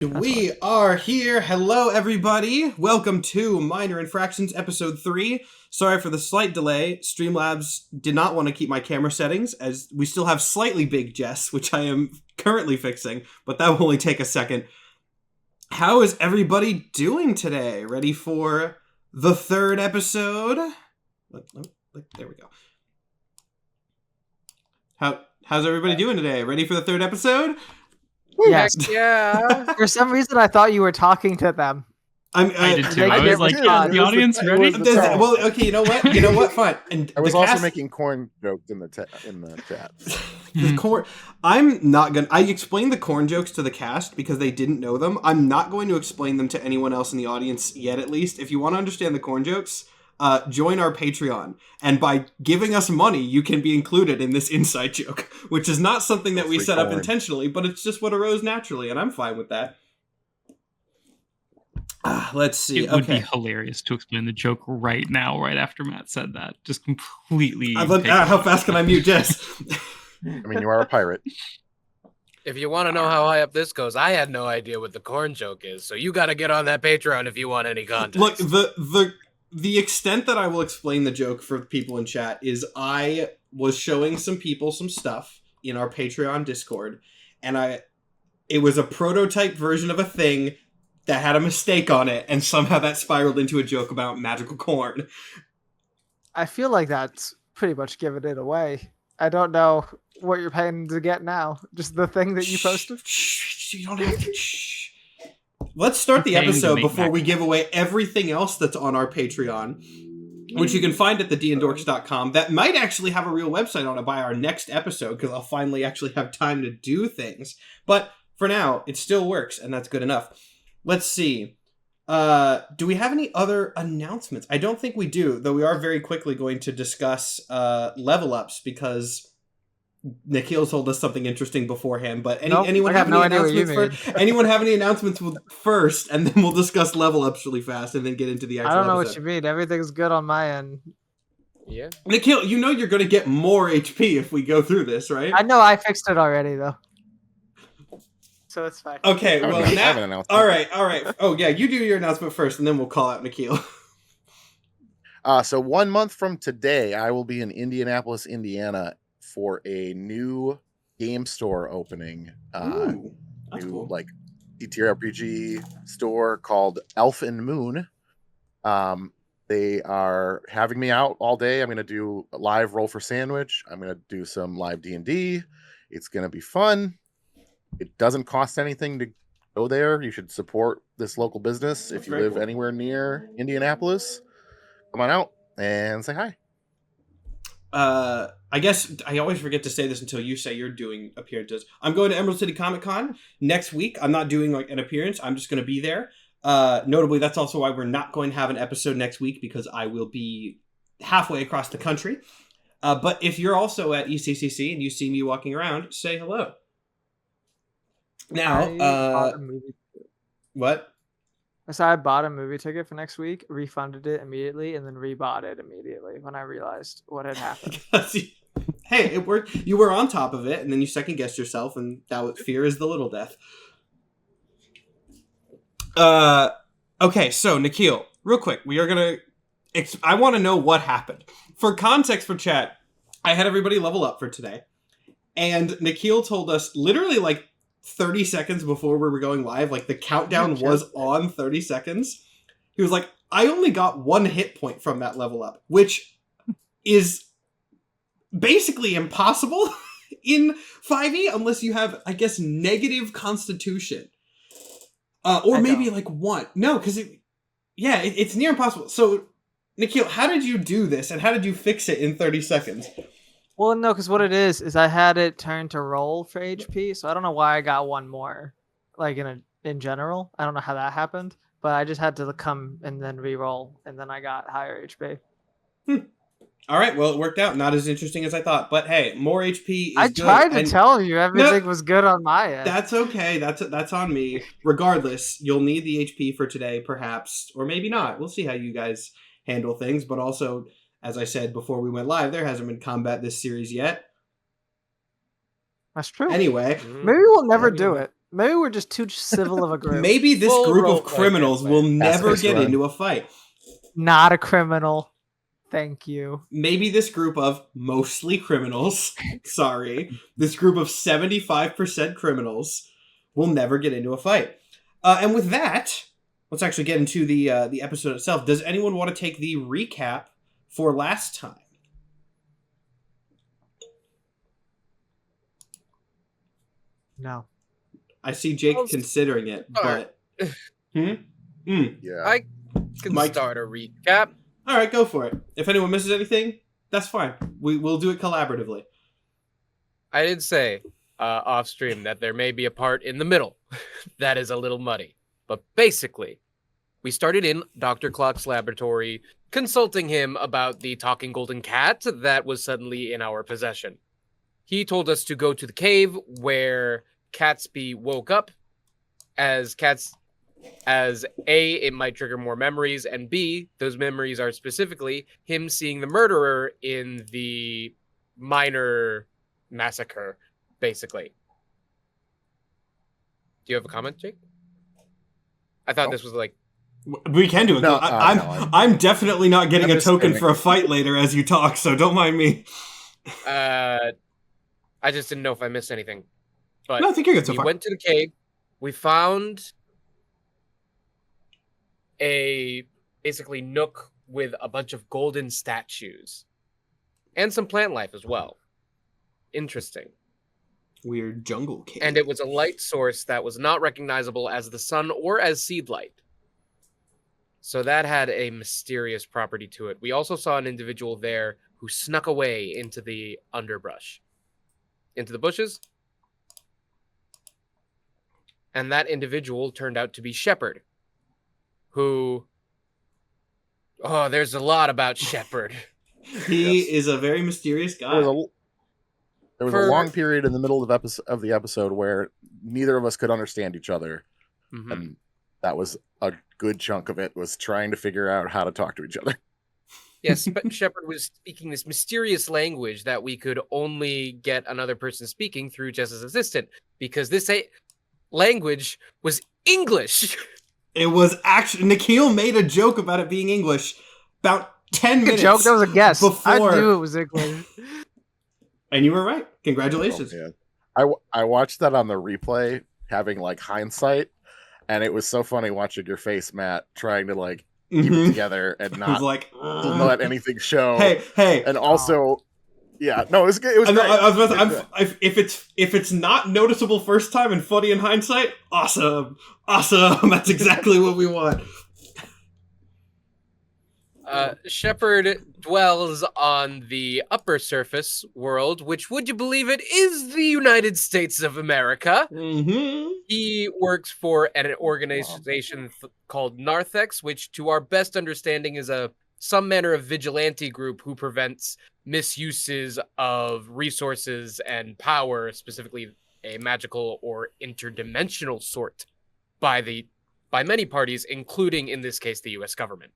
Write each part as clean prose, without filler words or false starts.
We are here. Hello, everybody. Welcome to Minor Infractions, Episode 3. Sorry for the slight delay. Streamlabs did not want to keep my camera settings, as we still have slightly big Jess, which I am currently fixing, but that will only take a second. How is everybody doing today? Ready for the third episode? There we go. How's everybody doing today? Ready for the third episode? Yes. Yeah. For some reason, I thought you were talking to them. I did too. I was like, is the audience ready? Well, okay, you know what? Fine. And I was also making corn jokes in the chat. The corn. I'm not gonna. I explained the corn jokes to the cast because they didn't know them. I'm not going to explain them to anyone else in the audience yet. At least, if you want to understand the corn jokes, join our Patreon, and by giving us money, you can be included in this inside joke, which is not something that we set up intentionally, but it's just what arose naturally, and I'm fine with that. Let's see. It would be hilarious to explain the joke right now, right after Matt said that. Just completely. How fast can I mute Jess? I mean, you are a pirate. If you want to know how high up this goes, I had no idea what the corn joke is, so you got to get on that Patreon if you want any context. Look, the extent that I will explain the joke for people in chat is I was showing some people some stuff in our Patreon Discord, and it was a prototype version of a thing that had a mistake on it, and somehow that spiraled into a joke about magical corn. I feel like that's pretty much giving it away. I don't know what you're paying to get now. Just the thing that you posted? Shh, you don't have to. Shh. Let's start the episode before we give away everything else that's on our Patreon, which you can find at the D&Dorks.com. That might actually have a real website on it by our next episode, because I'll finally actually have time to do things. But for now, it still works, and that's good enough. Let's see. Do we have any other announcements? I don't think we do, though we are very quickly going to discuss level ups, because Nikhil told us something interesting beforehand. But anyone have any announcements first? Anyone have any announcements first, and then we'll discuss level ups really fast, and then get into the actual I don't know episode. what you mean. Everything's good on my end. Yeah. Nikhil, you know you're going to get more HP if we go through this, right? I know I fixed it already, though. So it's fine. Okay, well, now... All right. Oh, yeah, you do your announcement first, and then we'll call out Nikhil. So 1 month from today, I will be in Indianapolis, Indiana, for a new game store opening. Ooh, that's new, cool. like, TTRPG store called Elf and Moon. They are having me out all day. I'm going to do a live Roll for Sandwich. I'm going to do some live D&D. It's going to be fun. It doesn't cost anything to go there. You should support this local business. If you live anywhere near Indianapolis, come on out and say hi. I guess I always forget to say this until you say you're doing appearances. I'm going to Emerald City Comic Con next week. I'm not doing like an appearance. I'm just going to be there. Notably, that's also why we're not going to have an episode next week, because I will be halfway across the country. But if you're also at ECCC and you see me walking around, say hello. Now, what? So I bought a movie ticket for next week, refunded it immediately, and then rebought it immediately when I realized what had happened. Hey, it worked. You were on top of it, and then you second-guessed yourself, and that was fear is the little death. Okay, so, Nikhil, real quick, we are going to... I want to know what happened. For context for chat, I had everybody level up for today, and Nikhil told us literally, like, 30 seconds before we were going live, like the countdown was on 30 seconds. He was like, I only got 1 hit point from that level up, which is basically impossible in 5e unless you have, I guess, negative constitution. Or maybe like 1. No, because it's near impossible. So, Nikhil, how did you do this, and how did you fix it in 30 seconds? Well, no, because what it is I had it turned to roll for HP, so I don't know why I got 1 more, like in general. I don't know how that happened, but I just had to come and then re-roll, and then I got higher HP. All right, well, it worked out. Not as interesting as I thought, but hey, more HP is good. I tried to tell you everything was good on my end. That's okay. That's on me. Regardless, you'll need the HP for today, perhaps, or maybe not. We'll see how you guys handle things, but also... As I said before we went live, there hasn't been combat this series yet. That's true. Anyway. Maybe we'll never do it. Maybe we're just too civil of a group. Maybe this Full group of roleplay criminals will gameplay. never That's get right. into a fight. Not a criminal. Thank you. Maybe this group of mostly criminals, this group of 75% criminals will never get into a fight. And with that, let's actually get into the episode itself. Does anyone want to take the recap for last time? No. I see Jake I'll considering it, start. but... Yeah. I can Mike. start a recap. All right, go for it. If anyone misses anything, that's fine. We'll do it collaboratively. I did say off stream that there may be a part in the middle that is a little muddy. But basically, we started in Dr. Clock's laboratory, consulting him about the talking golden cat that was suddenly in our possession. He told us to go to the cave where Catsby woke up. As A, it might trigger more memories, and B, those memories are specifically him seeing the murderer in the minor massacre, basically. Do you have a comment, Jake? I thought this was like... We can do it. No, I'm definitely not getting I'm a just token kidding. for a fight later as you talk, so don't mind me. I just didn't know if I missed anything. But No, I think you're good so we far. went to the cave. We found a basically nook with a bunch of golden statues and some plant life as well. Interesting. Weird jungle cave. And it was a light source that was not recognizable as the sun or as seed light. So that had a mysterious property to it. We also saw an individual there who snuck away into the underbrush, into the bushes. And that individual turned out to be Shepard, who... Oh, there's a lot about Shepard. He Yes. is a very mysterious guy. There was a long period in the middle of the episode where neither of us could understand each other. Mhm. And that was a good chunk of it, was trying to figure out how to talk to each other. Yes, but Shepard was speaking this mysterious language that we could only get another person speaking through Jess's assistant, because this language was English. It was actually... Nikhil made a joke about it being English about 10 minutes joke. That was a guess. before. I knew it was English. And you were right. Congratulations. Oh, man. I watched that on the replay, having like hindsight, and it was so funny watching your face, Matt, trying to like keep it Mhm. together and I was not like... let anything show. Hey. And also, yeah, no, it was good. It was I, know, great. I was about It was to, if it's not noticeable first time and funny in hindsight, awesome. That's exactly what we want. Shepard dwells on the upper surface world, which, would you believe it, is the United States of America. Mm-hmm. He works for an organization called Narthex, which, to our best understanding, is some manner of vigilante group who prevents misuses of resources and power, specifically a magical or interdimensional sort, by many parties, including, in this case, the U.S. government.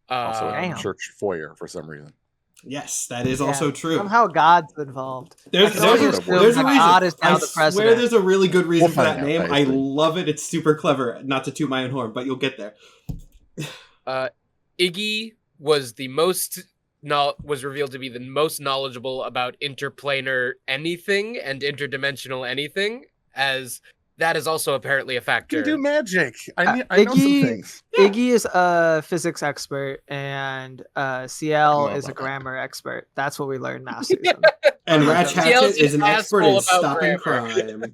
also in Damn. a church foyer for some reason. Yes, that is also true. Somehow God's involved. There's I can only a assume reason. that God is now I the swear president. there's a really good reason We'll for that find out, name. I I think. love it. It's super clever. Not to toot my own horn, but you'll get there. Iggy was was revealed to be the most knowledgeable about interplanar anything and interdimensional anything, as that is also apparently a You factor. can do magic. I know some Iggy- things. Iggy is a physics expert, and CL know is a about that. grammar expert. That's what we learned last season. And Yeah, Ratch CL's Hatchet is an an expert in asshole about stopping grammar.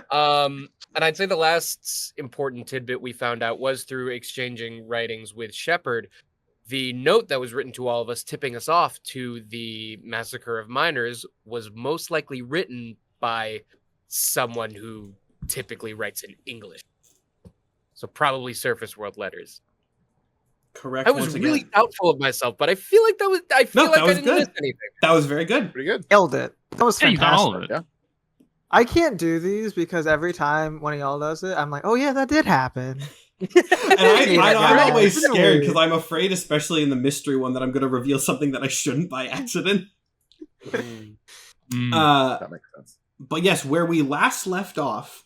crime. And I'd say the last important tidbit we found out was through exchanging writings with Shepard. The note that was written to all of us, tipping us off to the massacre of miners, was most likely written by someone who typically writes in English. So probably surface world letters. Correct. I was once really again. doubtful of myself, but I feel like I that was didn't good. miss anything. That was very good. Pretty good. Killed it. That was Yeah, you got all fantastic. of it. Yeah. I can't do these because every time one of y'all does it, I'm like, oh yeah, that did happen. And Yeah, I'm right. always scared Really. because I'm afraid, especially in the mystery one, that I'm going to reveal something that I shouldn't by accident. Mm. Uh, That makes sense. But yes, where we last left off,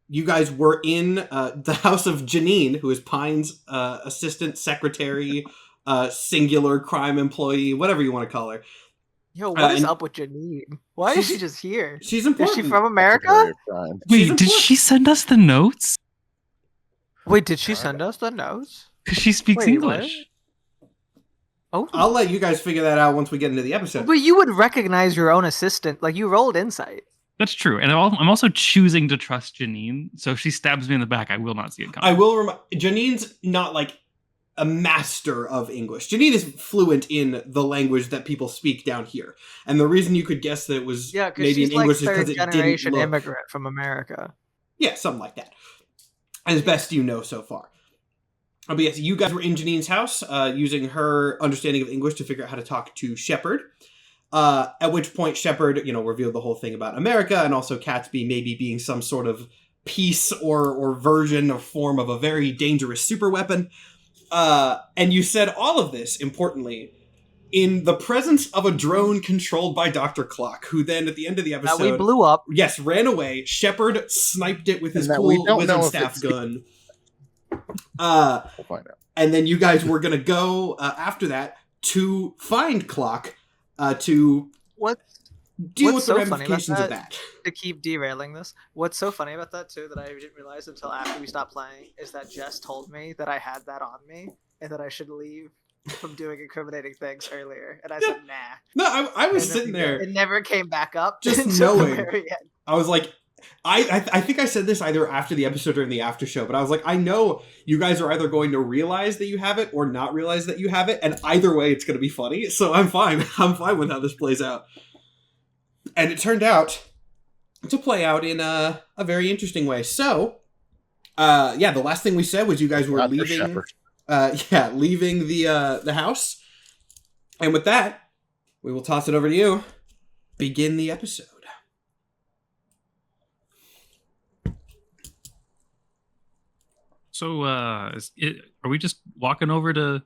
you guys were in the house of Janine, who is Pine's assistant secretary, singular crime employee, whatever you want to call her. Yo, what is and- up with Janine? Why is she just here? She's Is important. she from America? Secretary of Crime. She's Wait, did important. she send us the notes? Wait, did she send us the notes? Because she speaks Wait, what? English. Oh, I'll let you guys figure that out once we get into the episode. but you would recognize your own assistant. Like, you rolled insight. That's true. And I'm also choosing to trust Janine. So if she stabs me in the back, I will not see it coming. I will Janine's not like a master of English. Janine is fluent in the language that people speak down here. And the reason you could guess that it was Yeah, because maybe she's in like English is third because it didn't generation look... immigrant from America. Yeah, something like that. As best you know so far. But yes, you guys were in Janine's house, using her understanding of English to figure out how to talk to Shepard. At which point Shepard, revealed the whole thing about America and also Catsby maybe being some sort of piece or version or form of a very dangerous super weapon. And you said all of this, importantly, in the presence of a drone controlled by Dr. Clock, who then at the end of the That episode... we blew up. Yes, ran away. Shepard sniped it with his And that we cool don't wizard know if staff it's- gun. We'll find out. And then you guys were gonna go after that to find Clock to What deal What's with the so funny about ramifications of that- that. to keep derailing this? What's so funny about that too that I didn't realize until after we stopped playing is that Jess told me that I had that on me and that I should leave from doing incriminating things earlier, and I said nah. No, I was And sitting there. It never came back up. Just until the knowing. very end. I was like, I think I said this either after the episode or in the after show, but I was like, I know you guys are either going to realize that you have it or not realize that you have it, and either way, it's going to be funny. So I'm fine. I'm fine with how this plays out. And it turned out to play out in a very interesting way. So, the last thing we said was you guys were Not for leaving. Shepard. Leaving the house. And with that, we will toss it over to you. Begin the episode. So, are we just walking over to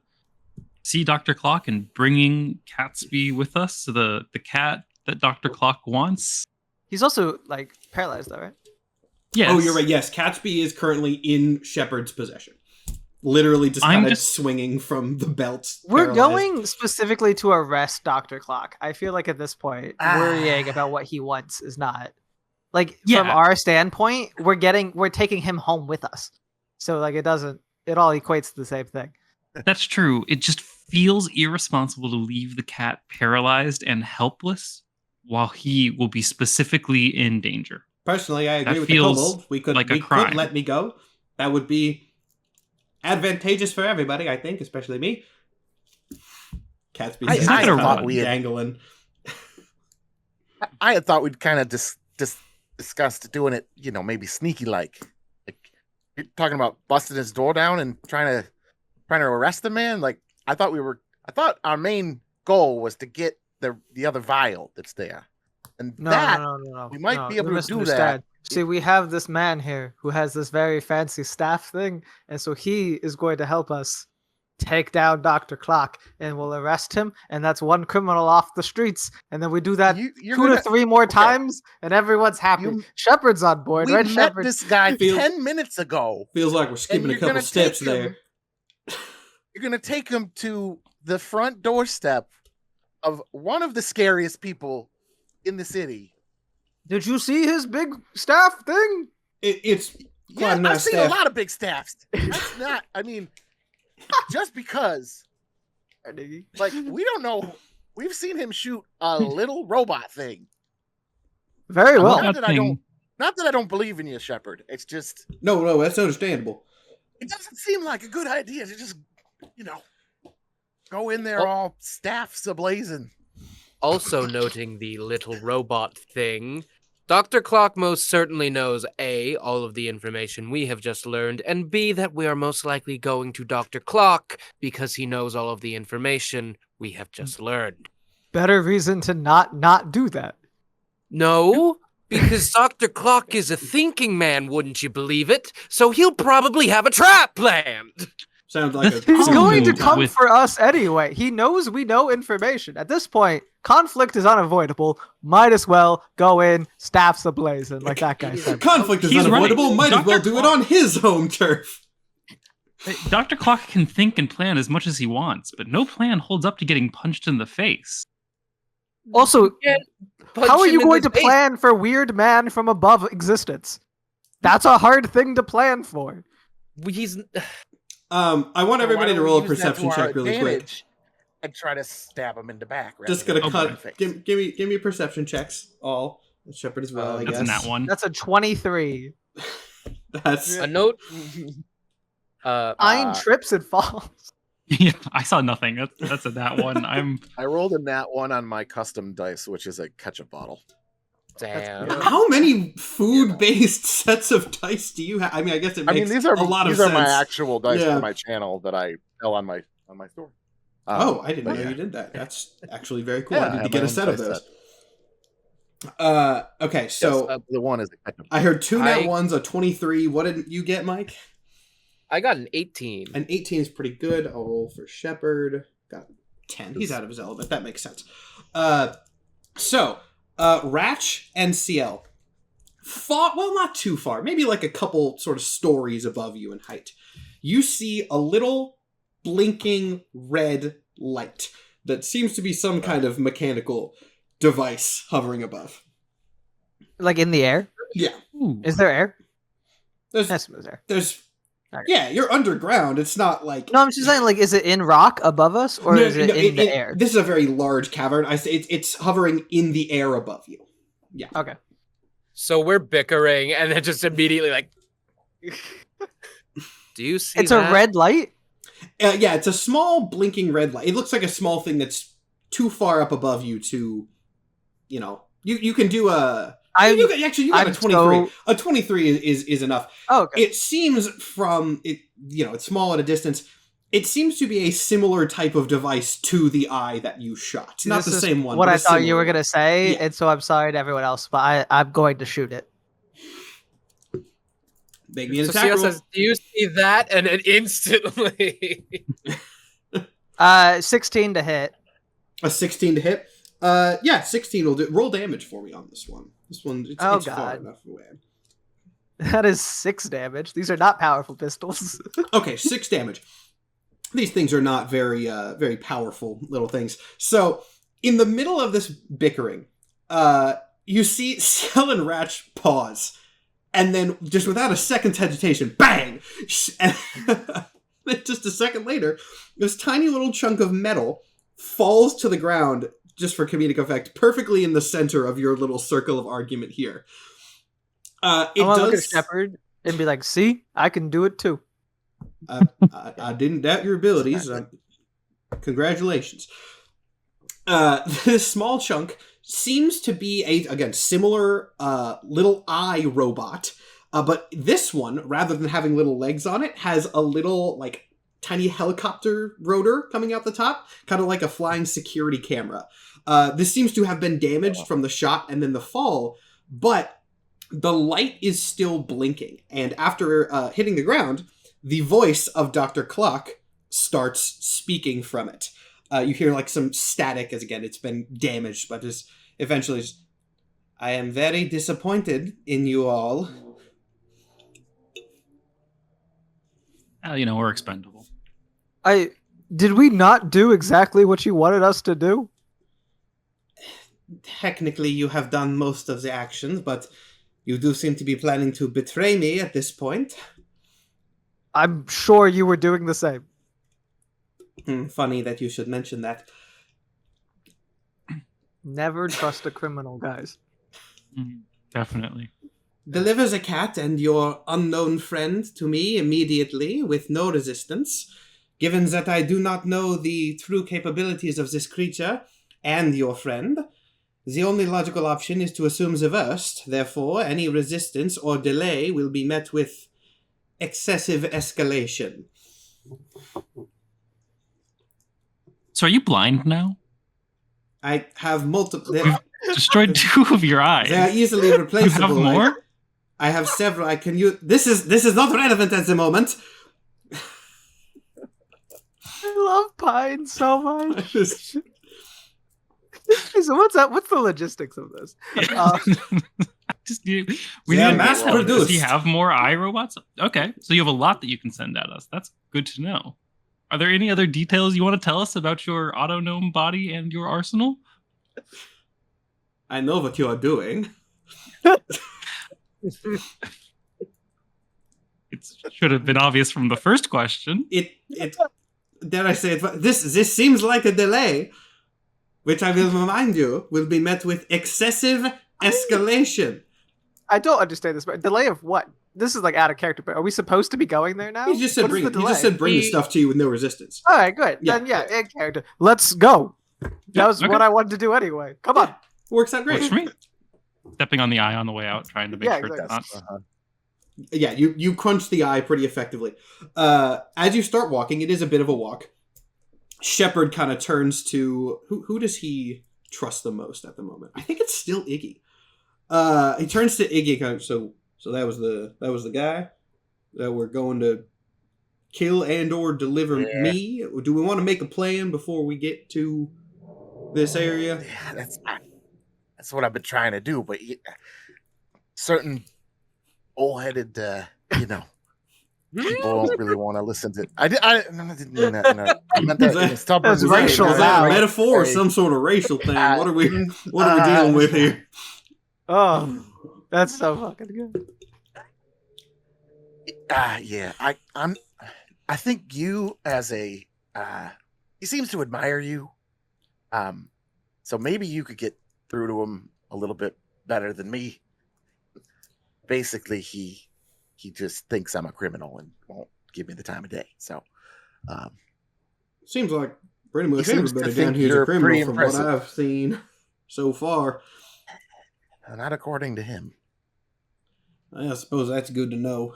see Dr. Clock and bringing Catsby with us? The cat that Dr. Clock wants? He's also like paralyzed though, right? Yes. Oh, you're right. Yes, Catsby is currently in Shepard's possession. Literally just I'm kind of just- swinging from the belt. We're paralyzed. going specifically to arrest Dr. Clock. I feel like at this point, worrying about what he wants is not like from Yeah. our standpoint, we're taking him home with us. So like it all equates to the same thing. That's true. It just feels irresponsible to leave the cat paralyzed and helpless while he will be specifically in danger. Personally, I agree That with the feels kobold. We could like a crime. let me go. That would be advantageous for everybody, I think, especially me. Catsby I says thought about we had- dangling. I had thought we'd kind of discussed doing it, maybe sneaky like you're talking about busting his door down and trying to arrest the man. Like I thought our main goal was to get the other vial that's there, and No. we might be you able to do misunderstand. See, we have this man here who has this very fancy staff thing, and so he is going to help us take down Dr. Clock, and we'll arrest him, and that's one criminal off the streets, and then we do that you're 2 to 3 more times, and everyone's happy. You- Shepard's on board, We right? met Shepard. this guy Feels- 10 minutes ago. Feels like we're skipping a you're couple gonna steps take him- there. You're gonna take him to the front doorstep of one of the scariest people in the city. Did you see his big staff thing? It's Yeah, quite a nice I've seen staff. a lot of big staffs. That's not. I mean, just because, like, we don't know. We've seen him shoot a little robot thing. Very well. Not that I Nothing. Not that I don't believe in you, Shepard. It's just No, that's understandable. it doesn't seem like a good idea to just, go in there all staffs ablazing. Also noting the little robot thing, Dr. Clock most certainly knows A, all of the information we have just learned, and B, that we are most likely going to Dr. Clock because he knows all of the information we have just learned. Better reason to not do that. No, because Dr. Clock is a thinking man, wouldn't you believe it? So he'll probably have a trap planned. Sounds like That's a He's Oh, going to with- come for us anyway. He knows we know information. At this point, conflict is unavoidable. Might as well go in, staffs ablazing, like that guy said. conflict is He's unavoidable. right. Might as well Dr. do it on his home turf. Dr. Clock can think and plan as much as he wants, but no plan holds up to getting punched in the face. Also, Punch how are him you in going the to face. plan for weird man from above existence? That's a hard thing to plan for. He's I want everybody to roll a perception check really quick. And try to stab him in the back. Just gonna cut. Give me perception checks. All Shepard as well. I That's guess not one. That's a 23. That's a note. Nine trips and falls. Yeah, I saw nothing. That's a that one. I rolled a nat 1 on my custom dice, which is a ketchup bottle. Damn. How many food-based sets of dice do you have? I mean, I guess it makes these are a lot of these sense. are my actual dice Yeah. for my channel that I sell on my store. Oh, I didn't know but yeah. you did that. That's actually very cool. Yeah, I I need to have get my a set own of dice those. Okay, so Yes, the one is a ketchup. I heard two nat I- ones, a 23. What did you get, Mike? I got an 18. An 18 is pretty good. I'll roll for Shepard. Got 10. He's out of his element. That makes sense. So, Ratch and CL fought, well, not too far. Maybe like a couple sort of stories above you in height. You see a little blinking red light that seems to be some kind of mechanical device hovering above. Like in the air? Yeah. Ooh. Is there air? There's, Yes, there's air. there's, Okay. yeah, you're underground. It's not like... No, I'm just saying, like, is it in rock above us, or is it in the air? This is a very large cavern. I say it's hovering in the air above you. Yeah. Okay. So we're bickering, and then just immediately like, do you see? It's that? a red light? Yeah, it's a small blinking red light. It looks like a small thing that's too far up above you to, you can do a... You got a 23. A 23 is enough. Oh, okay. It seems from it, it's small at a distance. It seems to be a similar type of device to the eye that you shot. Not the This is same one. What but I a thought you similar were one. going to say, Yeah. and so I'm sorry to everyone else, but I'm going to shoot it. Make me an So attack CL roll. says, "Do you see that?" And then instantly, 16 to hit. A 16 to hit. Yeah, 16 will do. Roll damage for me on this one. This one, it's far God. enough away. That is 6 damage. These are not powerful pistols. Okay, 6 damage. These things are not very, very powerful little things. So, in the middle of this bickering, you see Ciel and Ratch pause, and then just without a second's hesitation, bang! And then just a second later, this tiny little chunk of metal falls to the ground, just for comedic effect, perfectly in the center of your little circle of argument here. It I want to look at does. Shepard and be like, see, I can do it too. I didn't doubt your abilities. Congratulations. This small chunk seems to be again, similar little eye robot. But this one, rather than having little legs on it, has a little, tiny helicopter rotor coming out the top, kind of like a flying security camera. This seems to have been damaged from the shot and then the fall, but the light is still blinking. And after hitting the ground, the voice of Dr. Clock starts speaking from it. You hear some static, as again, it's been damaged, but just eventually, I am very disappointed in you all. We're expendable. Did we not do exactly what you wanted us to do? Technically, you have done most of the actions, but you do seem to be planning to betray me at this point. I'm sure you were doing the same. Funny that you should mention that. Never trust a criminal, guys. Definitely. Deliver the cat and your unknown friend to me immediately with no resistance. Given that I do not know the true capabilities of this creature and your friend, the only logical option is to assume the worst. Therefore, any resistance or delay will be met with excessive escalation. So are you blind now? I have multiple... Destroyed 2 of your eyes. They are easily You replaceable. have more? I have several. I can use. This is not relevant at the moment. I love Pine so much. Just- So what's up? What's the logistics of this? Just we Yeah, need mass Does he produced. have more iRobots? Okay, so you have a lot that you can send at us. That's good to know. Are there any other details you want to tell us about your autonome body and your arsenal? I know what you are doing. It should have been obvious from the first question. It dare I say it, this seems like a delay, which I will remind you will be met with excessive escalation. I don't understand this, but delay of what? This is like out of character, but are we supposed to be going there now? He just said What is bring. the He just delay? said bring the stuff to you with no resistance. All right, good. Yeah. Then yeah, in character. Let's go. That was okay. what I wanted to do anyway. Come on. Works out great. Works for me. Stepping on the eye on the way out, trying to make Yeah, sure it's exactly. not. Yeah, you crunch the eye pretty effectively. As you start walking, it is a bit of a walk. Shepard kind of turns to who does he trust the most at the moment? I think it's still Iggy. He turns to Iggy. Kind of, so that was the guy that we're going to kill and or deliver me. Do we want to make a plan before we get to this area? Yeah, that's what I've been trying to do, but certain bullheaded, people don't really want to listen to. I didn't mean that. I meant that in a stubborn That's way. racial Is Not that a now. metaphor or Hey. some sort of racial thing? What are we dealing with here? Oh, that's so fucking good. Yeah, I think you as a he seems to admire you. So maybe you could get through to him a little bit better than me. Basically, he just thinks I'm a criminal and won't give me the time of day. So Seems like pretty much He seems to everybody down think here is a you're criminal pretty from what impressive. I've seen so far. not according to him. I suppose that's good to know.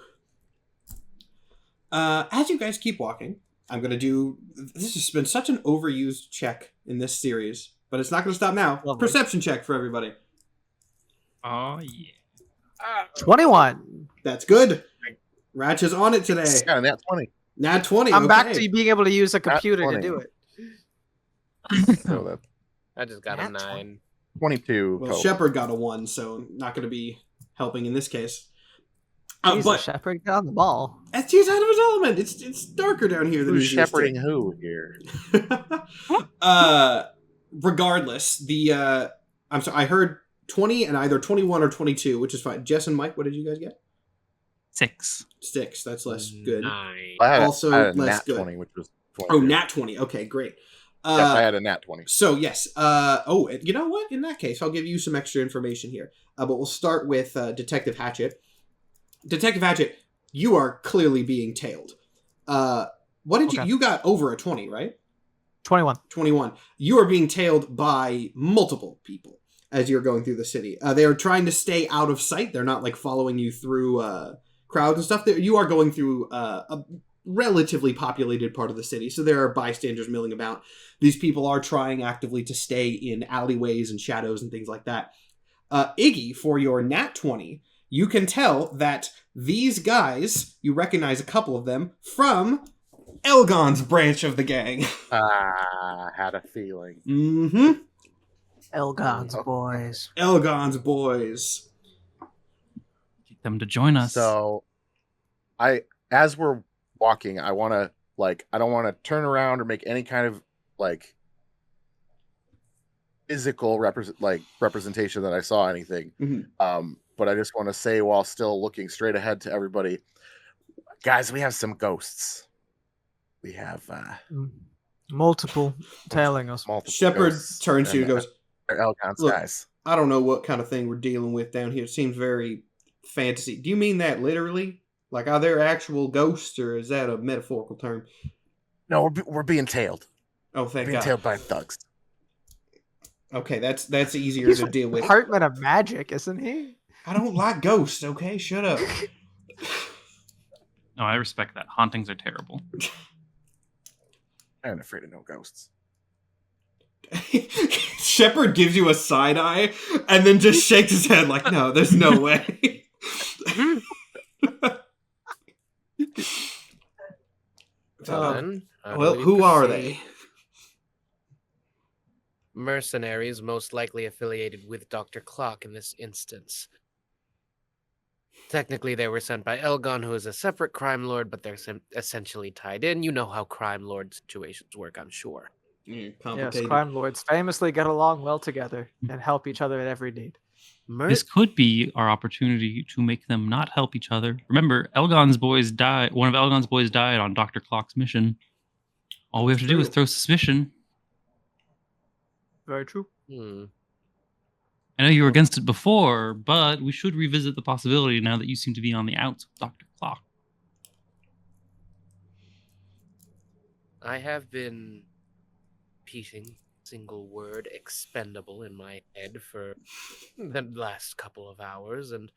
As you guys keep walking, I'm going to do... This has been such an overused check in this series, but it's not going to stop now. Lovely. Perception check for everybody. Oh yeah. 21. That's good. Ratch is on it today. Yeah, and that's 20. Nat 20. I'm back okay. to being able to use a computer to 20. do it. So that's I just got a Nat 9. 22 Well, total. Shepard got a 1, so not going to be helping in this case. Jesus, But Shepard got on the ball. he's out of his element. It's darker down here than Who's he's used to. shepherding who here? Regardless, the I'm sorry, I heard 20 and either 21 or 22, which is fine. Jess and Mike, what did you guys get? 6. 6. That's less good. 9. I had Also I had a less nat good. 20, which was 20. Oh, nat 20. Okay, great. Yes, I had a nat 20. So yes. You know what? In that case, I'll give you some extra information here. But we'll start with Detective Hatchet. Detective Hatchet, you are clearly being tailed. What did Okay. you got over a 20, right? 21. 21. You are being tailed by multiple people as you're going through the city. They are trying to stay out of sight. They're not like following you through crowds and stuff. You are going through a relatively populated part of the city, so there are bystanders milling about. These people are trying actively to stay in alleyways and shadows and things like that. Iggy, for your nat 20, you can tell that these guys, you recognize a couple of them from Elgon's branch of the gang. Had a feeling. Mm-hmm. Elgon's Oh. boys. Elgon's boys. Get them to join us. So, as we're walking, I want to I don't want to turn around or make any kind of physical representation that I saw anything. Mhm. But I just want to say, while still looking straight ahead to everybody, guys, we have some ghosts. We have Multiple tailing us. multiple. Shepard ghosts, turns to you and and, goes, they're Elgon's Look, guys. I don't know what kind of thing we're dealing with down here. It seems very fantasy. Do you mean that literally? Like, are there actual ghosts, or is that a metaphorical term? No, we're being tailed. Oh, thank Being God. tailed by thugs. Okay, that's easier He's to deal with. Department of Magic, isn't he? I don't like ghosts, okay? Shut up. No, I respect that. Hauntings are terrible. I'm afraid of no ghosts. Shepard gives you a side eye and then just shakes his head like, no, there's no way. Well, then, how do Well, we who are proceed? they? Mercenaries, most likely affiliated with Dr. Clock in this instance. Technically, they were sent by Elgon, who is a separate crime lord, but they're essentially tied in. You know how crime lord situations work, I'm sure. Yes, Complicated. crime lords famously get along well together and help each other at every need. This could be our opportunity to make them not help each other. Remember, Elgon's boys died. One of Elgon's boys died on Dr. Clock's mission. All we have to do is True. throw suspicion. Very true. I know you were against it before, but we should revisit the possibility now that you seem to be on the outs with Dr. Clock. I have been repeating single word expendable in my head for the last couple of hours, and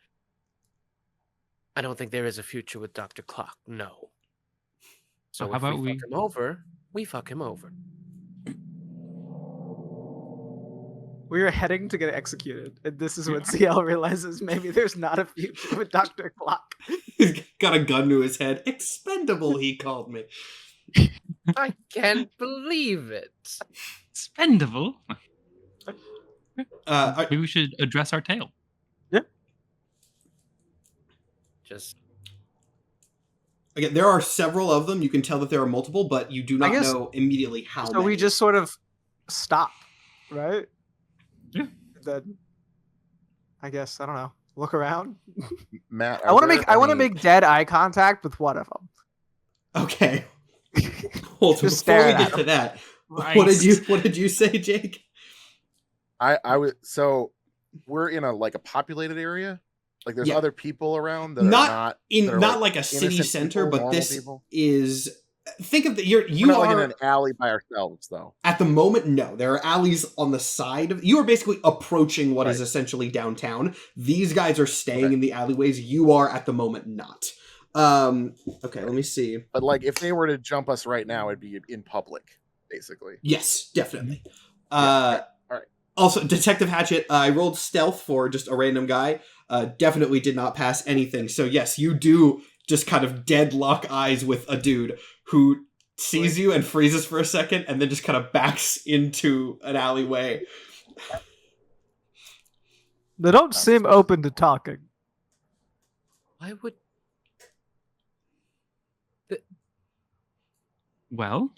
I don't think there is a future with Dr. Clock, no. So How if about we fuck him over, we fuck him over. We were heading to get executed, and this is when CL realizes maybe there's not a future with Dr. Clock. He's got a gun to his head. Expendable, he called me. I can't believe it. Spendable? I- Maybe we should address our tale. Just Again, there are several of them. You can tell that there are multiple, but you do not guess- know immediately how So many. we just sort of stop, right? Yeah. Then, I guess, I don't know. Look around. Matt, I want to are make there any- make dead eye contact with one of them. Okay. Hold on, Just before we stare at get to him. that, Right. what did you say, Jake? I would. So we're in a populated area. Like there's Yeah. other people around that Not are not In that are, not like a city innocent center, people, but normal this people. is. Think of We're you not are like in an alley by ourselves, though. at the moment. No, there are alleys on the side of. You are basically approaching what is Right. essentially downtown. These guys are staying Okay. in the alleyways. You are at the moment not. Okay, let me see. But like, if they were to jump us right now, it'd be in public, basically. Yes, definitely. Yeah, all right. Also, Detective Hatchet, I rolled stealth for just a random guy. Definitely did not pass anything. So yes, you do just kind of deadlock eyes with a dude who sees you and freezes for a second and then just kind of backs into an alleyway. They don't seem open to talking. why would Well,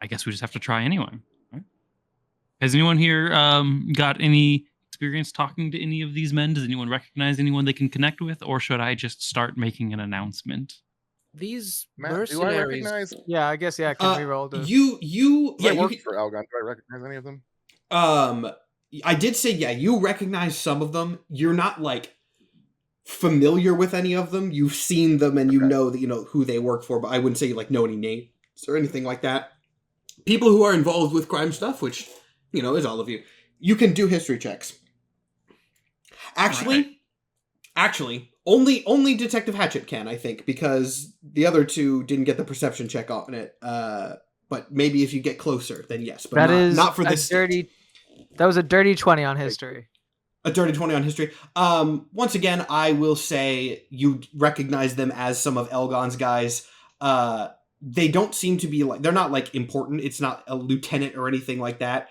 I guess we just have to try anyway. Right? Has anyone here got any experience talking to any of these men? Does anyone recognize anyone they can connect with? Or should I just start making an announcement? these Matt, do I mercenaries? recognize? Yeah, I guess, yeah, can we roll to... You I yeah, work you for Elgon. Do I recognize any of them? I did say yeah, you recognize some of them. You're not like familiar with any of them. You've seen them and you Okay. know that you know who they work for, but I wouldn't say you like know any names or anything like that. People who are involved with crime stuff, which you know is all of you. You can do history checks. Actually, only Detective Hatchet can, I think, because the other two didn't get the perception check on it. But maybe if you get closer, then yes. But not for this stage. That was a dirty 20 on history. A dirty 20 on history. Once again, I will say you recognize them as some of Elgon's guys. They don't seem to be like, they're not like important. It's not a lieutenant or anything like that.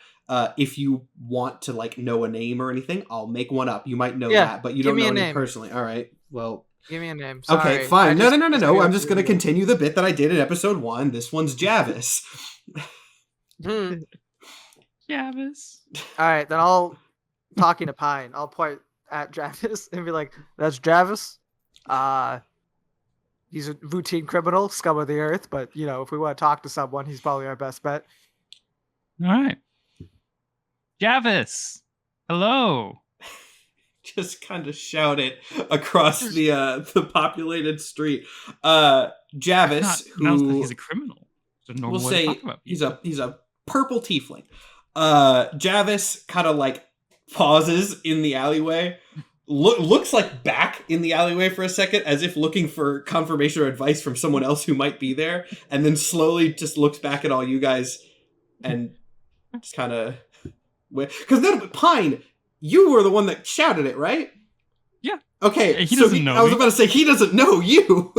If you want to like know a name or anything, I'll make one up. You might know that, but you give don't me know a any name. personally. All right. Well, Give me a name. okay, Sorry. fine. No. feel I'm just going to weird. continue the bit that I did in episode 1. This one's Javis. Javis. All right, then talking to Pine, I'll point at Javis and be like, that's Javis. He's a routine criminal, scum of the earth, but, you know, if we want to talk to someone, he's probably our best bet. All right. Javis. Hello. Just kind of shout it across the populated street. Javis, Not announced that who he's a criminal. It's a normal we'll way to say talk about he's people. a purple tiefling. Javis kind of like pauses in the alleyway, looks like back in the alleyway for a second, as if looking for confirmation or advice from someone else who might be there, and then slowly just looks back at all you guys and just kind of because then Pine, you were the one that shouted it, right? Yeah. Okay, He so doesn't know I was me. about to say he doesn't know you.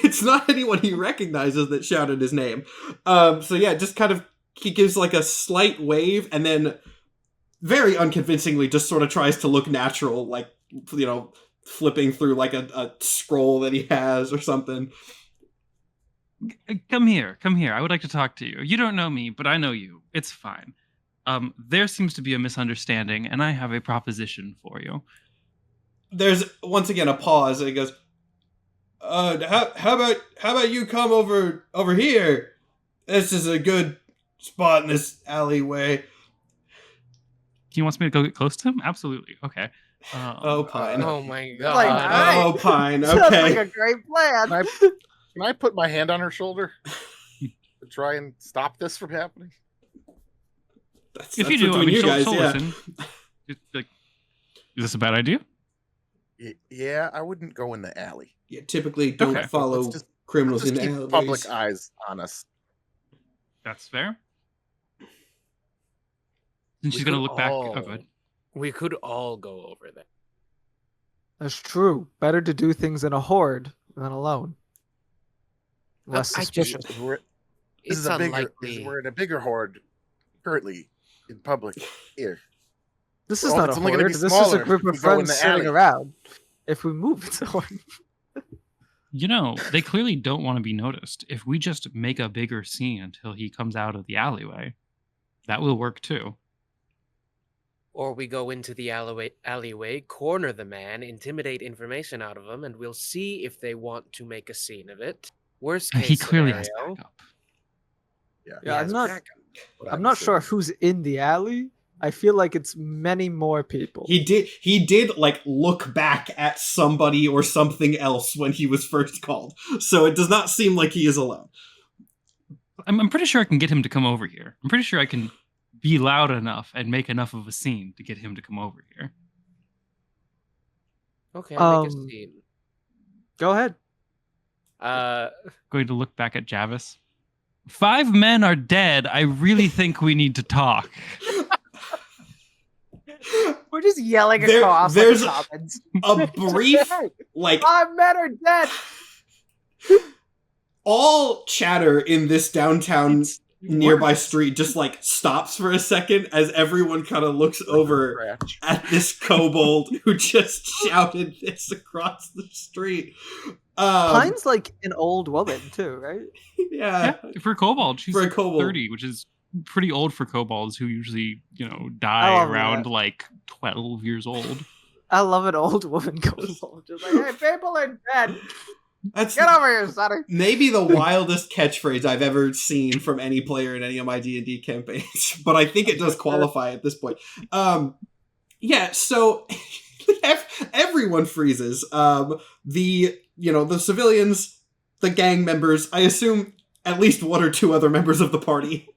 It's not anyone he recognizes that shouted his name. So yeah, just kind of he gives like a slight wave and then very unconvincingly just sort of tries to look natural, like flipping through like a scroll that he has or something. Come here. I would like to talk to you. You don't know me, but I know you. It's fine. There seems to be a misunderstanding, and I have a proposition for you. There's once again a pause, and he goes, how about you come over here? This is a good spot in this alleyway." He wants me to go get close to him? Absolutely. Okay. Oh, Pine. Oh my god. Like, alright. Oh, Pine. Sounds like Okay. a great plan. Can I put my hand on her shoulder to try and stop this from happening? If you do, I mean, she'll yeah. listen. Just, like, is this a bad idea? Yeah, I wouldn't go in the alley. Yeah, typically don't Okay. follow Let's criminals just in keep alleyways. public eyes on us. That's fair. And she's We going to could look back. all- Oh, good. We could all go over there. That's true. Better to do things in a horde than alone. Less I just- suspicious. This It's is a bigger. unlikely. We're in a bigger horde currently in public here. This is Well, not a it's only gonna horde. be This is a smaller group if of we go in friends the sitting alley. around. If we move, it's a horde. You know, they clearly don't want to be noticed. If we just make a bigger scene until he comes out of the alleyway, that will work too. Or we go into the alleyway, corner the man, intimidate information out of him, and we'll see if they want to make a scene of it. Worst case He clearly scenario, has backup. Yeah. he Yeah, has I'm not. backup. What I'm not sure who's in the alley. I feel like it's many more people. He did like look back at somebody or something else when he was first called. So it does not seem like he is alone. I'm pretty sure I can get him to come over here. I'm pretty sure I can be loud enough and make enough of a scene to get him to come over here. Okay, I'll make a Um, scene. Go ahead. Going to look back at Javis. 5 men are dead. I really think we need to talk. We're just yelling There- across there's- like commons. A brief, like, 5 men are dead. all chatter in this downtown nearby Worse. street just like stops for a second as everyone kind of looks over Scratch. at this kobold who just shouted this across the street. Pine's like an old woman too, right? Yeah. Yeah, for a kobold, she's For a like kobold. 30, which is pretty old for kobolds who usually, I die love around that. like 12 years old. I love an old woman kobold. Just like, hey, people are dead. That's Get over here, Sonny. maybe the wildest catchphrase I've ever seen from any player in any of my D&D campaigns, but I think it does qualify at this point. Yeah, so everyone freezes. The civilians, the gang members, I assume at least 1 or 2 other members of the party.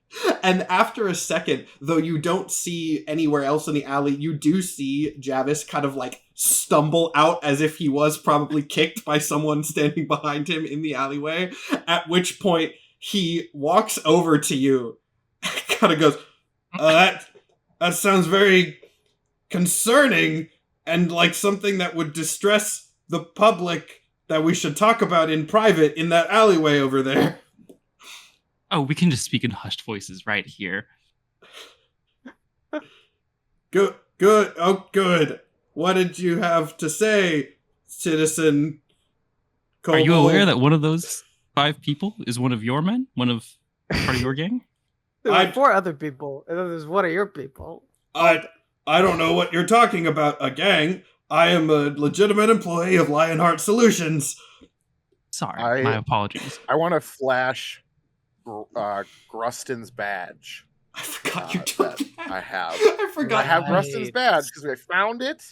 And after a second, though you don't see anywhere else in the alley, you do see Javis kind of like stumble out as if he was probably kicked by someone standing behind him in the alleyway, at which point he walks over to you, kind of goes, that sounds very concerning and like something that would distress the public that we should talk about in private in that alleyway over there. Oh, we can just speak in hushed voices right here. Good. Oh, good. What did you have to say, citizen Are you Kobold? aware that one of those 5 people is one of your men? One of part of your gang? There were I- 4 other people, and then there's one of your people. I don't know what you're talking about, a gang. I am a legitimate employee of Lionheart Solutions. Sorry, my apologies. I want to flash Grustin's badge. I forgot you took that that. I have. I forgot. I have Right. Grustin's badge because I found it,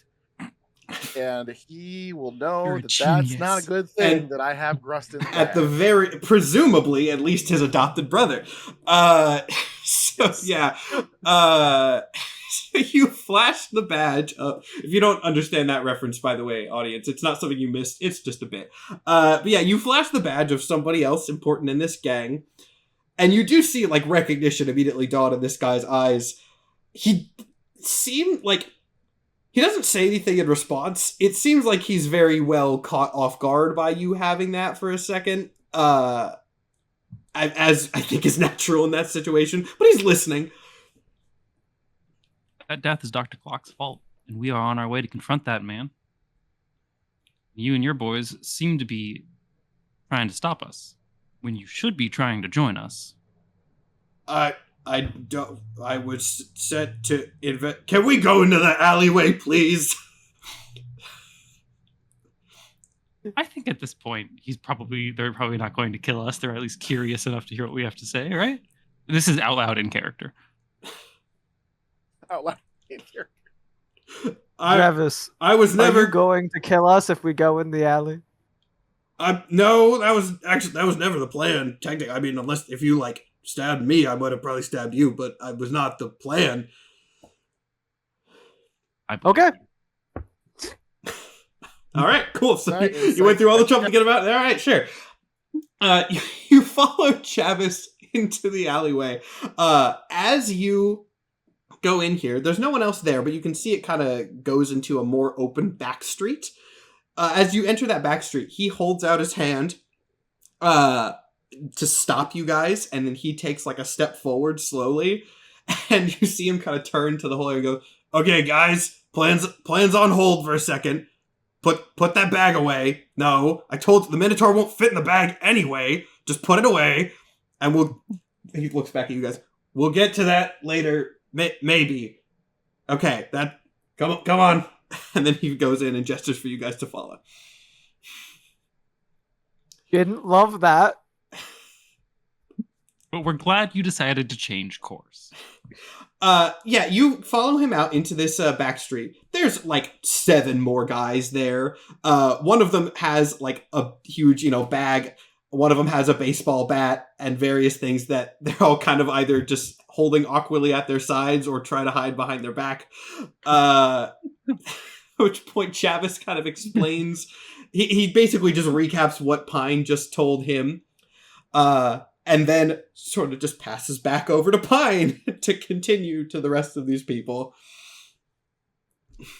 and he will know You're a that that's genius. not a good thing And that I have Grustin's badge. At the very, presumably, at least his adopted brother. So yeah. So you flash the badge up. If you don't understand that reference, by the way, audience, it's not something you missed. It's just a bit. But yeah, you flash the badge of somebody else important in this gang. And you do see, like, recognition immediately dawn in this guy's eyes. He seemed like He doesn't say anything in response. It seems like he's very well caught off guard by you having that for a second. As I think is natural in that situation, but he's listening. That death is Dr. Clock's fault, and we are on our way to confront that man. You and your boys seem to be trying to stop us, when you should be trying to join us. I was set to Can we go into the alleyway, please? I think at this point, they're probably not going to kill us. They're at least curious enough to hear what we have to say, right? This is out loud in character. Out loud in here. Travis, I was never are you going to kill us if we go in the alley? No, that was never the plan. Technically, I mean, unless if you like stabbed me, I would have probably stabbed you, but it was not the plan. Okay. All right, cool. So Right, you went through all the trouble to get him out. All right, sure. You follow Chavis into the alleyway. As you go in here, there's no one else there, but you can see it kind of goes into a more open back street. As you enter that back street, he holds out his hand to stop you guys, and then he takes like a step forward slowly, and you see him kind of turn to the whole area and go, "Okay, guys, plans on hold for a second. Put that bag away. No, I told you the Minotaur won't fit in the bag anyway. Just put it away, and he looks back at you guys. We'll get to that later, maybe. Okay, come on." And then he goes in and gestures for you guys to follow. Didn't love that. But we're glad you decided to change course. Yeah, you follow him out into this back street. There's like 7 more guys there. One of them has like a huge, bag. One of them has a baseball bat and various things that they're all kind of either just holding awkwardly at their sides or try to hide behind their back. At which point Chavis kind of explains. He basically just recaps what Pine just told him. And then sort of just passes back over to Pine to continue to the rest of these people.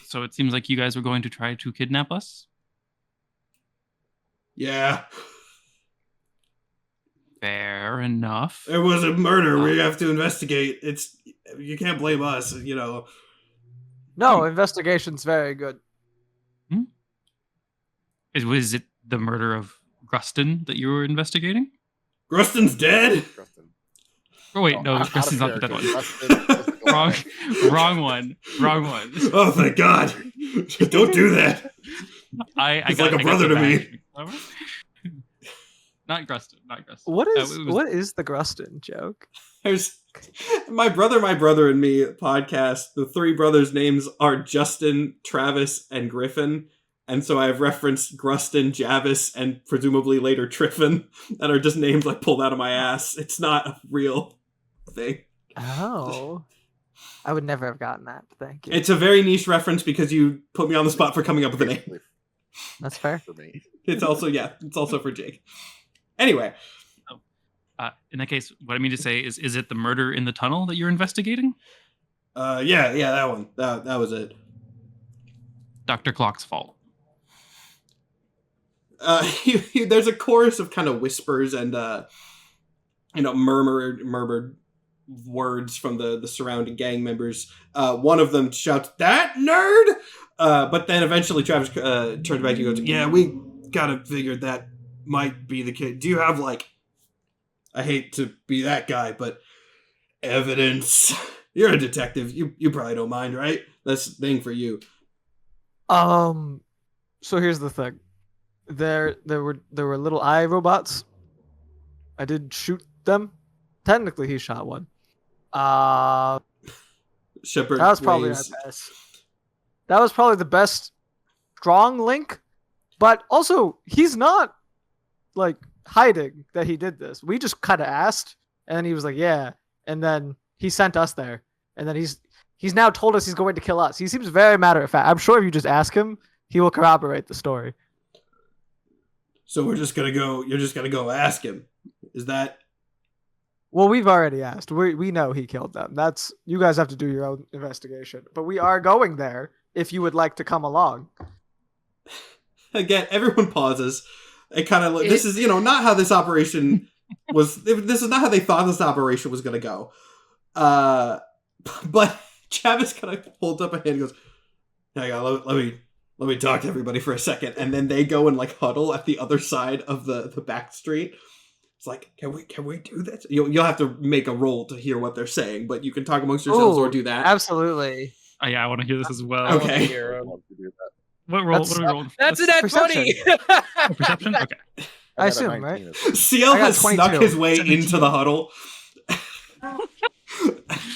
So it seems like you guys were going to try to kidnap us? Yeah. Fair enough. It was a murder. We have to investigate. You can't blame us, No, investigation's very good. Was it the murder of Gruston that you were investigating? Gruston's dead? Gruston. Oh wait, no, Out of Gruston's not the dead character. one. Gruston is the golem. Wrong one. Oh, thank God. Don't do that. He's like a brother to me. Not Gruston. What is the Gruston joke? There's my brother and me podcast. The 3 brothers' names are Justin, Travis, and Griffin. And so I have referenced Gruston, Javis, and presumably later Triffin, that are just names I pulled out of my ass. It's not a real thing. Oh. I would never have gotten that. Thank you. It's a very niche reference because you put me on the spot for coming up with a name. That's fair. For me. It's also for Jake. Anyway. In that case, what I mean to say is it the murder in the tunnel that you're investigating? Yeah, that one. That was it. Dr. Clock's fault. There's a chorus of kind of whispers and murmured words from the surrounding gang members. One of them shouts, "That nerd!" But then eventually Travis turns back and goes, "Yeah, we kind of figured that might be the kid. Do you have I hate to be that guy, but evidence? You're a detective. You probably don't mind, right? That's the thing for you." So here's the thing. There were little eye robots. I did shoot them. Technically, he shot one. Shepard. That was probably our best. That was probably the best strong link. But also, he's not hiding that he did this. We just kind of asked, and then he was like, "Yeah," and then he sent us there, and then he's now told us he's going to kill us. He seems very matter of fact. I'm sure if you just ask him, he will corroborate the story. So you're just gonna go ask him. Is that? Well, we've already asked. We know he killed them. You guys have to do your own investigation. But we are going there if you would like to come along. Again, everyone pauses. It kind of this is not how this operation was. This is not how they thought this operation was going to go. But Travis kind of holds up a hand and goes, "Hang on, let me talk to everybody for a second." And then they go and like huddle at the other side of the back street. It's like, can we do this? You'll have to make a roll to hear what they're saying, but you can talk amongst yourselves or do that. Absolutely. Oh, yeah, I want to hear this as well. I wanna Okay. hear 'em. What roll? What are we rolling? That's an at Perception. 20. Oh, perception? Okay. I assume, right? CL I got has snuck 22. his way into the huddle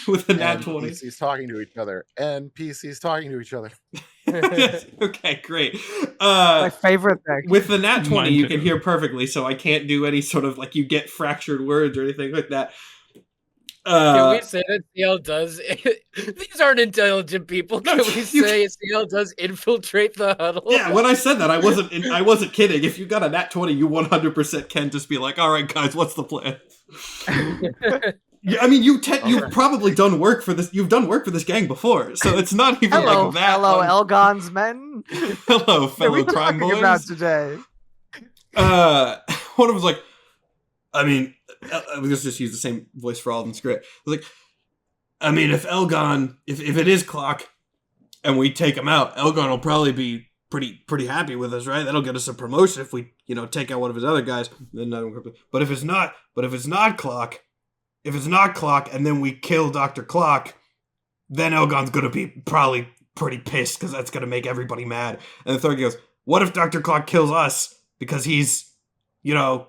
with a nat 20. NPCs talking to each other. NPCs talking to each other. Okay, great. My favorite thing. With the nat 20, Mine you too. can hear perfectly, so I can't do any sort of, like, you get fractured words or anything like that. Can we say that CL does? These aren't intelligent people. Can No, we you- say CL does infiltrate the huddle? Yeah, when I said that, I wasn't kidding. If you got a nat 20, you 100% can just be like, all right, guys, what's the plan? Yeah, I mean, you've probably done work for this. You've done work for this gang before, so it's not even Hello, like that. fellow Elgon's men. Hello, What are fellow we crime talking about boys. today? One of them was like, I mean, let's just use the same voice for all of them. It's great. I was like, I mean, if Elgon, if it is Clock, and we take him out, Elgon will probably be pretty happy with us, right? That'll get us a promotion if we, take out one of his other guys. But if it's not Clock, and then we kill Dr. Clock, then Elgon's gonna be probably pretty pissed because that's gonna make everybody mad. And the third goes, what if Dr. Clock kills us because he's,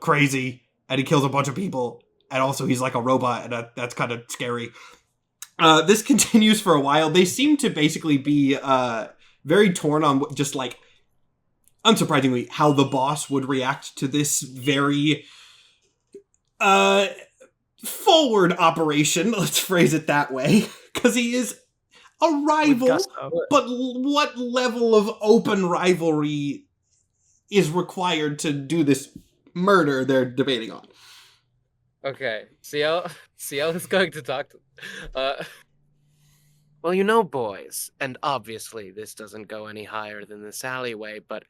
crazy and he kills a bunch of people and also he's like a robot and that's kind of scary. This continues for a while. They seem to basically be very torn on just like, unsurprisingly, how the boss would react to this very forward operation, let's phrase it that way, because he is a rival, but what level of open rivalry is required to do this murder they're debating on? Okay, CL is going to talk to. Well, boys, and obviously this doesn't go any higher than this alleyway, but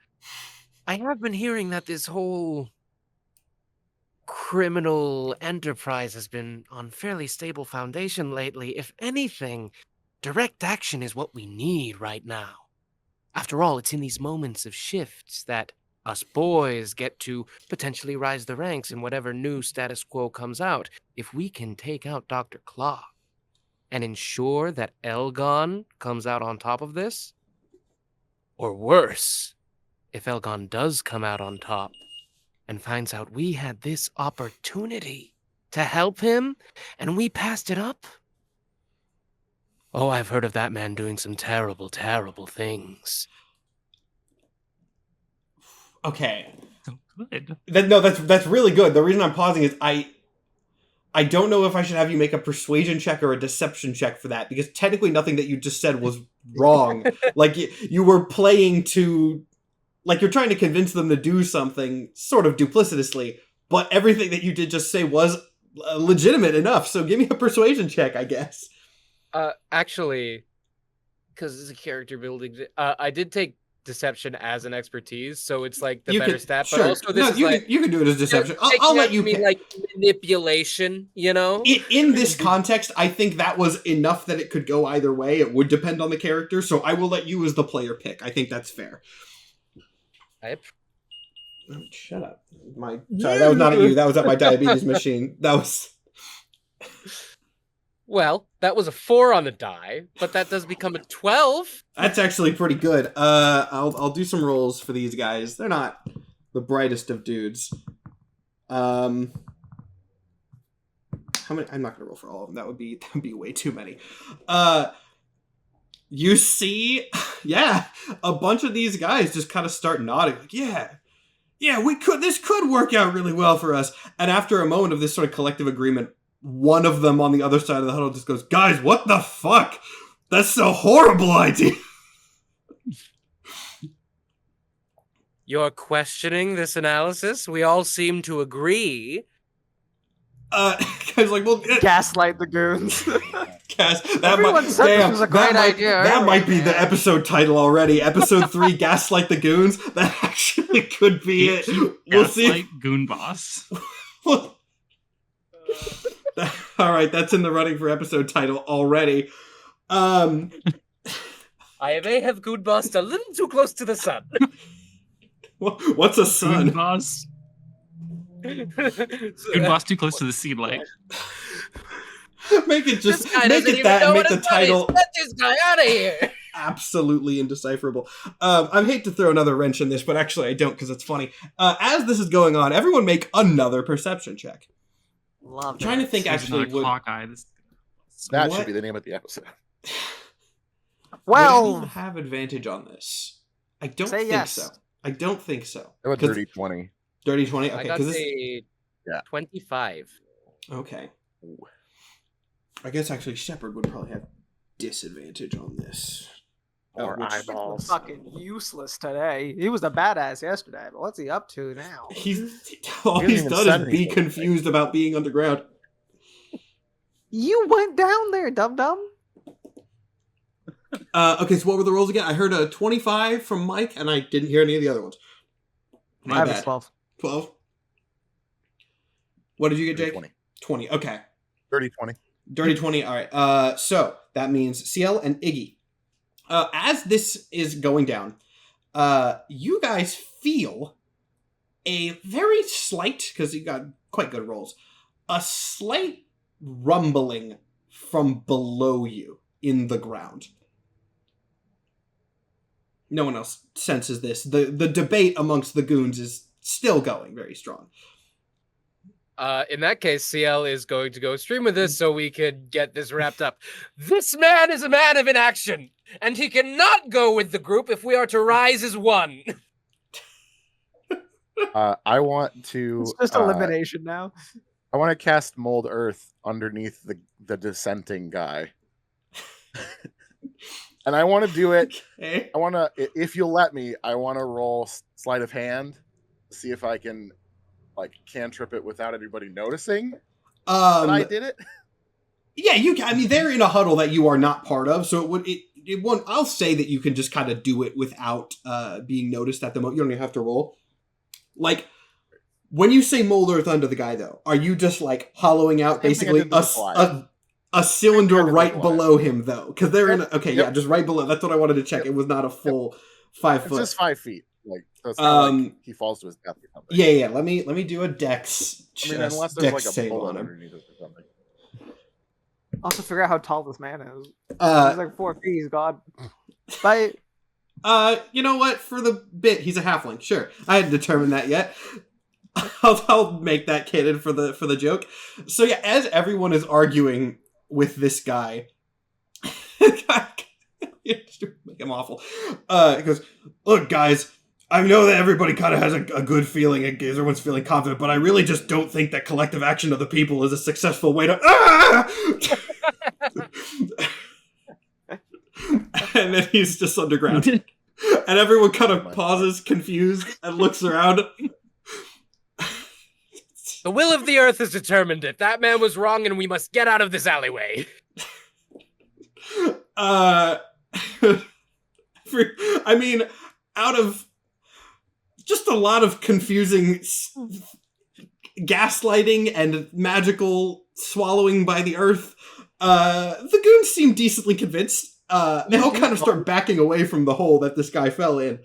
I have been hearing that this whole criminal enterprise has been on fairly stable foundation lately. If anything, direct action is what we need right now. After all, it's in these moments of shifts that us boys get to potentially rise the ranks in whatever new status quo comes out. If we can take out Dr. Claw and ensure that Elgon comes out on top of this, or worse, if Elgon does come out on top and finds out we had this opportunity to help him and we passed it up. Oh, I've heard of that man doing some terrible, terrible things. Okay. So good. That's really good. The reason I'm pausing is I don't know if I should have you make a persuasion check or a deception check for that, because technically nothing that you just said was wrong. Like, you were playing to... Like, you're trying to convince them to do something sort of duplicitously, but everything that you did just say was legitimate enough, so give me a persuasion check, I guess. Actually, because it's a character building, I did take deception as an expertise, so it's like the better stat, but also this is like... You can do it as deception. I'll let you mean, pick. like, manipulation, In this context, I think that was enough that it could go either way. It would depend on the character, so I will let you as the player pick. I think that's fair. Oh, shut up. Sorry, that was not at you. That was at my diabetes machine. That was... Well, that was a 4 on the die, but that does become a 12. That's actually pretty good. I'll do some rolls for these guys. They're not the brightest of dudes. How many? I'm not gonna roll for all of them. That would be way too many. You see, yeah, a bunch of these guys just kind of start nodding, like, yeah, this could work out really well for us. And after a moment of this sort of collective agreement, one of them on the other side of the huddle just goes, guys, what the fuck? That's a horrible idea. You're questioning this analysis? We all seem to agree. Guys, like, well, Gaslight the goons. That Everyone said this was a great idea That might be earlier, the man. episode title already. Episode 3, Gaslight the Goons. That actually could be it. We'll see. Gaslight, Goonboss. All right, that's in the running for episode title already. I may have Goonbossed a little too close to the sun. What's a sun? Goonboss. Goonboss too close to the seed light. Make it just This guy make doesn't it even that know and what make the his buddy is. title Get this guy out of here. absolutely indecipherable. I hate to throw another wrench in this, but actually I don't because it's funny. As this is going on, everyone make another perception check. Love I'm trying to think There's actually another would Hawkeye. That What? should be the name of the episode. would anyone Well, have advantage on this? I don't Say think yes. so. I don't think so. How about 'Cause- dirty 20? Dirty 20? I Okay, got because this... a Yeah. 25. Okay. I guess actually Shepard would probably have disadvantage on this. Or which- eyeballs. fucking useless today. He was a badass yesterday, but what's he up to now? All He he's hasn't even done said is be anything. confused about being underground. You went down there, dum dum. Okay, so what were the rolls again? I heard a 25 from Mike, and I didn't hear any of the other ones. I My have a bad. 12. 12? What did you get, Dirty Jake? 20. 20. Okay. Dirty 20. Dirty 20. All right. So that means CL and Iggy. As this is going down, you guys feel a very slight, because you got quite good rolls, a slight rumbling from below you in the ground. No one else senses this. The debate amongst the goons is still going very strong. In that case, CL is going to go stream with us so we could get this wrapped up. This man is a man of inaction, and he cannot go with the group if we are to rise as one. I want to. It's just elimination now. I want to cast Mold Earth underneath the dissenting guy. And I want to do it. Okay. I want to, if you'll let me, I want to roll sleight of hand, see if I can, like, cantrip it without anybody noticing that I did it. Yeah, you can. I mean, they're in a huddle that you are not part of, so it won't. I'll say that you can just kind of do it without being noticed at the moment. You don't even have to roll. Like, when you say Mold Earth under the guy, though, are you just like hollowing out Same thing I basically did with the fly. a cylinder Same thing I did right with the fly. below him, though? Because they're in. Okay, Yep. yeah, just right below. That's what I wanted to check. Yep. It was not a full 5 It's foot. just 5 feet. Like, so it's not like he falls to his death or something. Yeah. Let me do a dex. I mean, unless there's like dex a save bullet on him. underneath it or something. I'll have to figure out how tall this man is. He's Uh, like 4 feet. He's God. But you know what? For the bit, he's a halfling. Sure, I hadn't determined that yet. I'll make that canon for the joke. So yeah, as everyone is arguing with this guy, make him awful. He goes, "Look, guys, I know that everybody kind of has a good feeling and everyone's feeling confident, but I really just don't think that collective action of the people is a successful way to." And then he's just underground. And everyone kind of pauses, confused, and looks around. The will of the earth has determined it. That man was wrong, and we must get out of this alleyway. I mean, out of just a lot of confusing gaslighting and magical swallowing by the earth, the goons seem decently convinced. They all kind of start backing away from the hole that this guy fell in.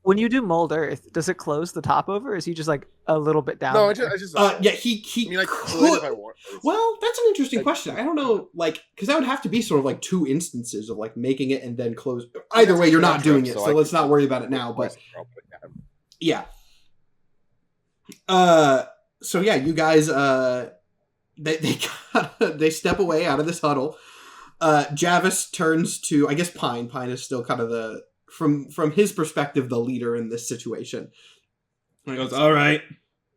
when you do Mold Earth, does it close the top over? Or is he just like a little bit down? No, I there? just Yeah, he I mean, I could could. if I want. Well, that's an interesting Like- question. I don't know, like, because that would have to be sort of like 2 instances of like making it and then close. Either way, you're not doing it, so let's not worry about it now. But yeah. So yeah, you guys, they step away out of this huddle. Javis turns to, I guess, Pine. Pine is still kind of the from his perspective the leader in this situation. And he goes, "All right,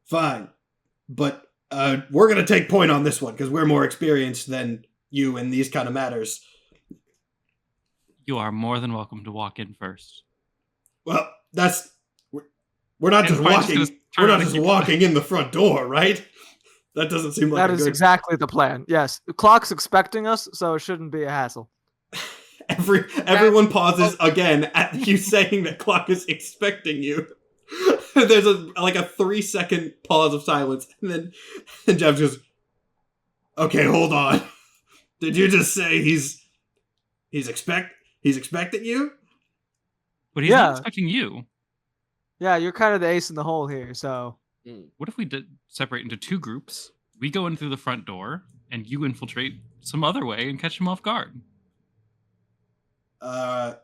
fine, but we're gonna take point on this one because we're more experienced than you in these kind of matters." You are more than welcome to walk in first. Well, we're not And just Pine's walking. gonna turn We're not and just keep- walking in the front door, right? That doesn't seem like That a is good... exactly the plan. Yes, the clock's expecting us, so it shouldn't be a hassle. Everyone pauses again at you saying that clock is expecting you. There's a 3-second pause of silence, and then Jeff goes, "Okay, hold on. Did you just say he's expecting you?" But he's not expecting you. Yeah, you're kind of the ace in the hole here, so... What if we did separate into 2 groups? We go in through the front door, and you infiltrate some other way and catch him off guard. I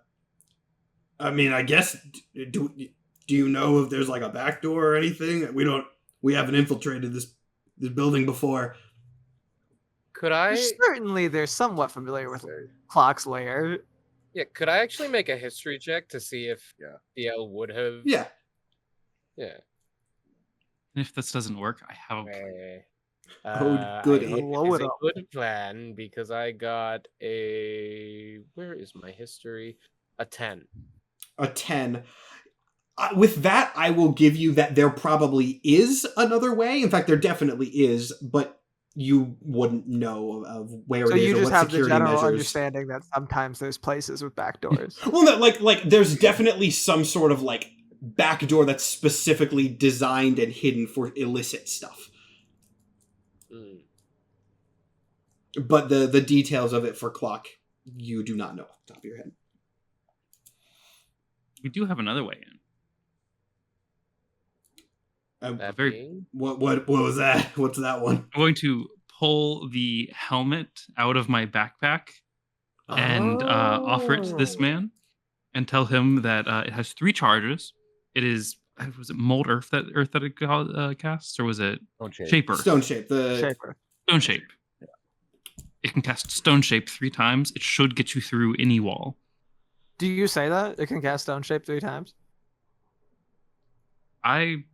mean, I guess, do you know if there's like a back door or anything? We haven't infiltrated this building before. Could I? Certainly, they're somewhat familiar with Clock's lair. Yeah, could I actually make a history check to see if DL would have? Yeah. Yeah. And if this doesn't work, I have a plan. Goody. I hope Blow it is it a up. good plan because I got a... Where is my history? A 10. A 10. With that, I will give you that there probably is another way. In fact, there definitely is, but you wouldn't know of where So it is you or just what have the security general measures. understanding that sometimes there's places with back doors. Well, no, like there's definitely some sort of like back door that's specifically designed and hidden for illicit stuff. But the details of it for Clock, you do not know off the top of your head. We do have another way in. What was that? What's that one? I'm going to pull the helmet out of my backpack and offer it to this man and tell him that it has 3 charges. It is, was it Mold Earth that it casts, or was it Shape Earth? Stone Shape. Stone Shape. Yeah. It can cast Stone Shape 3 times. It should get you through any wall. Do you say that? It can cast Stone Shape 3 times? I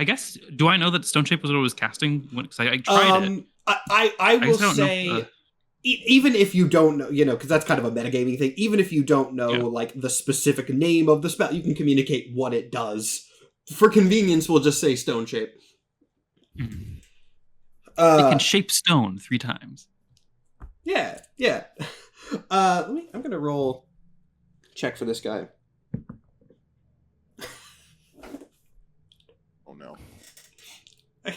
guess, do I know that Stone Shape was what it was casting? Because I tried it. I will say, even if you don't know, because that's kind of a metagaming thing, even if you don't know, like, the specific name of the spell, you can communicate what it does. For convenience, we'll just say Stone Shape. Mm-hmm. It can shape stone 3 times. Yeah. I'm going to roll check for this guy. Oh, no. I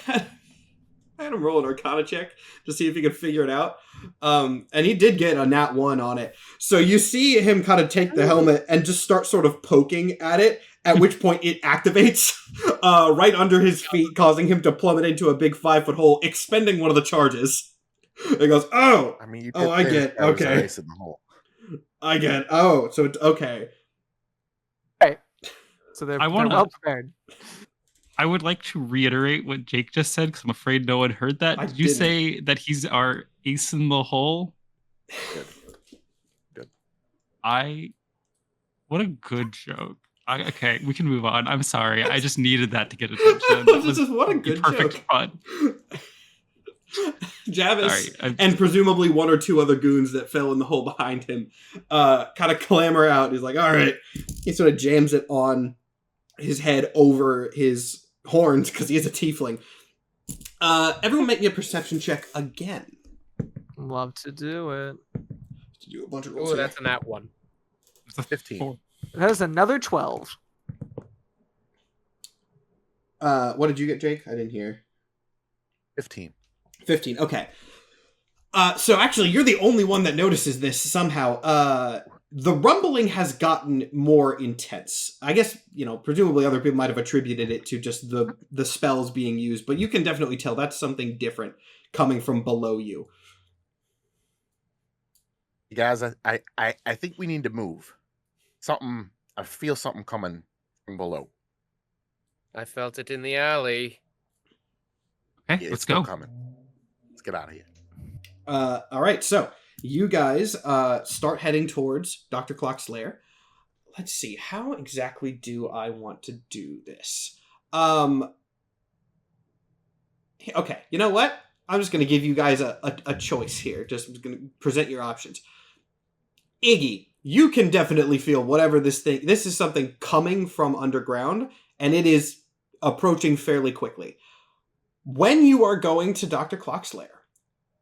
had him roll an Arcana check to see if he could figure it out. And he did get a nat 1 on it. So you see him kind of take the helmet and just start sort of poking at it, at which point it activates right under his feet, causing him to plummet into a big 5-foot hole, expending one of the charges. It goes, oh! I mean, you I get, okay. Ice in the hole. I get, oh, so it's, okay. Right. So they're well prepared. I would like to reiterate what Jake just said, because I'm afraid no one heard that. Did you say that he's our ace in the hole? Good. What a good joke. Okay, we can move on. I'm sorry. I just needed that to get attention. What a good perfect joke. Fun. Javis and presumably 1 or 2 other goons that fell in the hole behind him kind of clamber out. He's like, all right. He sort of jams it on his head over his horns because he is a tiefling. Everyone make me a perception check again. Love to do it. To do a bunch of rolls. Oh, that's a nat 1. It's a 15. That is another 12. What did you get, Jake? I didn't hear. 15. 15, okay. So actually, you're the only one that notices this somehow. The rumbling has gotten more intense. I guess, presumably other people might have attributed it to just the spells being used, but you can definitely tell that's something different coming from below you. Guys, I think we need to move. I feel something coming from below. I felt it in the alley. Okay, let's go. Coming. Let's get out of here. All right, so you guys start heading towards Dr. Clock's lair. Let's see, how exactly do I want to do this? Okay, you know what? I'm just going to give you guys a choice here. Just going to present your options. Iggy, you can definitely feel whatever this is something coming from underground, and it is approaching fairly quickly. when you are going to Dr. Clock's lair,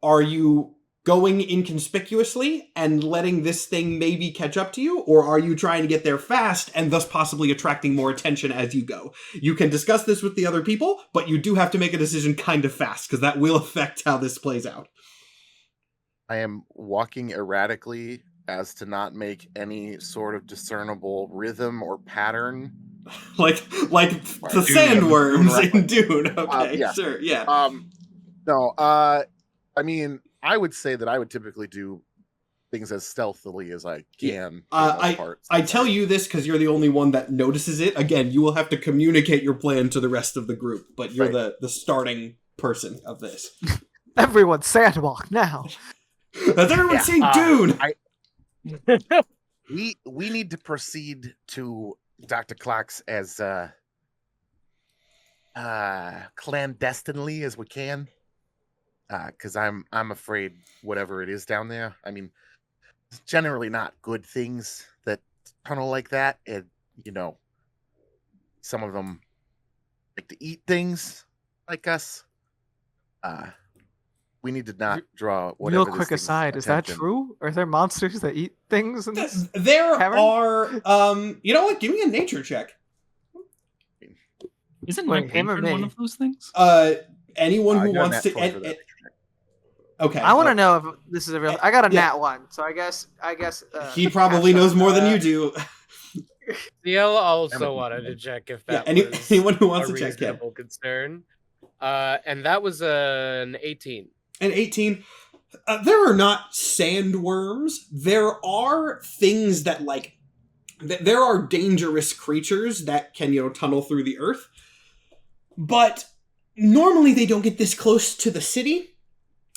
are you going inconspicuously and letting this thing maybe catch up to you, or are you trying to get there fast and thus possibly attracting more attention as you go? You can discuss this with the other people, but you do have to make a decision kind of fast, because that will affect how this plays out. I am walking erratically as to not make any sort of discernible rhythm or pattern. like the sandworms in Dune. Okay, yeah. Sure, yeah. I mean, I would say that I would typically do things as stealthily as I can. I tell you this because you're the only one that notices it. Again, you will have to communicate your plan to the rest of the group, but you're the starting person of this. Everyone sandwalk now. Has everyone seen Dune? We need to proceed to Dr. Clock's as clandestinely as we can. Because I'm afraid whatever it is down there, I mean, it's generally not good things that tunnel like that. And, some of them like to eat things like us. We need to not draw whatever. Real quick aside, is that true? Are there monsters that eat things in this? There cavern? are, you know what? Give me a nature check. Isn't my patron one of those things? Anyone who wants to... Okay. I want to know if this is a real... I got a nat 1, so I guess he probably knows more than you do. CL also wanted to check if that was anyone who wants a to check reasonable concern. And that was an 18. An 18. There are not sandworms. There are things that, there are dangerous creatures that can, tunnel through the earth. But normally they don't get this close to the city.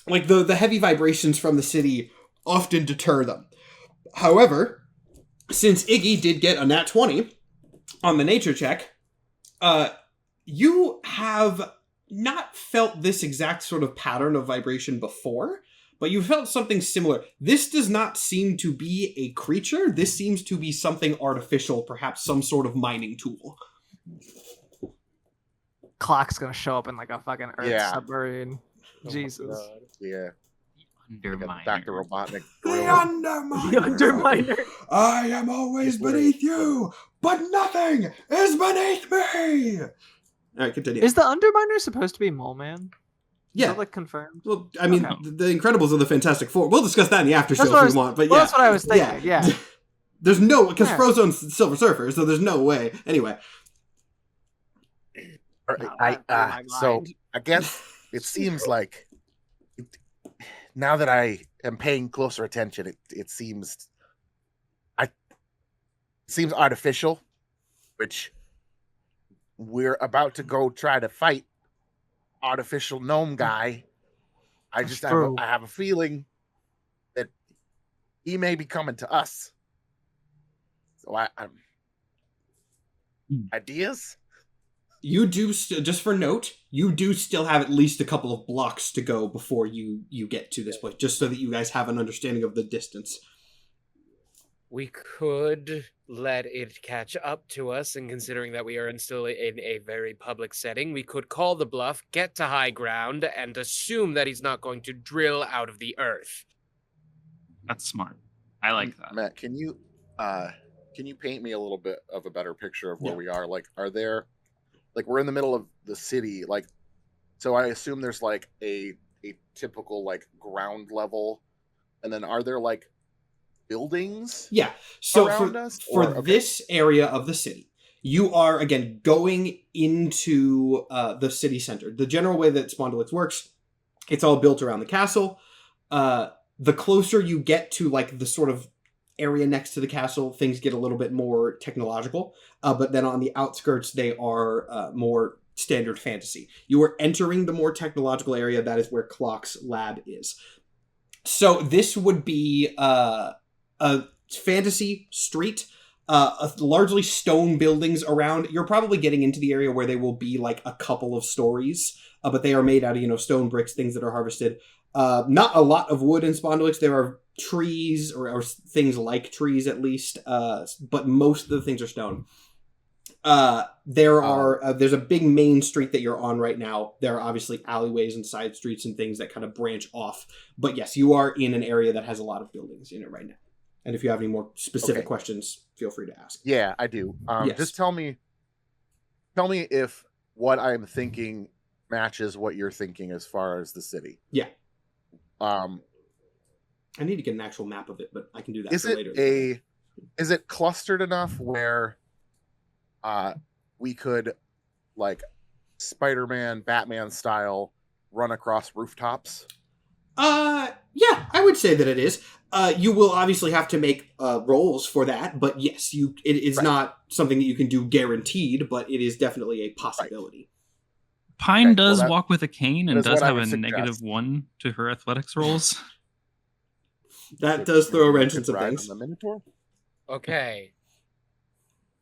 Like, the heavy vibrations from the city often deter them. However, since Iggy did get a nat 20 on the nature check, you have not felt this exact sort of pattern of vibration before, but you felt something similar. This does not seem to be a creature. This seems to be something artificial, perhaps some sort of mining tool. Clock's gonna show up in a fucking Earth submarine. Oh Jesus. Yeah. Underminer. Dr. Robotnik. The Underminer. I am always beneath you, but nothing is beneath me. All right, continue. Is the Underminer supposed to be Mole Man? Yeah. Is that confirmed? Well, I mean, the Incredibles are the Fantastic Four. We'll discuss that in the after show if we want. But that's what I was thinking. Yeah. There's no, because Frozone's Silver Surfer, so there's no way. Anyway. So I guess it seems like now that I am paying closer attention, it seems artificial, which we're about to go try to fight artificial gnome guy. I have a feeling that he may be coming to us. So I'm ideas. You do, just for note, you do still have at least a couple of blocks to go before you get to this place, just so that you guys have an understanding of the distance. We could let it catch up to us, and considering that we are still in a very public setting, we could call the bluff, get to high ground, and assume that he's not going to drill out of the earth. That's smart. I like that. Matt, can you paint me a little bit of a better picture of where we are? Are there... we're in the middle of the city, so I assume there's a typical ground level, and then are there buildings? Yeah. So around us? This area of the city, you are again going into the city center. The general way that Spondylix works, it's all built around the castle. The closer you get to the sort of area next to the castle, things get a little bit more technological, but then on the outskirts they are more standard fantasy. You are entering the more technological area. That is where Clock's lab is. So this would be a fantasy street, largely stone buildings around. You're probably getting into the area where they will be a couple of stories, but they are made out of stone bricks, things that are harvested. Not a lot of wood in Spondylix. There are trees or things like trees at least, but most of the things are stone. There's a big main street that you're on right now. There are obviously alleyways and side streets and things that kind of branch off. But yes, you are in an area that has a lot of buildings in it right now. And if you have any more specific questions, feel free to ask. Yeah, I do. Yes. Just tell me if what I'm thinking matches what you're thinking as far as the city. Yeah. I need to get an actual map of it, but I can do that later. Is it clustered enough where we could, like, Spider-Man, Batman style, run across rooftops? Yeah, I would say that it is. You will obviously have to make rolls for that, but yes, it is not something that you can do guaranteed, but it is definitely a possibility. Pine does walk with a cane and does have a suggest. -1 to her athletics rolls. That does throw a wrench in some things. The Minotaur? Okay.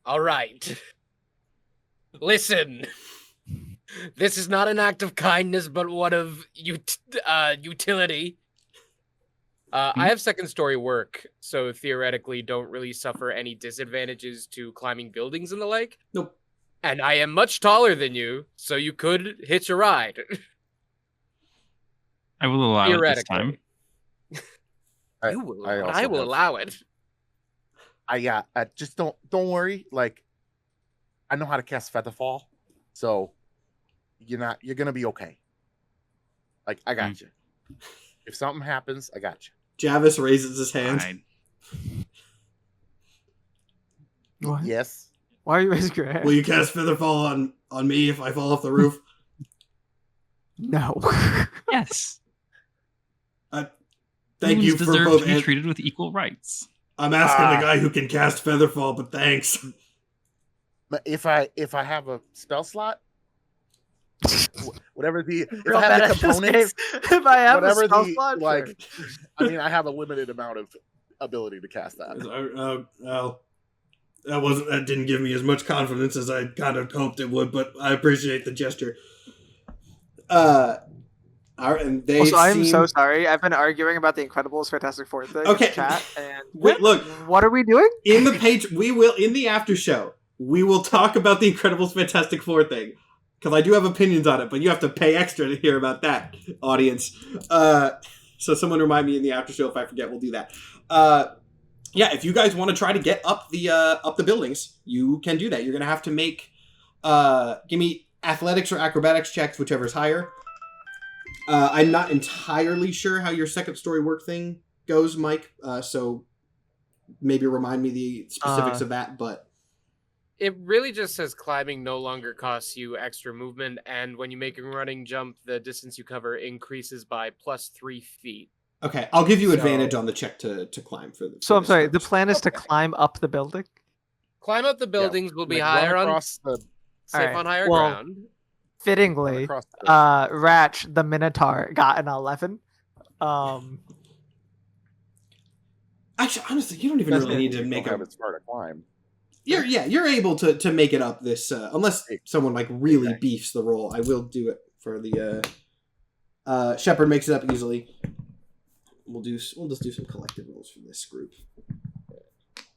All right. Listen. This is not an act of kindness, but one of utility. I have second story work, so theoretically don't really suffer any disadvantages to climbing buildings and the like. Nope. And I am much taller than you, so you could hitch a ride. I will allow it this time. I will allow it. Just don't worry. Like, I know how to cast Featherfall, so you're gonna be okay. Like, I got you. If something happens, I got you. Javis raises his hand. Fine. What? Yes. Why are you raising your hand? Will you cast Featherfall on me if I fall off the roof? No. Yes. Thank you for deserve both. to be treated with equal rights. I'm asking the guy who can cast Featherfall, but thanks. But if I have a spell slot, whatever if Real I have bad the at this components, game. If I have whatever a spell the slot, like, sure. I mean, I have a limited amount of ability to cast that. Well, that didn't give me as much confidence as I kind of hoped it would, but I appreciate the gesture. And they Also, I'm so sorry. I've been arguing about the Incredibles Fantastic Four thing in chat, and look, what are we doing? In the page, in the after show, we will talk about the Incredibles Fantastic Four thing. Because I do have opinions on it, but you have to pay extra to hear about that, audience. So someone remind me in the after show if I forget, we'll do that. Yeah, if you guys want to try to get up the buildings, you can do that. You're gonna have to make give me athletics or acrobatics checks, whichever's higher. I'm not entirely sure how your second story work thing goes, Mike. So maybe remind me the specifics of that, but it really just says climbing no longer costs you extra movement, and when you make a running jump, the distance you cover increases by +3 feet. Okay, I'll give you advantage on the check to climb for the. So I'm sorry. The plan is to climb up the building. Climb up the buildings will be higher on on higher ground. Fittingly, Ratch the Minotaur got an 11. Actually, honestly, you don't even really need to make a smart to climb. You're able to make it up this unless someone like really beefs the roll. I will do it for the Shepherd makes it up easily. We'll just do some collective rolls for this group.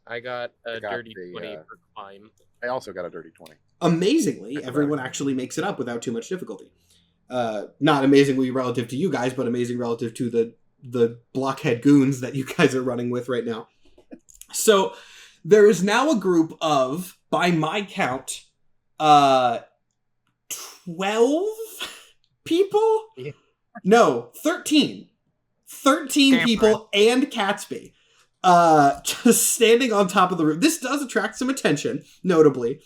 I got a dirty 20 for climb. I also got a dirty 20. Amazingly, everyone actually makes it up without too much difficulty. Not amazingly relative to you guys, but amazing relative to the blockhead goons that you guys are running with right now. So there is now a group of, by my count, 12 people? Yeah. No, 13. 13 people and Catsby. Just standing on top of the roof. This does attract some attention, notably.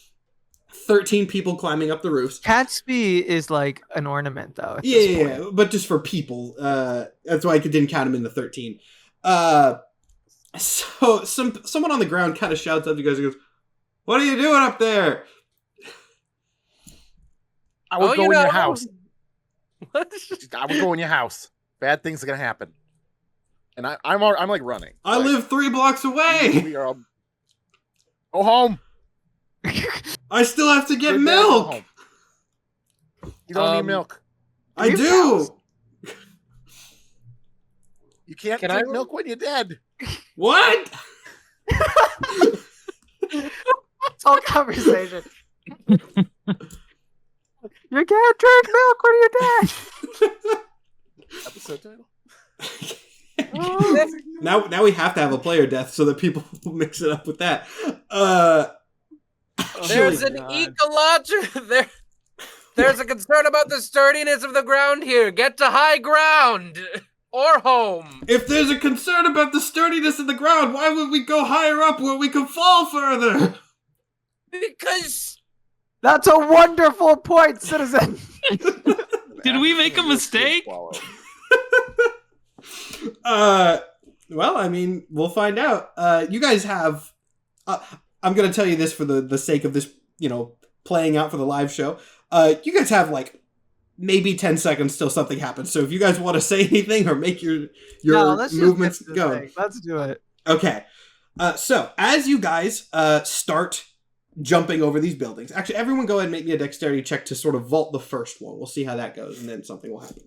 13 people climbing up the roofs. Catsby is like an ornament, though. Yeah, but just for people. That's why I didn't count him in the 13. So someone on the ground kind of shouts up to you guys and goes, "What are you doing up there?" I would go in your house. What? I would go in your house. Bad things are gonna happen. And I'm like running. I live 3 blocks away. We are. Go home. I still have to get milk. You don't need milk. I do. You can't drink milk when you're dead. What? It's all conversation. You can't drink milk when you're dead. Episode title. Now we have to have a player death so that people will mix it up with that. There's Actually, an ecological There's a concern about the sturdiness of the ground here. Get to high ground or home. if there's a concern about the sturdiness of the ground, why would we go higher up where we can fall further? Because That's a wonderful point, citizen. Did we make a mistake? Well, I mean, we'll find out. You guys have. I'm gonna tell you this for the sake of this, playing out for the live show. You guys have like maybe 10 seconds till something happens. So if you guys want to say anything or make your let's just movements get to the go, thing. Let's do it. okay. So as you guys start jumping over these buildings, actually, everyone go ahead and make me a dexterity check to sort of vault the first one. We'll see how that goes, and then something will happen.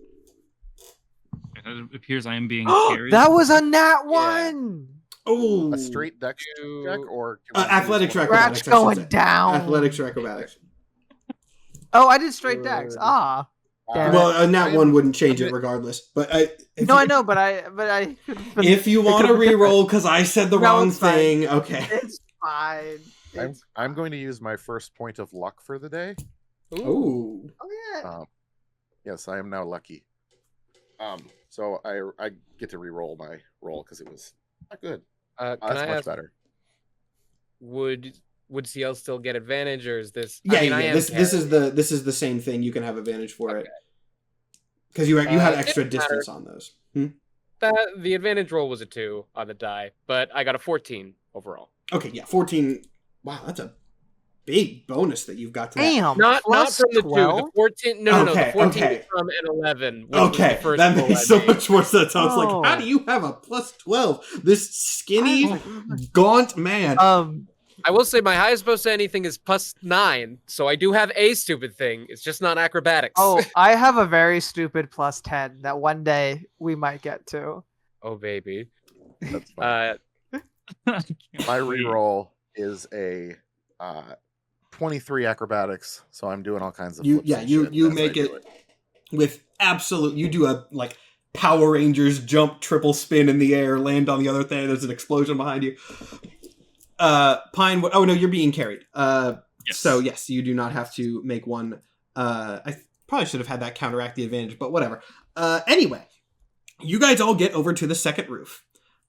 It appears I am being carried. That was a nat one. Oh, A straight dex check or athletics or Scratch acrobatics, I should going say. down. Athletics or acrobatics. Oh, I did straight dex. Ah. Damn it. Well, a nat one wouldn't change it regardless. But I know, but I. if you want to re-roll because I said the No, wrong it's fine. thing, okay. It's fine. I'm going to use my first point of luck for the day. Ooh. Oh yeah. Yes, I am now lucky. So I get to re-roll my roll because it was not good. can That's I much ask, better. would CL still get advantage, or is this? Yeah, I mean, I am this is the same thing. You can have advantage for it Okay. because you had It extra didn't distance on those. the advantage roll was a 2 on the die, but I got a 14 overall. Okay, yeah, 14. Wow, that's a big bonus that you've got to that. Damn. Not plus from the 12? 2. The 14. No, Okay, the 14 okay. was from an 11. Which was Okay, the first that roll makes I so made. much more sense. I was Oh. like, how do you have a plus 12? This skinny, I gaunt man. I will say my highest bonus to anything is plus 9, so I do have a stupid thing. It's just not acrobatics. Oh, I have a very stupid plus 10 that one day we might get to. Oh baby. That's fine. My re-roll is a 23 acrobatics, so I'm doing all kinds of flips and shit you as I make do it with absolute. You do a like Power Rangers jump, triple spin in the air, land on the other thing. There's an explosion behind you. Pine. Oh no, you're being carried. Yes. So yes, you do not have to make one. I probably should have had that counteract the advantage, but whatever. Anyway, you guys all get over to the second roof.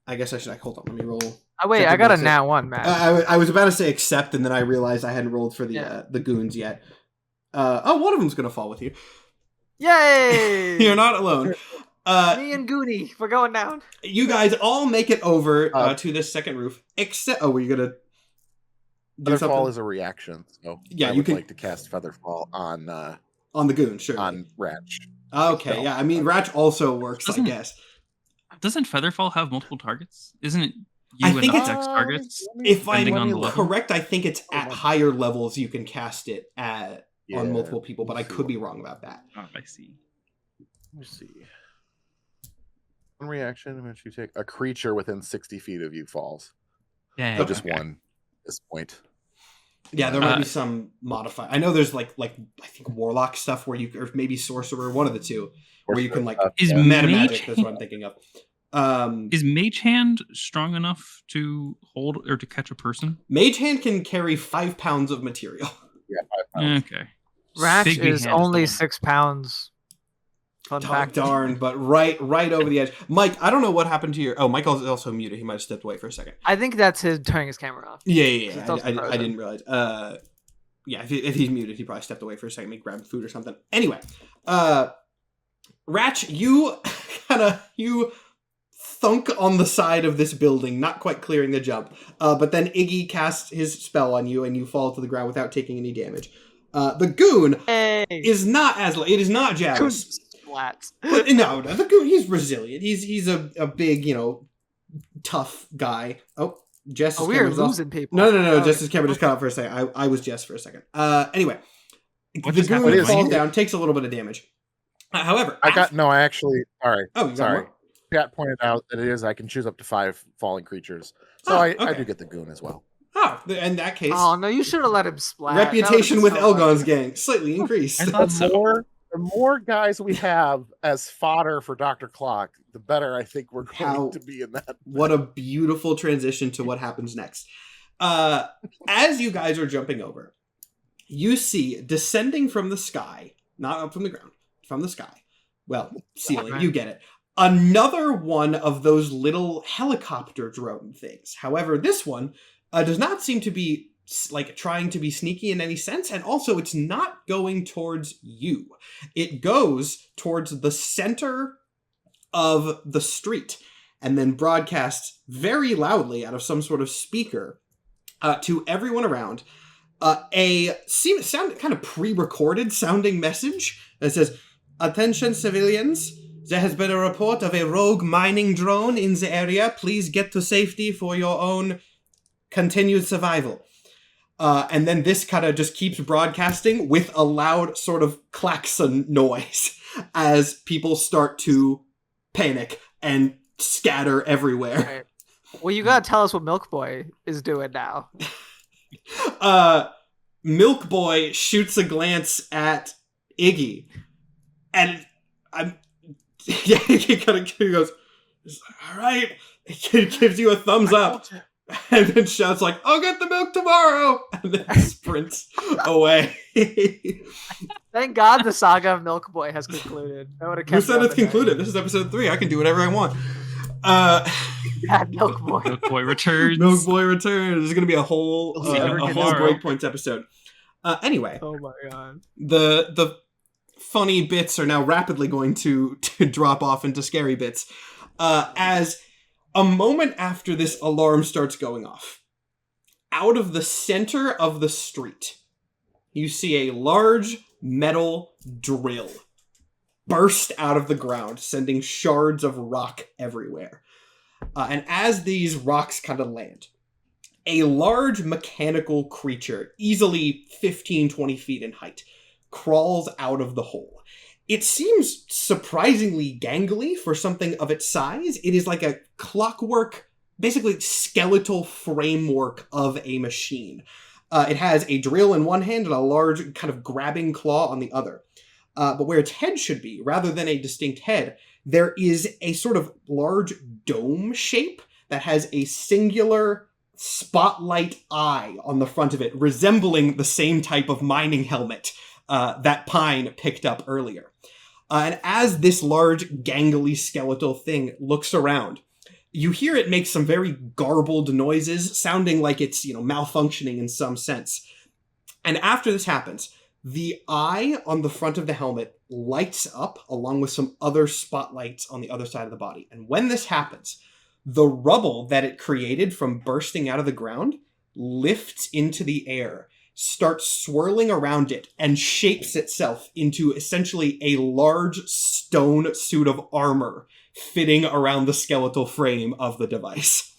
I guess I should. Hold on, let me roll. Oh wait, Check I got a the nat one, man. I was about to say accept, and then I realized I hadn't rolled for the goons yet. One of them's gonna fall with you. Yay! You're not alone. Me and Goonie, we're going down. You guys all make it over to this second roof, except were you gonna do Featherfall something is a reaction, so Yeah, I you would can- like to cast Featherfall on on the goon? Sure. Ratch. Okay, No. yeah. I mean, Ratch also works, I Doesn't- guess. Doesn't Featherfall have multiple targets? Isn't it I you think and it's- Dex targets? If I'm Depending on the level. correct, I think it's at higher levels you can cast it on Yeah, multiple people, but I let's see could what- be wrong about that. Oh, I see. Let me see. One reaction in which you take a creature within 60 feet of you falls. Yeah, So Okay. just one at this point. Yeah, there might Uh, be some modify. I know there's like I think warlock stuff where you, or maybe sorcerer, one of the two, where you can like Is meta Mage magic. That's what I'm thinking of. Is Mage Hand strong enough to hold or to catch a person? Mage hand can carry 5 pounds of material. Yeah, 5 pounds. Okay. Ratch Big is hand is only the one. 6 pounds. Fun fact. Darn, but right over the edge. Mike, I don't know what happened to your. Oh, Mike is also muted. He might have stepped away for a second. I think that's his turning his camera off. Yeah. It's also I frozen. didn't realize. Yeah, if he's muted, he probably stepped away for a second, maybe grabbed food or something. Anyway, Ratch, you you thunk on the side of this building, not quite clearing the jump. But then Iggy casts his spell on you, and you fall to the ground without taking any damage. The goon Hey! is not as it is not Javis. Splats. But no, the goon, he's resilient. He's a big, tough guy. Oh, Jess. Oh, we are losing people. No. Oh, Jess's camera just cut out for a second. I was Jess for a second. Anyway, What the just happened goon to falls Mike? down, takes a little bit of damage. However, I actually, all right. Oh, you got Sorry. more? Chat pointed out that I can choose up to 5 falling creatures. So Oh, I okay. do get the goon as well. Oh, in that case, Oh no, you should have let him splat. reputation with That would've been so Elgon's gang slightly increased. I thought so. The more guys we have as fodder for Dr. Clock, the better I think we're going to be in that. What a beautiful transition to what happens next. As you guys are jumping over, you see descending from the sky, not up from the ground, from the sky. Well, ceiling, you get it. Another one of those little helicopter drone things. However, this one does not seem to be like trying to be sneaky in any sense, and also it's not going towards you. It goes towards the center of the street and then broadcasts very loudly out of some sort of speaker to everyone around sound kind of pre-recorded sounding message that says, "Attention civilians, there has been a report of a rogue mining drone in the area. Please get to safety for your own continued survival." And then this kind of just keeps broadcasting with a loud sort of klaxon noise as people start to panic and scatter everywhere. Right. Well, you gotta tell us what Milk Boy is doing now. Milk Boy shoots a glance at Iggy, and he kind of goes, "All right." He gives you a thumbs up. And then shouts like, "I'll get the milk tomorrow!" And then sprints away. Thank God the saga of Milk Boy has concluded. Who said it's concluded? This is episode 3. I can do whatever I want. God, Milk Boy. Milk Boy returns. Milk Boy returns. This is going to be a whole tomorrow. Breakpoints episode. Anyway. Oh my God. The funny bits are now rapidly going to drop off into scary bits. As a moment after this alarm starts going off, out of the center of the street, you see a large metal drill burst out of the ground, sending shards of rock everywhere. And as these rocks kind of land, a large mechanical creature, easily 15-20 feet in height, crawls out of the hole. It seems surprisingly gangly for something of its size. It is like a clockwork, basically skeletal framework of a machine. It has a drill in one hand and a large kind of grabbing claw on the other. But where its head should be, rather than a distinct head, there is a sort of large dome shape that has a singular spotlight eye on the front of it, resembling the same type of mining helmet that Pine picked up earlier. And as this large, gangly skeletal thing looks around, you hear it make some very garbled noises, sounding like it's, malfunctioning in some sense. And after this happens, the eye on the front of the helmet lights up along with some other spotlights on the other side of the body. And when this happens, the rubble that it created from bursting out of the ground lifts into the air, starts swirling around it, and shapes itself into essentially a large stone suit of armor fitting around the skeletal frame of the device.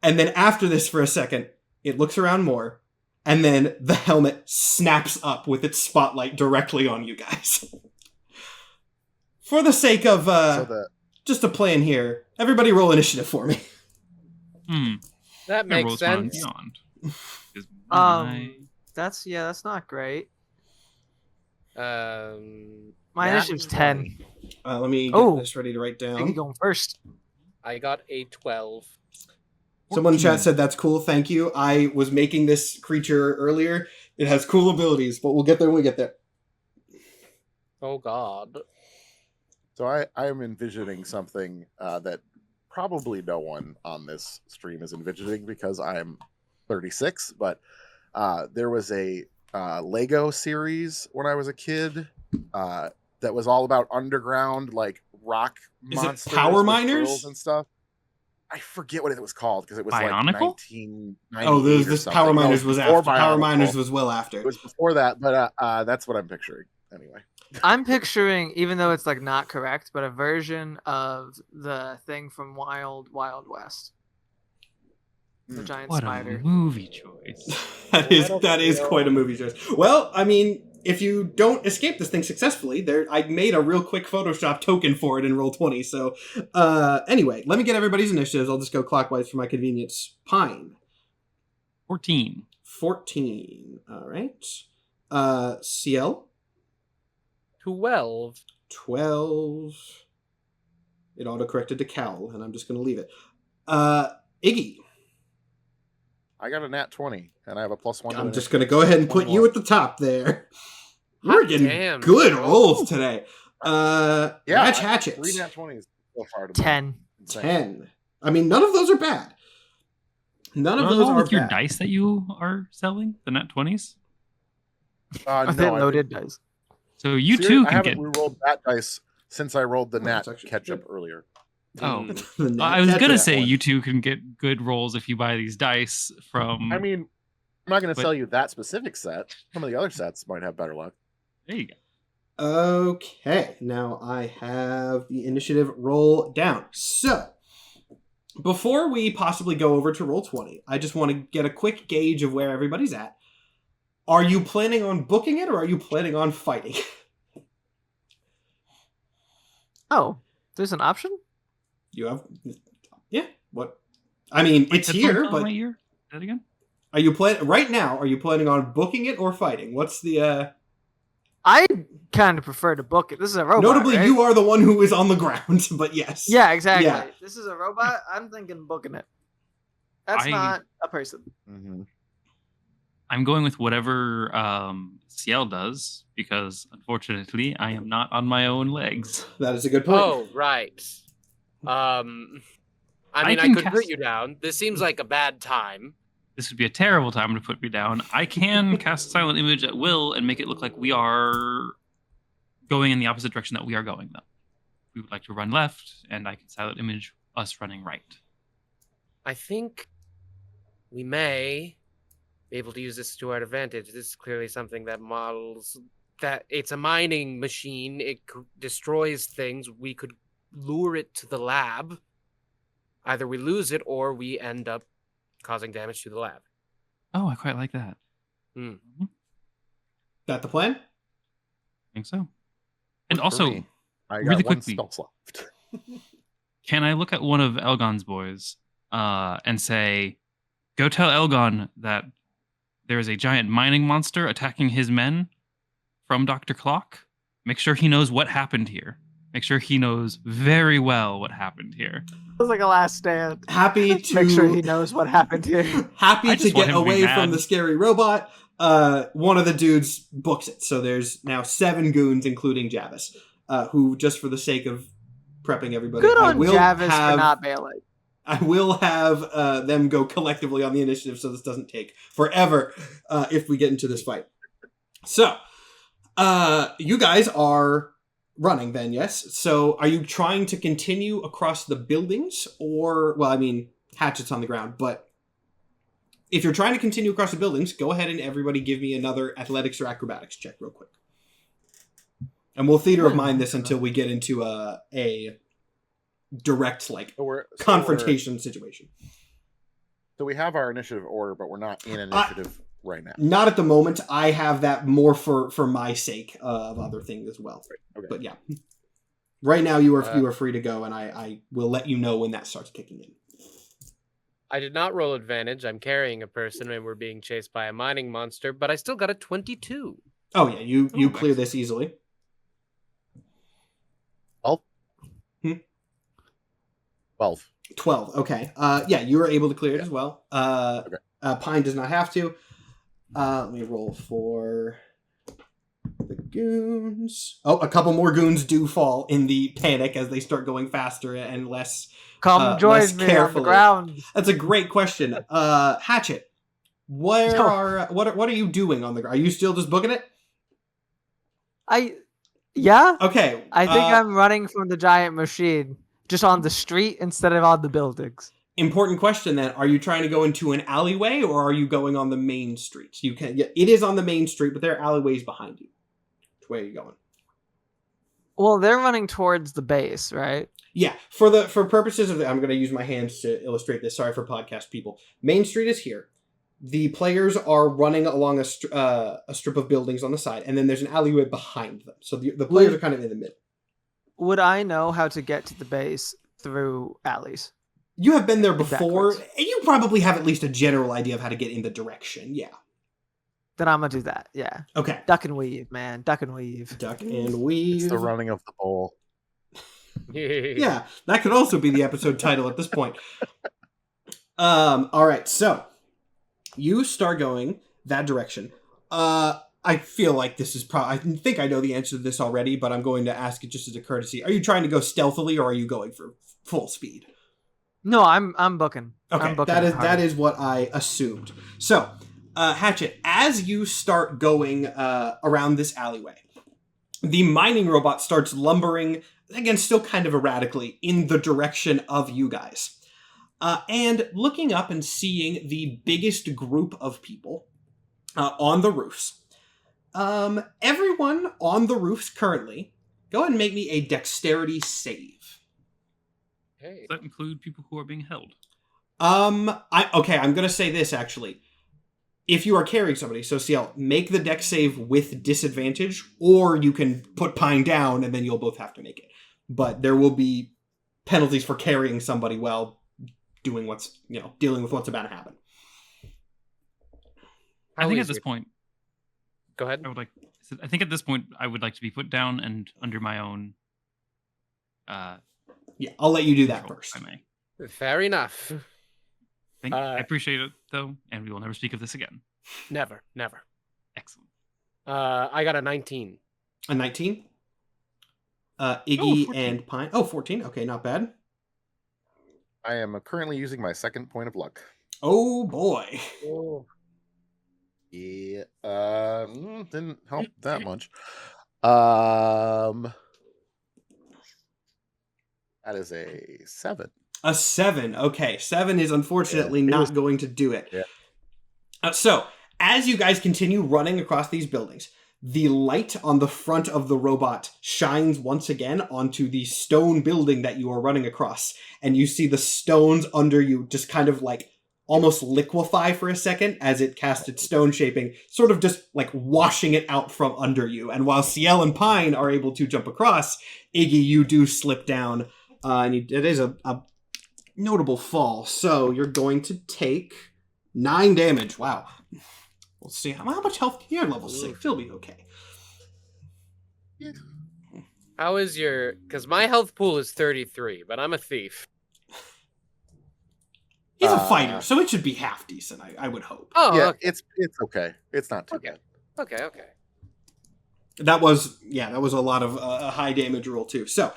And then after this for a second, it looks around more, and then the helmet snaps up with its spotlight directly on you guys. For the sake of just a plan here, everybody roll initiative for me. That makes sense. That's not great. My My initiative's 10. Let me get this ready to write I think down. you're going first. I got a 12. Someone in chat said that's cool, thank you. I was making this creature earlier. It has cool abilities, but we'll get there when we get there. Oh God. So I am envisioning something that probably no one on this stream is envisioning because I'm 36, but there was a Lego series when I was a kid that was all about underground rock Is it monsters, Power with Miners? drills and stuff. I forget what it was called because it was Bionicle? like 1998. Oh, or this something. Power No, Miners it was before after. Power Bionicle. Miners was well after. It was before that, but that's what I'm picturing anyway. I'm picturing, even though it's not correct, but a version of the thing from Wild West. The giant What spider. a movie choice. that is quite a movie choice. Well, I mean, if you don't escape this thing successfully, I made a real quick Photoshop token for it in Roll20. So, anyway, let me get everybody's initiatives. I'll just go clockwise for my convenience. Pine. 14. 14. All right. CL? 12. 12. It auto-corrected to Cowl, and I'm just going to leave it. Iggy? I got a nat 20, and I have a +1. I'm just going to go ahead and put you at the top there. We're Hot getting damn. good rolls today. Match 3 hatchets. nat 20s so far. 10. 10. I mean, none of those are bad. None of Are those all are with your bad. dice that you are selling? The nat 20s? Are they loaded dice? So you Seriously, too I can haven't get. re-rolled that dice since I rolled the Oh, nat that's actually ketchup good. earlier. Oh. The nat I was going to ketchup say one. you two can get good rolls if you buy these dice from. I mean, I'm not going to But- sell you that specific set. Some of the other sets might have better luck. There you go. Okay, now I have the initiative roll down. So, before we possibly go over to roll 20, I just want to get a quick gauge of where everybody's at. Are you planning on booking it, or are you planning on fighting? Oh, there's an option? You have... Yeah, what? I mean, it's Headphones here, on but right here? Say that again? are you right now, are you planning on booking it or fighting? What's the... I kind of prefer to book it. This is a robot, Notably, right? you are the one who is on the ground, but yes. Yeah, exactly. Yeah. This is a robot. I'm thinking booking it. That's I- not a person. Mm-hmm. I'm going with whatever CL does because, unfortunately, I am not on my own legs. That is a good point. Oh, right. I mean, I can could cast- put you down. This seems like a bad time. This would be a terrible time to put me down. I can cast Silent Image at will and make it look like we are going in the opposite direction that we are going, though. We would like to run left, and I can Silent Image us running right. I think we may be able to use this to our advantage. This is clearly something that models that it's a mining machine. It destroys things. We could lure it to the lab. Either we lose it or we end up causing damage to the lab. Oh, I quite like that. That the plan? I think so. And For also, me, I got really one quickly, spell slot left. can I look at one of Elgon's boys and say, go tell Elgon that there is a giant mining monster attacking his men from Dr. Clock? Make sure he knows what happened here. Make sure he knows very well what happened here. It was like a last stand. Happy to Make sure he knows what happened here. happy I to just want get him to be away from mad. the scary robot. One of the dudes books it. So there's now 7 goons, including Javis, who, just for the sake of prepping everybody, Good I on will Javis for have not bailing. I will have them go collectively on the initiative, so this doesn't take forever if we get into this fight. So, you guys are running then, yes? So, are you trying to continue across the buildings? Or, well, I mean, hatchets on the ground, but if you're trying to continue across the buildings, go ahead and everybody give me another athletics or acrobatics check real quick. And we'll theater of mind this until we get into a direct, like, confrontation situation. So we have our initiative order, but we're not in initiative right now. Not at the moment. I have that more for my sake of other things as well. Okay. But yeah, right now you are free to go, and I will let you know when that starts kicking in. I did not roll advantage. I'm carrying a person and we're being chased by a mining monster, but I still got a 22. Oh yeah, you Oh, clear nice. this easily. 12. 12. Okay. Yeah, you were able to clear it as well. Pine does not have to. Let me roll for the goons. Oh, a couple more goons do fall in the panic as they start going faster and less. Come join less me on the carefully. ground. That's a great question. Hatchet, what are you doing on the ground? Are you still just booking it? Yeah. Okay. I think I'm running from the giant machine, just on the street instead of on the buildings. Important question then. Are you trying to go into an alleyway or are you going on the main streets? You can. It is on the main street, but there are alleyways behind you. Where are you going? Well, they're running towards the base, right? Yeah. For purposes of I'm going to use my hands to illustrate this. Sorry for podcast people. Main Street is here. The players are running along a strip of buildings on the side, and then there's an alleyway behind them. So the players are kind of in the middle. Would I know how to get to the base through alleys? You have been there before, Backwards. and you probably have at least a general idea of how to get in the direction. Yeah. Then I'm gonna do that. Yeah. Okay. Duck and weave, man. Duck and weave. Duck and weave. It's the running of the bowl. Yeah, that could also be the episode title at this point. All right, so you start going that direction. I feel like this is probably. I think I know the answer to this already, but I'm going to ask it just as a courtesy. Are you trying to go stealthily, or are you going for full speed? No, I'm booking. Okay, I'm booking that is what I assumed. So, Hatchet, as you start going around this alleyway, the mining robot starts lumbering, again, still kind of erratically, in the direction of you guys. And looking up and seeing the biggest group of people on the roofs. Everyone on the roofs currently, go ahead and make me a dexterity save. Hey. Does that include people who are being held? I'm gonna say this actually. If you are carrying somebody, so CL, make the dex save with disadvantage, or you can put Pine down and then you'll both have to make it. But there will be penalties for carrying somebody while dealing with what's about to happen. I think at this point, Go ahead. I think at this point I would like to be put down and under my own. Yeah, I'll let you do that control, first. if I may. Fair enough. I appreciate it though, and we will never speak of this again. Never. Excellent. I got a 19. A 19? Iggy 14. and Pine. Oh, 14. Okay, not bad. I am currently using my second point of luck. Oh, boy. Oh. Yeah, didn't help that much. That is a 7. A 7. Okay, 7 is unfortunately not going to do it. Yeah. So, as you guys continue running across these buildings, the light on the front of the robot shines once again onto the stone building that you are running across, and you see the stones under you just kind of like almost liquefy for a second as it casts its stone shaping, sort of just like washing it out from under you. And while Ciel and Pine are able to jump across, Iggy, you do slip down, and it is a notable fall. So you're going to take 9 damage. Wow. We'll see how much health you're level 6. You'll be okay. How is your... Because my health pool is 33, but I'm a thief. He's a fighter, so it should be half decent, I would hope. Oh, Yeah, okay. it's okay. It's not too bad. Okay. That was a lot of a high damage roll too. So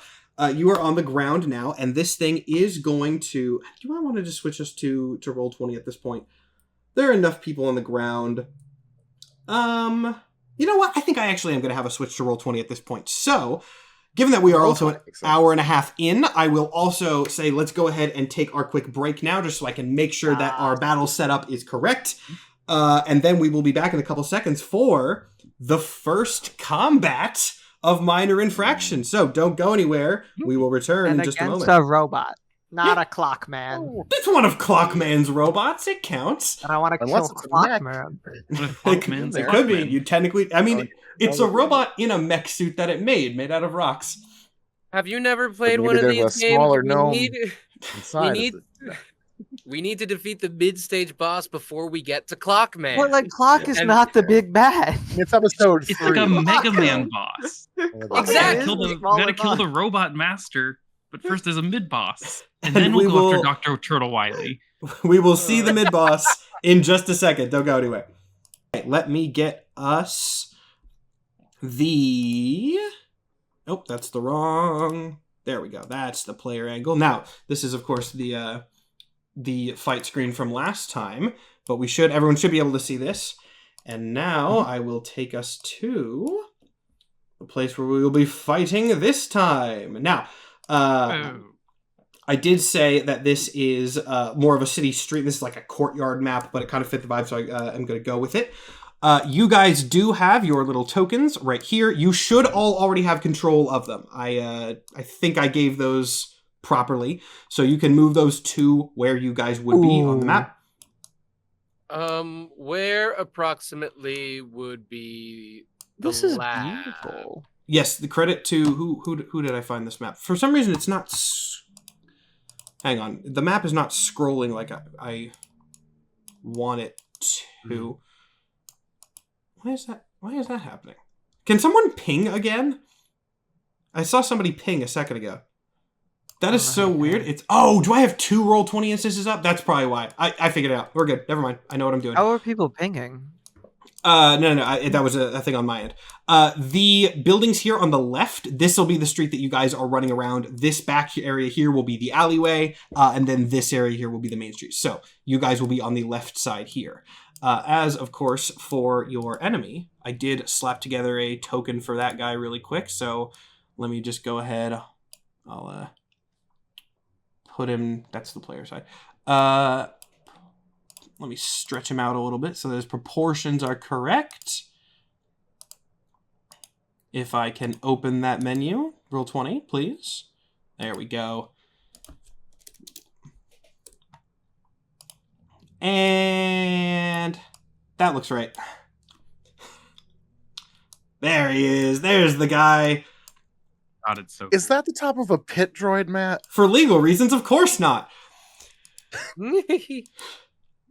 you are on the ground now, and this thing is going to... Do I want to just switch us to roll 20 at this point? There are enough people on the ground. You know what? I think I actually am going to have a switch to roll 20 at this point. So, given that we are also an hour and a half in, I will also say let's go ahead and take our quick break now, just so I can make sure that our battle setup is correct. And then we will be back in a couple seconds for the first combat of minor infraction. So don't go anywhere. We will return And in just a against moment. a robot, not a clock man. It's one of Clockman's robots. It counts. And I want to kill Unless it's a clock mech. man. It could be. You technically... I mean, it's a robot in a mech suit that it made out of rocks. Have you never played maybe one of there's these a games? smaller gnome inside need- of it. We need to defeat the mid-stage boss before we get to Clockman. Well, like clock is And- not the big bad. It's episode It's 3. like a Mega Man boss. Exactly. We gotta kill the robot master, but first there's a mid boss, and And then we we'll go will- after Dr. Turtle Wily. We will see the mid-boss in just a second. Don't go anywhere. Okay, let me get us the... Oh, that's the wrong... There we go. That's the player angle. Now, this is, of course, the fight screen from last time, but everyone should be able to see this. And now I will take us to the place where we will be fighting this time. Now, I did say that this is more of a city street. This is like a courtyard map, but it kind of fit the vibe, so I'm going to go with it. You guys do have your little tokens right here. You should all already have control of them. I think I gave those properly, so you can move those to where you guys would be on the map. Where approximately would be the This is lab? beautiful. Yes, the credit to who did I find this map? For some reason, it's not. Hang on. The map is not scrolling like I want it to. Why is that happening? Can someone ping again? I saw somebody ping a second ago. That is so weird. It's do I have 2 Roll20 instances up? That's probably why. I figured it out. We're good. Never mind. I know what I'm doing. How are people pinging? No. That was a thing on my end. The buildings here on the left, this will be the street that you guys are running around. This back area here will be the alleyway, and then this area here will be the main street. So you guys will be on the left side here. As, of course, for your enemy, I did slap together a token for that guy really quick. So let me just go ahead. I'll put him... That's the player side. Let me stretch him out a little bit so those proportions are correct. If I can open that menu. Roll20, please. There we go. And that looks right. There he is. There's the guy. God, it's so. Is that the top of a pit droid, Matt? For legal reasons, of course not.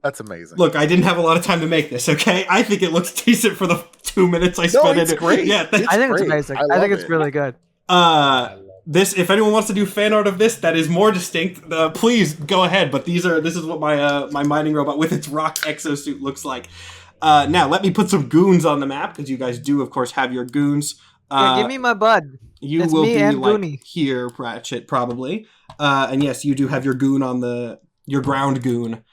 That's amazing. Look, I didn't have a lot of time to make this, okay? I think it looks decent for the 2 minutes I spent in it. Great. Yeah, I think it's great. amazing. I I think love it's it. really good. This, if anyone wants to do fan art of this that is more distinct, please go ahead. But this is what my mining robot with its rock exosuit looks like. Now let me put some goons on the map because you guys do, of course, have your goons. Give me my bud. You It's will me be and like Goonie. here, Pratchett, probably. And yes, you do have your goon on your ground goon.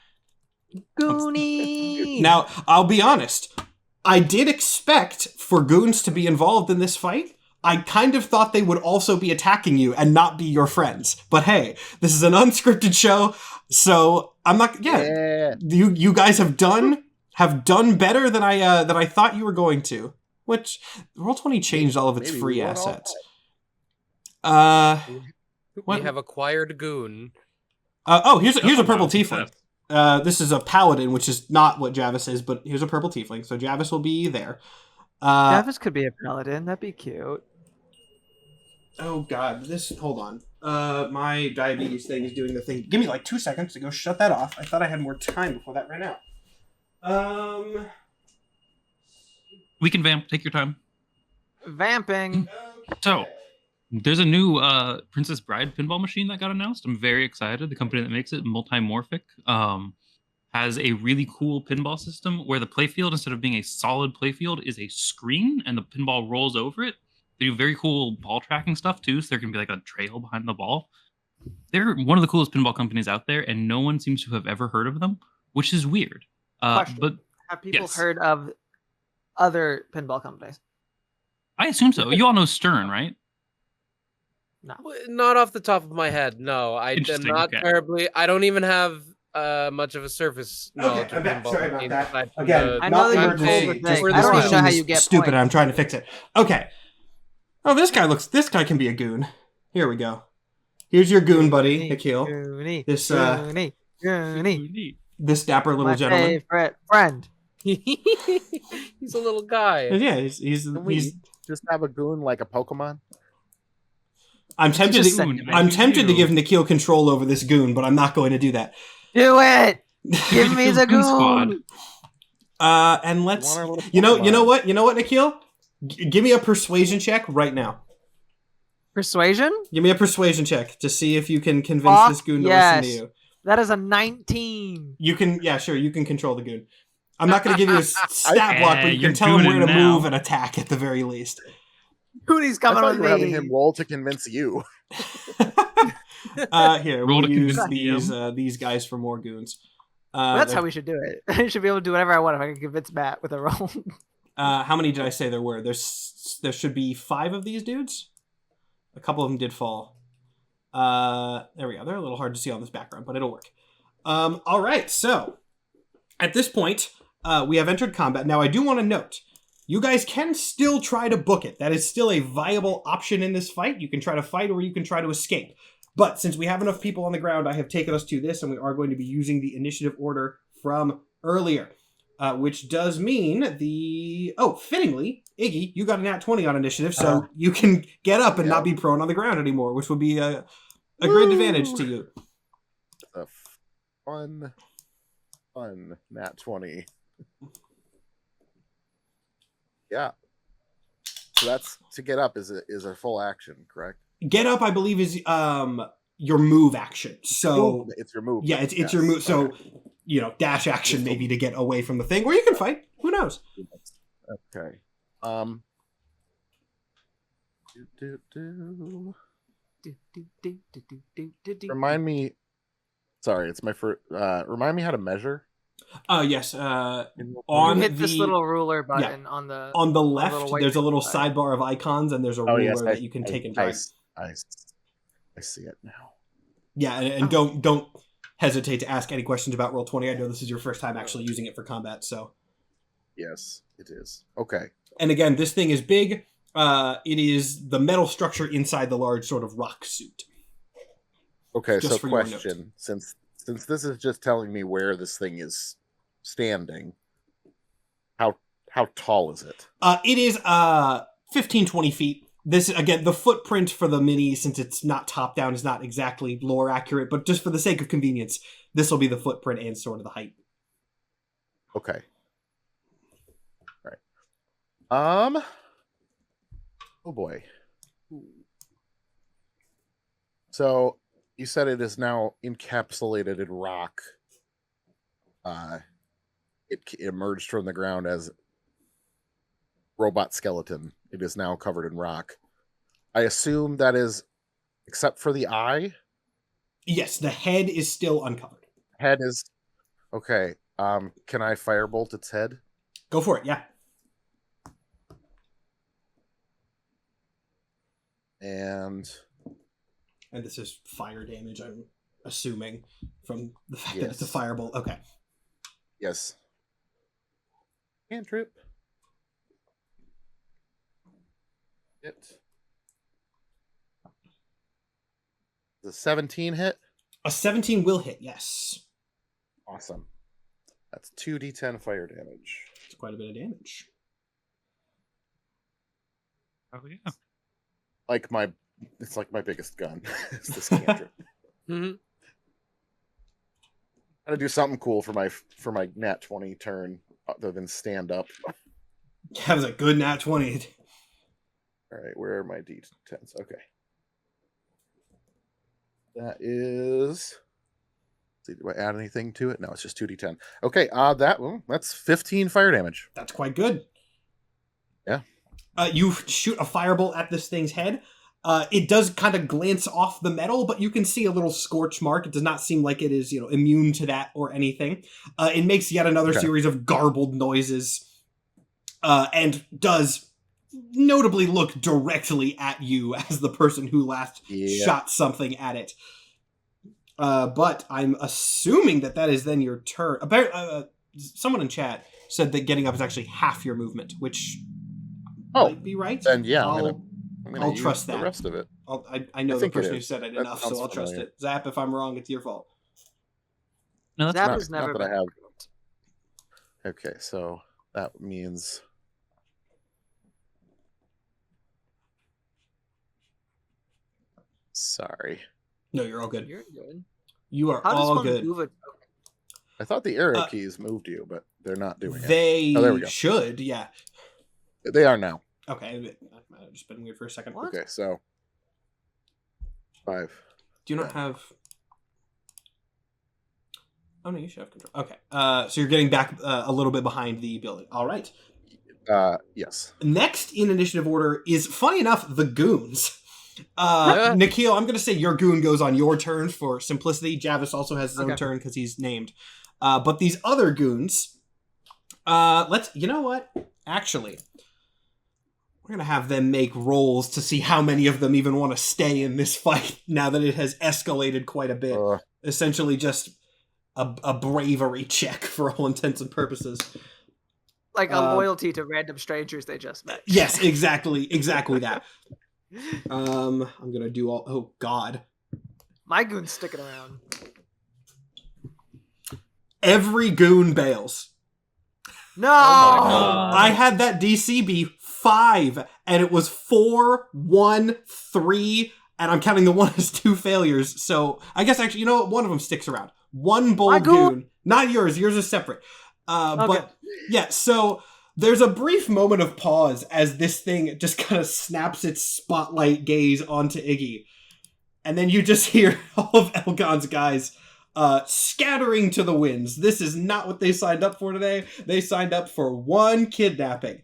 Goonie. Now, I'll be honest. I did expect for goons to be involved in this fight. I kind of thought they would also be attacking you and not be your friends. But hey, this is an unscripted show, so I'm not. Yeah. You guys have done better than I thought you were going to. Which Roll20 changed all of its Maybe free we won't all assets. We What? have acquired goon. Here's a purple tiefling. This is a paladin, which is not what Javis is, but here's a purple tiefling. So Javis will be there. Travis could be a paladin. That'd be cute. Oh God, hold on. My diabetes thing is doing the thing. Give me like 2 seconds to go shut that off. I thought I had more time before that ran out. We can vamp. Take your time. Vamping. So, there's a new Princess Bride pinball machine that got announced. I'm very excited. The company that makes it, Multimorphic, has a really cool pinball system where the playfield, instead of being a solid playfield, is a screen and the pinball rolls over it. They do very cool ball tracking stuff too, so there can be like a trail behind the ball. They're one of the coolest pinball companies out there, and no one seems to have ever heard of them, which is weird. Question. But Have people yes. heard of other pinball companies? I assume so. You all know Stern, right? No. Not off the top of my head. No, I am Interesting, not okay. terribly. I don't even have much of a surface knowledge Okay, of I'm back. pinball. Sorry about machines that. aside from Again, the- I know not that you emergency. pulled the Just thing. this I don't system know how is you get stupid. And points. I'm trying to fix it. Okay. Oh, this guy can be a goon. Here we go. Here's your goon buddy, Nikhil. Goonie. This Goonie. Goonie. Neat. this dapper little My gentleman. favorite friend. He's a little guy. Yeah, he's Can we just have a goon like a Pokemon? I'm tempted just to send him in. I'm tempted to give Nikhil control over this goon, but I'm not going to do that. Do it. Give me Nikhil's the Goon Squad. goon. And let's Want our little you know Pokemon. what, Nikhil? Give me a persuasion check right now. Persuasion? Give me a persuasion check to see if you can convince Fuck this goon to yes. listen to you. That is a 19. You can, yeah, sure, you can control the goon. I'm not going to give you a stat block, but you you're can tell him where to gooning now. move and attack at the very least. Goonie's I coming thought with you were having me. him roll to convince you. Here, Roll we'll to use convince these guys for more goons. That's how we should do it. I should be able to do whatever I want if I can convince Matt with a roll. How many did I say there were? There should be 5 of these dudes. A couple of them did fall. There we go. They're a little hard to see on this background, but it'll work. All right, so at this point, we have entered combat. Now, I do want to note, you guys can still try to book it. That is still a viable option in this fight. You can try to fight or you can try to escape. But since we have enough people on the ground, I have taken us to this, and we are going to be using the initiative order from earlier, which does mean fittingly, Iggy, you got a nat 20 on initiative, so you can get up and not be prone on the ground anymore, which would be a great advantage to you. a fun nat 20. Yeah. So that's to get up is a full action, correct? Get up, I believe, is your move action. So It's your move. yeah, it's your move. So dash action maybe to get away from the thing, or you can fight. Who knows? Okay. Remind me. Sorry, it's my first. Remind me how to measure. Yes. You On hit this the little ruler button on the left, little white there's a little side. sidebar of icons, and there's a ruler that you can take and drag. I see it now. Yeah, and don't hesitate to ask any questions about Roll20. I know this is your first time actually using it for combat, so. Yes, it is. Okay. And again, this thing is big. It is the metal structure inside the large sort of rock suit. Okay, Just so for your question, since this is just telling me where this thing is standing, how tall is it? It is 15, 20 feet. This, again, the footprint for the mini, since it's not top down, is not exactly lore accurate, but just for the sake of convenience, this will be the footprint and sort of the height. Okay. All right. Oh boy. So you said it is now encapsulated in rock. It emerged from the ground as robot skeleton. It is now covered in rock. I assume that is, except for the eye? Yes, the head is still uncovered. Head is... Okay. Can I firebolt its head? Go for it, yeah. And this is fire damage, I'm assuming, from the fact Yes. that it's a firebolt. Okay. yes. Cantrip. The 17 hit? A 17 will hit, yes. Awesome. That's 2d10 fire damage. It's quite a bit of damage. Oh yeah. It's like my biggest gun. It's this cantrip. Mhm. Gotta do something cool for my nat 20 turn other than stand up. That was a good nat 20. All right, where are my d10s? Okay. That is... Let's see, do I add anything to it? No, it's just 2d10. Okay, that's 15 fire damage. That's quite good. Yeah. You shoot a firebolt at this thing's head. It does kind of glance off the metal, but you can see a little scorch mark. It does not seem like it is, immune to that or anything. It makes yet another series of garbled noises, and does notably look directly at you as the person who last shot something at it. But I'm assuming that is then your turn. Someone in chat said that getting up is actually half your movement, which might be right. Then yeah, I'll trust the that. rest of it. I know I the think it person who is. said it That enough, so sounds I'll trust familiar. it. Zap, if I'm wrong, it's your fault. No, that's Zap not- has never not that I been. have. Okay, so that means... Sorry. No, you're all good. You're good. You are How does all one good. move a I thought the arrow keys moved you, but they're not doing it. They Oh, there we go. should, yeah. They are now. Okay, I've just been weird for a second. What? Okay, so 5. Do you not have... Oh, no, you should have control. Okay, so you're getting back a little bit behind the building. All right. Yes. Next in initiative order is, funny enough, the goons. Nikhil, I'm going to say your goon goes on your turn for simplicity. Javis also has his own turn because he's named. But these other goons, you know what? Actually, we're going to have them make rolls to see how many of them even want to stay in this fight now that it has escalated quite a bit. Essentially just a bravery check for all intents and purposes. like a loyalty to random strangers they just met? Yes, exactly that. I'm going to do all... Oh, God. My goon's sticking around. Every goon bails. No! God. I had that DC be 5, and it was 4, 1, 3, and I'm counting the one as 2 failures. So I guess actually, you know what? One of them sticks around. One My bold goon. goon, not yours. Yours is separate. Okay. But yeah, so there's a brief moment of pause as this thing just kind of snaps its spotlight gaze onto Iggy, and then you just hear all of Elgon's guys scattering to the winds. This is not what they signed up for today. They signed up for one kidnapping.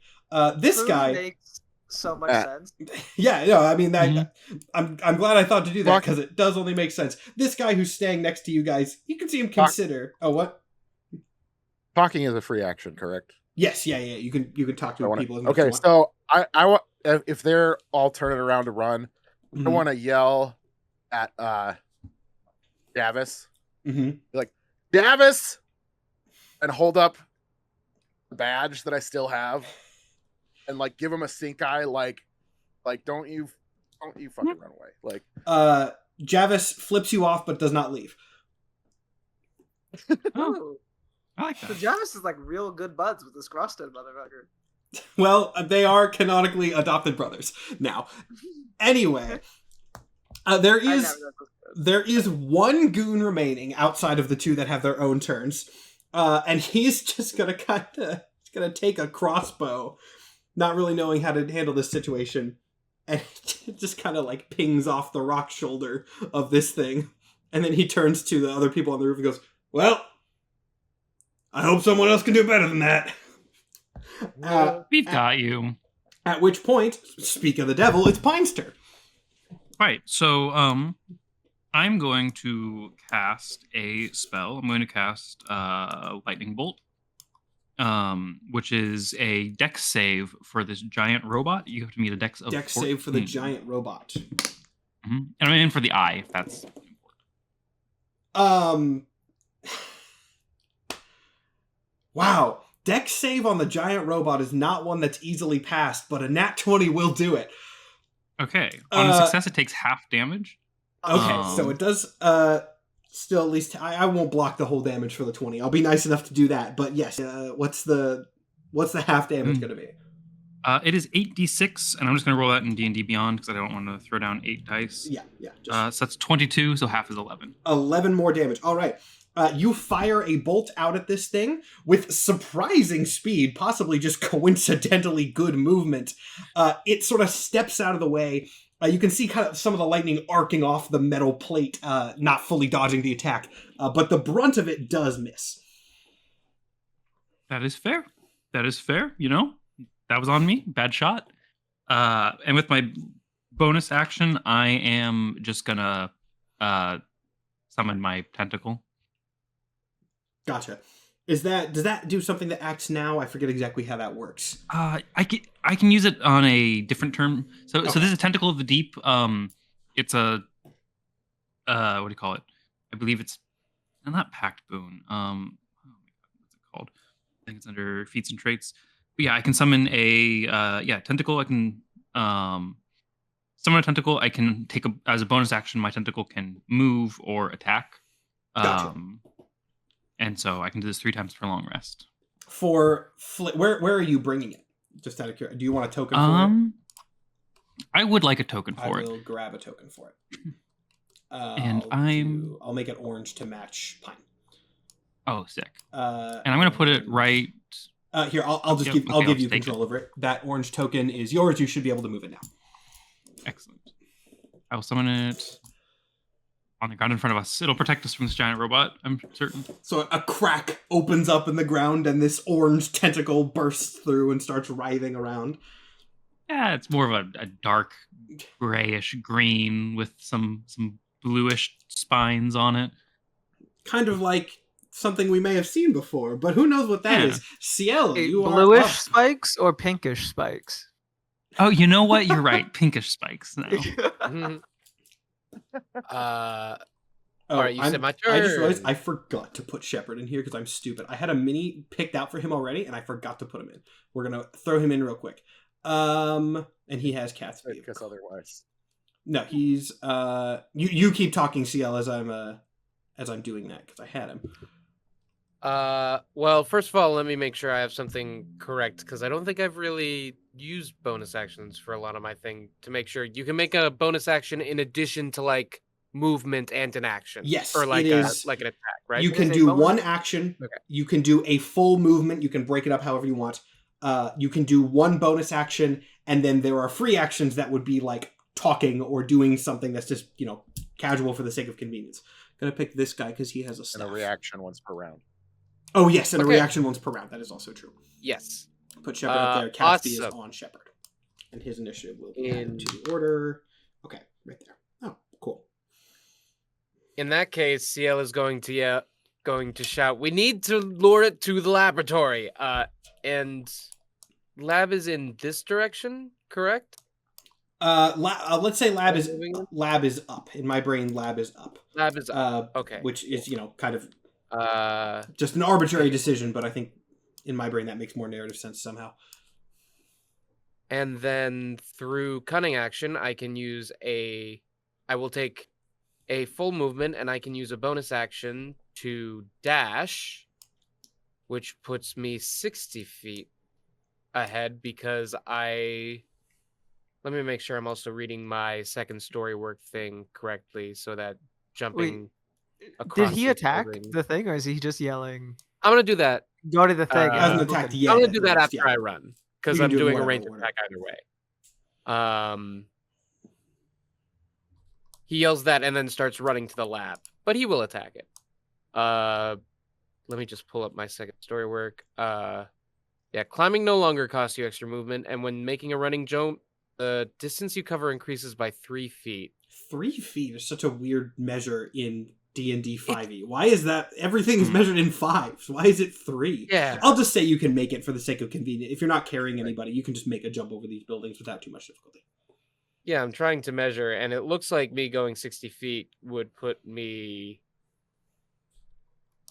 This Food guy, makes so much sense. yeah, no, I mean that. Mhm. I'm glad I thought to do that Fuck. because it does only make sense. This guy who's staying next to you guys, you can see him consider. Oh, what? Talking is a free action, correct? Yes, yeah. You can talk to people. As much as Okay, you want. so I want, if they're all turning around to run, I Mhm. want to yell at Davis, Mhm. like, Davis, and hold up the badge that I still have, and like give him a stink eye, like don't you fucking run away, like. Javis flips you off but does not leave. Oh, Ooh. I like So that. Javis is like real good buds with this crusted motherfucker. Well, they are canonically adopted brothers now. Anyway, there I is never know those guys. there is one goon remaining outside of the 2 that have their own turns, and he's just gonna take a crossbow, not really knowing how to handle this situation, and it just kind of like pings off the rock shoulder of this thing, and then he turns to the other people on the roof and goes, "Well, I hope someone else can do better than that." We've got you. At which point, speak of the devil, it's Pine's turn. Right. So, I'm going to cast a spell. I'm going to cast Lightning Bolt, which is a dex save for this giant robot. You have to meet a dex of Dex 14. save for the giant robot. Mhm. And I'm in for the eye, if that's important. Wow. Dex save on the giant robot is not one that's easily passed, but a nat 20 will do it. Okay. On a success, it takes half damage. Okay, so it does still at least I won't block the whole damage for the 20. I'll be nice enough to do that, but yes, what's the half damage going to be? It is 8d6, and I'm just going to roll that in D&D Beyond because I don't want to throw down 8 dice. Yeah. So that's 22, so half is 11. 11 more damage. All right. You fire a bolt out at this thing with surprising speed, possibly just coincidentally good movement. It sort of steps out of the way. You can see kind of some of the lightning arcing off the metal plate, not fully dodging the attack, but the brunt of it does miss. That is fair. You know, that was on me. Bad shot. And with my bonus action, I am just going to summon my tentacle. Gotcha. Does that do something that acts now? I forget exactly how that works. I can use it on a different term. So Okay. this is a tentacle of the deep. It's a what do you call it? I believe it's not pact boon. Oh my God, what's it called? I think it's under feats and traits. But yeah, I can summon a tentacle. I can summon a tentacle. I can take as a bonus action. My tentacle can move or attack. Gotcha. And so I can do this 3 times for long rest. For where are you bringing it? Just out of curiosity, do you want a token for it? I would like a token I for it. will grab a token for it. And I'll make it orange to match Pine. Oh, sick. And I'm gonna put it right. Here. I'll just Yep, give okay, I'll give I'll you take control over it. That orange token is yours. You should be able to move it now. Excellent. I will summon it on the ground in front of us. It'll protect us from this giant robot, I'm certain. So a crack opens up in the ground, and this orange tentacle bursts through and starts writhing around. Yeah, it's more of a dark grayish green with some bluish spines on it. Kind of like something we may have seen before, but who knows what that Yeah. is? Ciel, you are Bluish up. spikes or pinkish spikes? Oh, you know what? You're right. Pinkish spikes now. Mhm. Oh, All right, you said my I just realized turn. I forgot to put Shepard in here because I'm stupid. I had a mini picked out for him already, and I forgot to put him in. We're gonna throw him in real quick. And he has Cat's view. Because otherwise, No, he's you keep talking, CL, as I'm doing that because I had him. Well, first of all, let me make sure I have something correct because I don't think I've really used bonus actions for a lot of my thing to make sure you can make a bonus action in addition to like movement and an action. Yes, or like it is. like an attack, right? You It can is a do bonus. one action. Okay. You can do a full movement. You can break it up however you want. You can do one bonus action, and then there are free actions that would be like talking or doing something that's just, casual for the sake of convenience. Gonna pick this guy because he has a And staff. a reaction once per round. Oh, yes, and a Okay. reaction once per round. That is also true. Yes. Put Shepard up there. Catsby is awesome. on Shepard. And his initiative will be In- added to the order. Okay, right there. Oh, cool. In that case, CL is going to shout, "We need to lure it to the laboratory." And lab is in this direction, correct? Let's say lab is Moving it? lab is up. In my brain, lab is up. Lab is up. Okay. Which is, kind of Just an arbitrary decision, but I think in my brain that makes more narrative sense somehow. And then through cunning action, I will take a full movement and I can use a bonus action to dash, which puts me 60 feet ahead because let me make sure I'm also reading my second story work thing correctly so that jumping across Did he the attack building- the thing, or is he just yelling? I'm going to do that. Go to the thing. and Hasn't keep attacked looking? yet. I'm going at to do that least, after yeah. I run because You can I'm do it doing a whatever range order. attack either way. He yells that and then starts running to the lab, but he will attack it. Let me just pull up my second story work. Yeah, climbing no longer costs you extra movement, and when making a running jump, the distance you cover increases by 3 feet. 3 feet is such a weird measure in D&D 5e. Why is that? Everything is measured in fives. Why is it 3? Yeah. I'll just say you can make it for the sake of convenience. If you're not carrying anybody, you can just make a jump over these buildings without too much difficulty. Yeah, I'm trying to measure, and it looks like me going 60 feet would put me...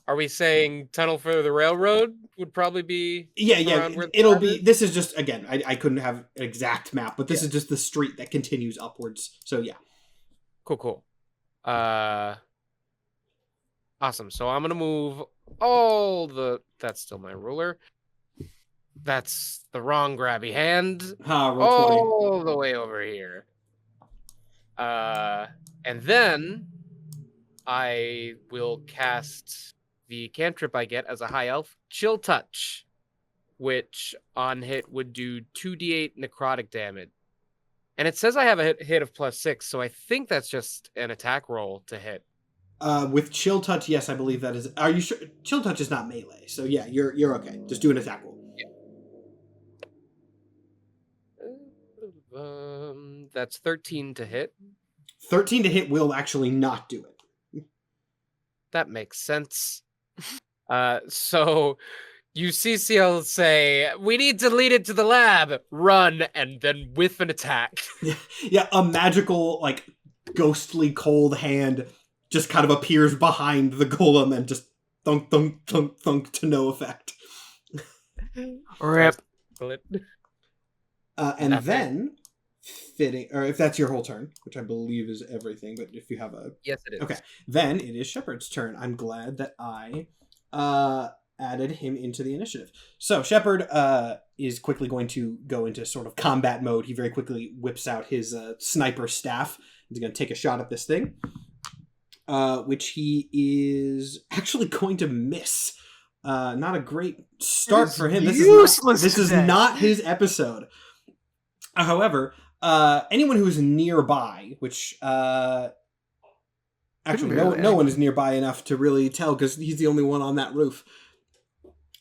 Are we saying tunnel for the railroad would probably be... Yeah. around where the It'll lab be. is? This is just, again, I couldn't have an exact map, but this Yeah. is just the street that continues upwards. So yeah. Cool. Awesome. So I'm gonna move all the... That's still my ruler. That's the wrong grabby hand. Roll 20. All the way over here. And then I will cast the cantrip I get as a high elf, Chill Touch, which on hit would do 2d8 necrotic damage. And it says I have a hit of +6, so I think that's just an attack roll to hit. With Chill Touch, yes, I believe that is. Are you sure? Chill Touch is not melee, so yeah, you're okay. Just do an attack roll. That's 13 to hit. 13 to hit will actually not do it. That makes sense. So you see CL say, "We need to lead it to the lab. Run," and then whiff an attack. Yeah, a magical, like, ghostly cold hand just kind of appears behind the golem and just thunk, thunk, thunk, thunk to no effect. Rip. And Epic. then, fitting, or if that's your whole turn, which I believe is everything, but if you have a... Yes, it is. Okay, then it is Shepard's turn. I'm glad that I added him into the initiative. So Shepard is quickly going to go into sort of combat mode. He very quickly whips out his sniper staff. He's going to take a shot at this thing, which he is actually going to miss. Not a great start It's for him. useless This is today. not his episode. However, anyone who is nearby, which actually Really? no one is nearby enough to really tell because he's the only one on that roof.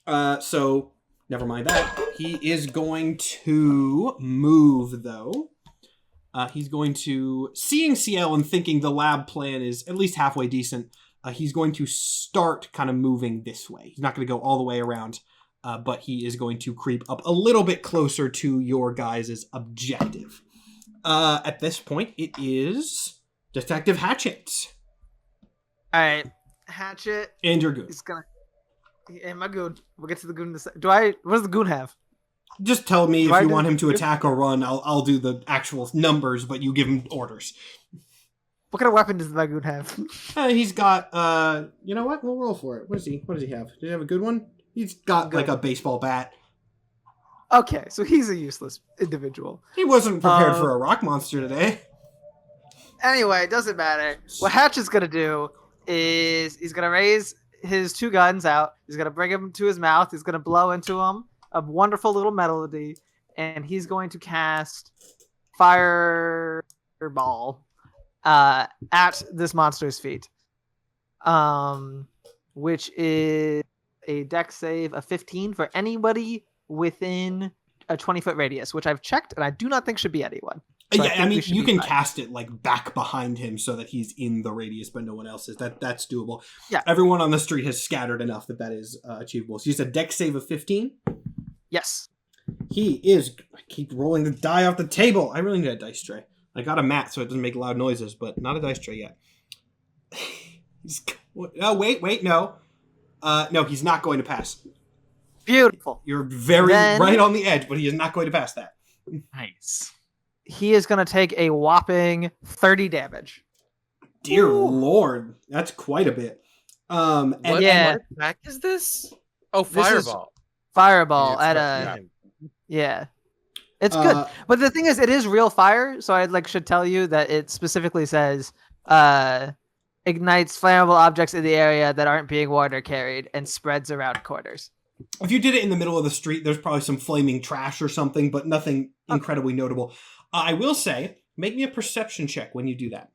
So never mind that. He is going to move though. He's going to, seeing CL and thinking the lab plan is at least halfway decent, he's going to start kind of moving this way. He's not going to go all the way around, but he is going to creep up a little bit closer to your guys' objective. At this point, it is Detective Hatchet All right, Hatchet and your goon. is gonna. And my goon. We'll get to the goon. In a sec. What does the goon have? Just tell me Do if I you do- want him to attack or run. I'll do the actual numbers, but you give him orders. What kind of weapon does the Lagoon have? He's got, you know what? We'll roll for it. What does he have? Does he have a good one? He's got Good. like a baseball bat. Okay, so he's a useless individual. He wasn't prepared for a rock monster today. Anyway, it doesn't matter. What Hatch is gonna do is he's gonna raise his 2 guns out. He's gonna bring them to his mouth. He's gonna blow into them a wonderful little melody, and he's going to cast Fireball at this monster's feet, which is a dex save of 15 for anybody within a 20-foot radius, which I've checked, and I do not think should be anyone. So Yeah, I mean, you can fine. cast it like back behind him so that he's in the radius, but no one else is. That's doable. Yeah. Everyone on the street has scattered enough that is achievable. So you said dex save of 15? Yes. He is. I keep rolling the die off the table. I really need a dice tray. I got a mat so it doesn't make loud noises, but not a dice tray yet. Oh, wait, no. No, he's not going to pass. Beautiful. You're very Then- right on the edge, but he is not going to pass that. Nice. He is going to take a whopping 30 damage. Dear Ooh. Lord, that's quite a bit. And Yeah. What attack is this? Oh, This is- Fireball. Fireball Yeah, at it's a... Yeah. It's good. uh, But the thing is, it is real fire, so I should tell you that it specifically says ignites flammable objects in the area that aren't being worn or carried and spreads around corners. If you did it in the middle of the street, there's probably some flaming trash or something, but nothing incredibly notable. I will say, make me a perception check when you do that.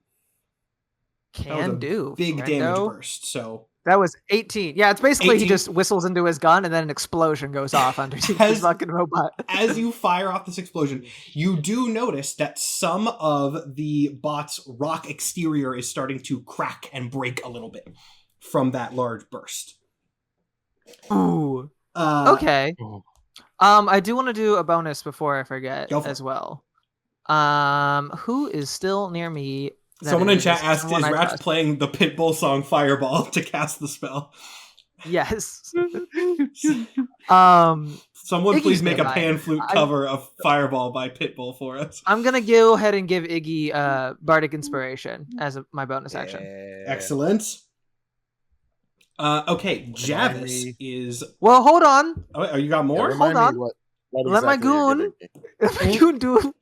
That was a Can do. Big friendo. damage burst, so... That was 18. Yeah, it's basically 18. he just whistles into his gun and then an explosion goes off underneath As- his fucking robot. As you fire off this explosion, you do notice that some of the bot's rock exterior is starting to crack and break a little bit from that large burst. Ooh. Okay. Oh. I do want to do a bonus before I forget Go for as it. well. Who is still near me? that Someone in is chat asked, someone is I Ratch trust? playing the Pitbull song Fireball to cast the spell? Yes. Someone Iggy's please make a nearby. pan flute cover of Fireball by Pitbull for us. I'm gonna go ahead and give Iggy Bardic Inspiration as my bonus action. Excellent. Okay, Javis me- is... Well, hold on. Oh, you got Yeah, more? remind Hold me on. what Let my exactly you're goon- giving me. You do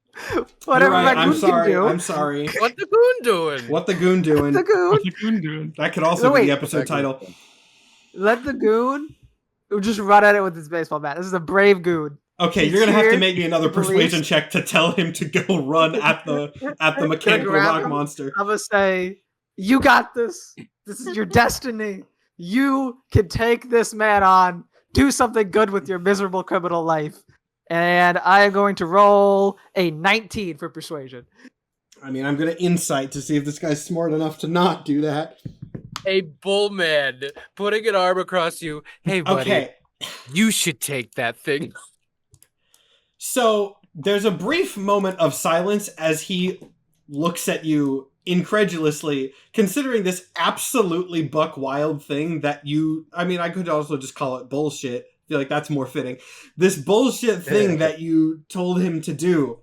whatever You're right, my I'm goon sorry, can do. I'm sorry. What the goon doing? What the goon doing? The goon. What's the goon doing? That could also No, be wait. the episode title. Let the goon just run at it with his baseball bat. This is a brave goon. Okay, He's you're gonna have to here, make me another he believes- persuasion check to tell him to go run at the mechanical grab rock him? monster. I'm gonna say, you got this. This is your destiny. You can take this man on. Do something good with your miserable criminal life. And I am going to roll a 19 for persuasion. I mean, I'm gonna insight to see if this guy's smart enough to not do that. A bullman putting an arm across you. Hey, buddy, Okay, you should take that thing. so there's a brief moment of silence as he looks at you incredulously, considering this absolutely buck wild thing that you... I mean, I could also just call it bullshit. I feel like that's more fitting. This bullshit thing that you told him to do.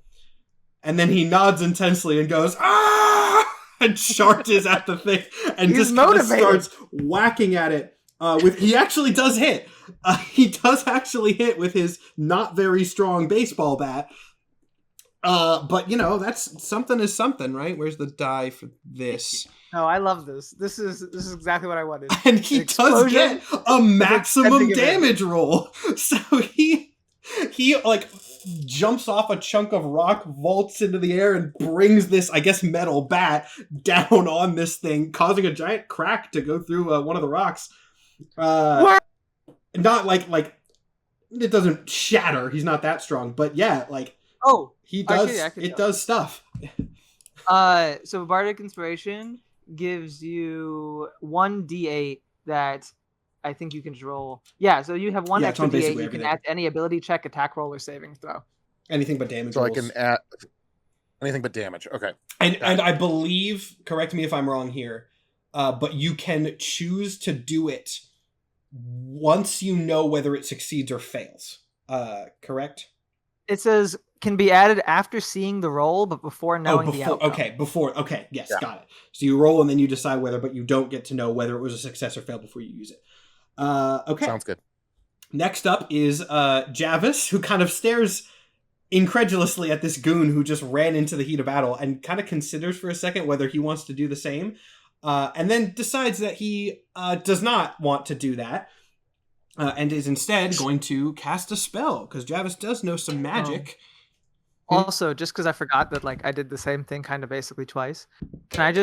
And then he nods intensely and goes, "Ah!" and charges at the thing and He's just kind of motivated. starts whacking at it. He actually does hit. He does actually hit with his not very strong baseball bat. But you know, that's something is something, right? Where's the die for this? No, I love this. This is exactly what I wanted. And he An does get a maximum extending it. damage roll. So he like jumps off a chunk of rock, vaults into the air, and brings this, I guess, metal bat down on this thing, causing a giant crack to go through one of the rocks. Not like it doesn't shatter. He's not that strong, but yeah, like Oh, he I does. can It tell. does stuff. so Bardic Inspiration gives you 1d8 that I think you can just roll. Yeah, so you have one Yeah, it's extra on d8 basically you can everything. add to any ability check, attack roll, or saving throw. Anything but damage. So I rolls. can add anything but damage. Okay. And I believe, correct me if I'm wrong here, but you can choose to do it once you know whether it succeeds or fails. Correct? It says can be added after seeing the roll, but before knowing the outcome. Okay, yes, Yeah. got it. So you roll and then you decide whether, but you don't get to know whether it was a success or fail before you use it. Okay. Sounds good. Next up is Javis, who kind of stares incredulously at this goon who just ran into the heat of battle and kind of considers for a second whether he wants to do the same, and then decides that he does not want to do that, and is instead going to cast a spell, because Javis does know some magic. Also, just because I forgot that like I did the same thing kind of basically twice, can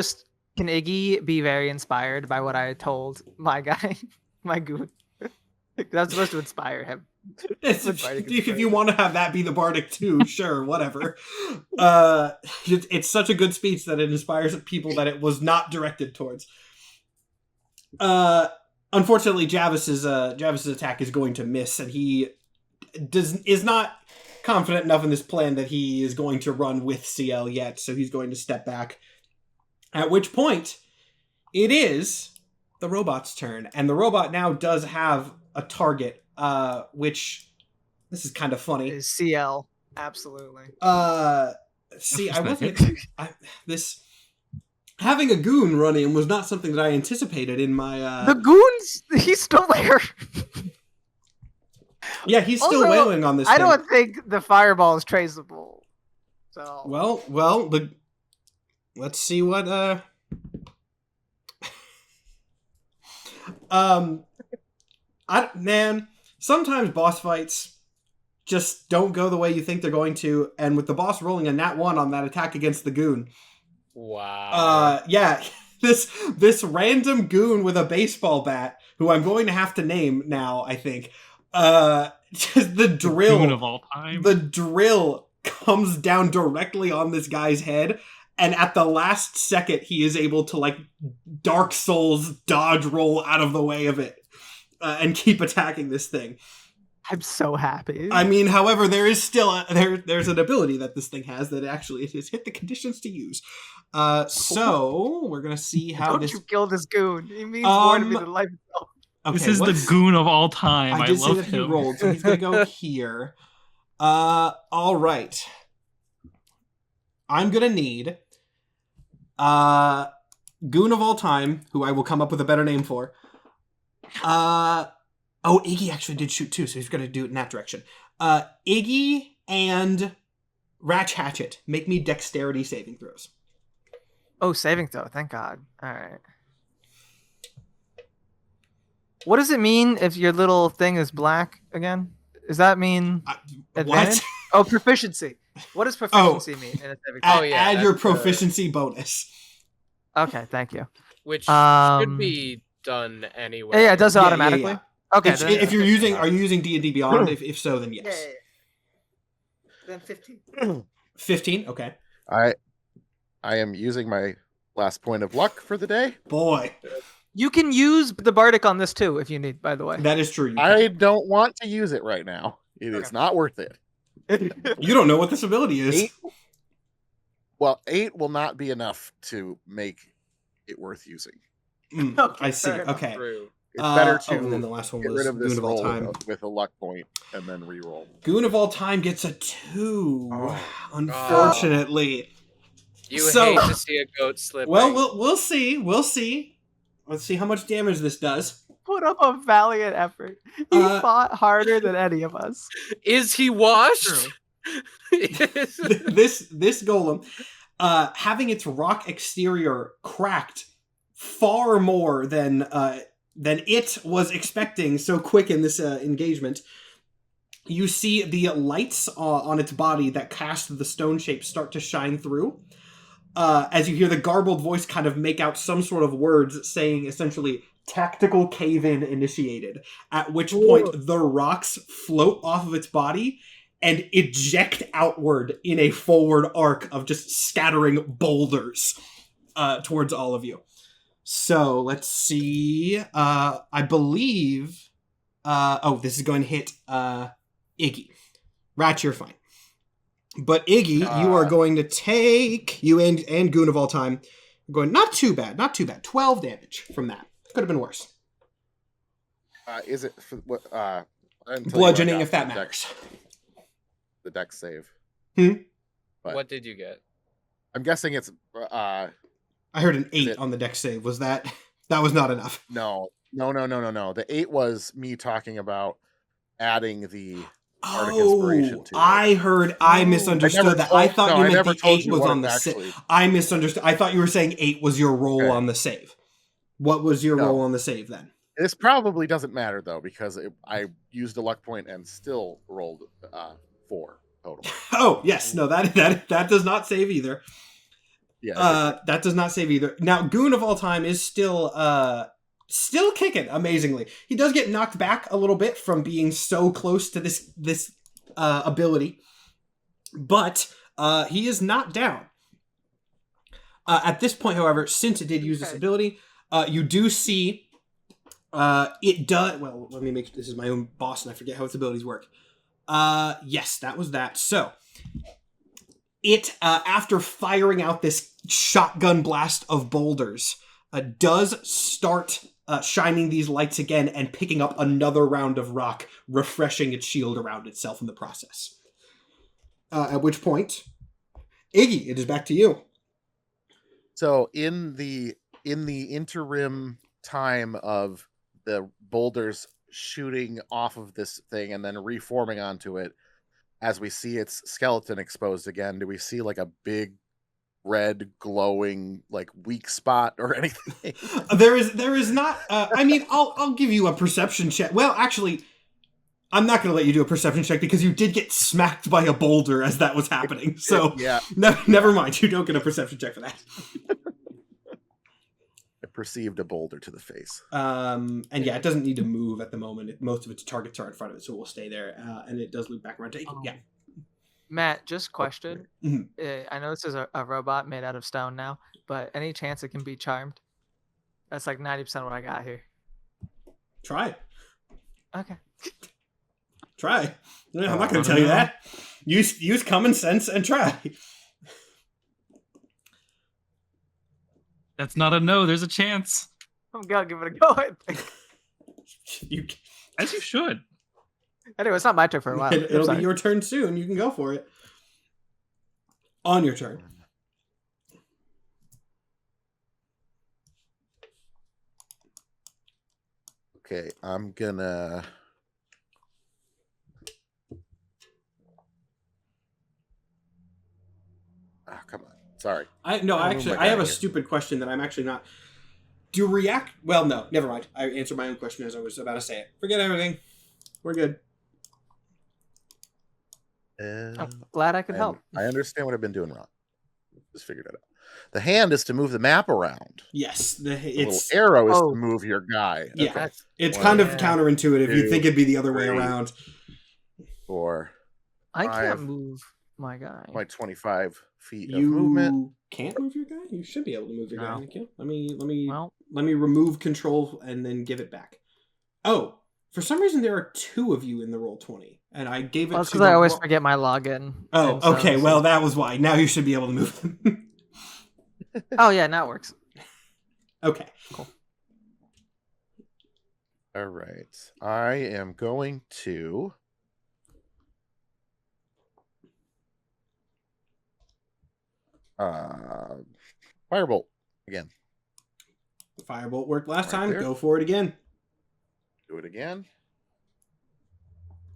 Iggy be very inspired by what I told my guy, my goon? That's supposed to inspire him. If you want to have that be the bardic too, sure, whatever. It's such a good speech that it inspires people that it was not directed towards. Unfortunately, Javis's attack is going to miss, and he is not confident enough in this plan that he is going to run with CL yet, so he's going to step back. At which point, it is the robot's turn, and the robot now does have a target, which this is kind of funny. Is CL absolutely? See, I wasn't this having a goon running was not something that I anticipated in my. The goons, he's still there. Yeah, he's still Also, wailing on this. I thing. don't think the fireball is traceable. So Well, let's see what sometimes boss fights just don't go the way you think they're going to, and with the boss rolling a nat 1 on that attack against the goon. Wow. Yeah, this random goon with a baseball bat, who I'm going to have to name now, I think. Just the drill Goon of all time. The drill comes down directly on this guy's head, and at the last second, he is able to, like, Dark Souls dodge roll out of the way of it, and keep attacking this thing. I'm so happy. I mean, however, there is still there's an ability that this thing has that actually it has hit the conditions to use. So we're gonna see how Don't this. you kill this goon? He means more to me than life itself. Okay, This is the goon of all time. I did say love that he him. rolled, so he's gonna go here. All right. I'm gonna need goon of all time, who I will come up with a better name for. Oh, Iggy actually did shoot too, so he's gonna do it in that direction. Iggy and Ratch Hatchet, make me dexterity saving throws. Oh, saving throw. Thank God. All right. What does it mean if your little thing is black again? Does that mean advantage? What? Oh, proficiency. What does proficiency mean in a saving throw? Add your that's, proficiency bonus. Okay, thank you. Which Um, should be done anyway. Yeah, it does it Yeah, automatically. yeah. Okay. If you're using, are you using D&D Beyond? If so, then yes. Then 15. 15. Okay. I am using my last point of luck for the day. Boy, You can use the bardic on this too if you need. By the way. that is true. You, I don't want to use it right now. It is not worth it. you don't know what this ability is. 8 will not be enough to make it worth using. Okay, I see. fair enough. Okay. True. It's better Oh, and then to the last one get was rid of this Goon of all roll time. with a luck point and then re-roll. Goon of all time gets a 2. Oh. Unfortunately. You So- hate to see a goat slip. Well, we'll see. We'll see. Let's see how much damage this does. Put up a valiant effort. He fought harder than any of us. Is he washed? This golem, having its rock exterior cracked far more than it was expecting so quick in this engagement. You see the lights on its body that cast the stone shape start to shine through. As you hear the garbled voice kind of make out some sort of words saying essentially tactical cave-in initiated, at which point the rocks float off of its body and eject outward in a forward arc of just scattering boulders towards all of you. So let's see. I believe. This is going to hit Iggy. Ratch, you're fine. But Iggy, you are going to take you and Goon of all time. You're going not too bad. 12 damage from that. Could have been worse. Is it for what? Until you Bludgeoning, got if that the matters. The dex save. But- What did you get? I'm guessing it's I heard an 8 it- on the deck save. Was that that was not enough? no. The 8 was me talking about adding the Bardic inspiration to it. I heard. I Oh. misunderstood that. I thought you I meant never the told 8 you was what on it the actually. save. I misunderstood. I thought you were saying 8 was your roll Okay. on the save. What was your No. roll on the save then? This probably doesn't matter though because I used a luck point and still rolled 4 total. Oh yes, no that does not save either. Yeah. That does not save either. Now, Goon of all time is still kicking amazingly. He does get knocked back a little bit from being so close to this ability, but he is not down. At this point, however, since it did use this ability, you do see it does. Well, let me make this is my own boss, and I forget how its abilities work. Yes, that was that. So. It, after firing out this shotgun blast of boulders, does start shining these lights again and picking up another round of rock, refreshing its shield around itself in the process. At which point, Iggy, it is back to you. So in the interim time of the boulders shooting off of this thing and then reforming onto it, as we see its skeleton exposed again, do we see like a big red glowing like weak spot or anything? There is not. I mean, I'll give you a perception check. Well, actually, I'm not going to let you do a perception check because you did get smacked by a boulder as that was happening. So Yeah, never mind. You don't get a perception check for that. I perceived a boulder to the face. And yeah, it doesn't need to move at the moment. Most of its targets are in front of it, so it will stay there. And it does loop back around to yeah. Matt, just question. Mhm. I know this is a robot made out of stone now, but any chance it can be charmed? That's like 90% what I got here. Try. Okay. Try. I'm not I going don't to tell you know. that. Use common sense and try. That's not a no. There's a chance. I'm gonna give it a go. I think. You, As you should. Anyway, it's not my turn for a while. I'm it'll sorry. be your turn soon. You can go for it. On your turn. Okay, I'm gonna. Ah, come on. Sorry. I Oh my have a God, here. stupid question that I'm actually not. Do react? Well, no, never mind. I answered my own question as I was about to say it. Forget everything. We're good. I'm glad I could help. I understand what I've been doing wrong. Just figured it out. The hand is to move the map around. Yes, The it's little arrow is Oh. to move your guy. Yeah. Okay. it's One, kind of Yeah. counterintuitive. You'd think it'd be the other way 3, around. 4, I can't 5, move my guy. my 25 feet of movement. You can't move your guy. You should be able to move your guy, No. Nikhil. Let me Well, remove control and then give it back. Oh, for some reason there are 2 of you in the roll 20, and I gave it that's to. because I the always ro- forget my login. Oh, and so okay. it's Well, like- that was why. Now you should be able to move them. Oh yeah, now it works. Okay. All right. I am going to. Firebolt again. Firebolt worked last Right time. there. Go for it again. Do it again.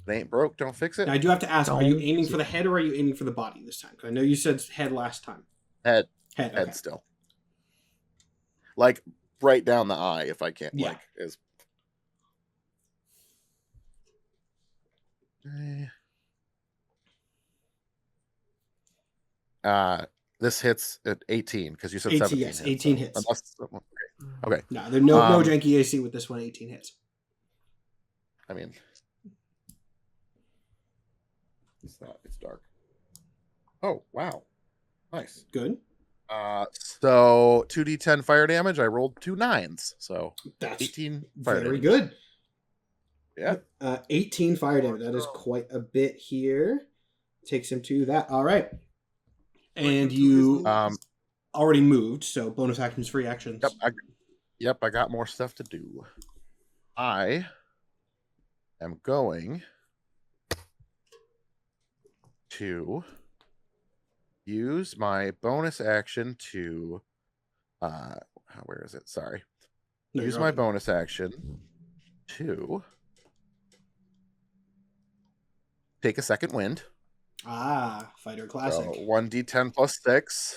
It ain't broke. Don't fix it. Now I do have to ask: Are you Don't aiming for the head or are you aiming for the body this time? 'Cause I know you said head last time. Head. Head. Okay. Head still. Like right down the eye, if I can't. Yeah. Like is. This hits at 18 because you said 18, 17. yes, hits, 18 so hits. unless- okay. No, there's no Um, janky AC with this one. 18 hits. I mean, it's not. It's dark. Oh wow, nice. Good. So 2d10 fire damage. I rolled 2 9s, so That's 18 fire very damage. good. Yeah. 18 fire damage. That is quite a bit here. Takes him to that. All right. And you already moved, so bonus actions, free actions. Yep. I got more stuff to do. I am going to use my bonus action to where is it? Sorry. No, Use you're my okay. bonus action to take a second wind. Fighter classic. So 1d10 plus 6.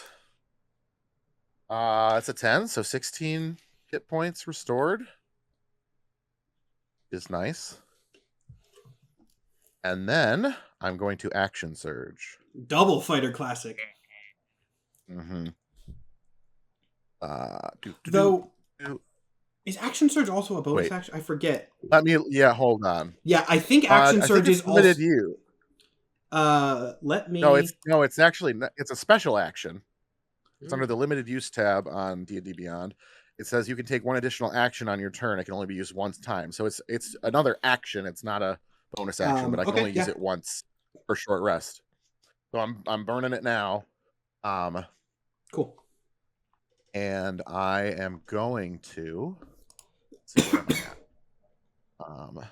It's a 10, so 16 hit points restored. Is nice. And then I'm going to action surge. Double fighter classic. Mm-hmm. Though, is action surge also a bonus Wait. action? I forget. Hold on. Yeah, I think action I surge think is it's limited also. you. Let me. No, it's actually it's a special action. It's under the limited use tab on D&D Beyond. It says you can take one additional action on your turn. It can only be used once time. So it's another action. It's not a bonus action, but I can okay, only use it once for short rest. So I'm burning it now. Cool. And I am going to let's see where am I at.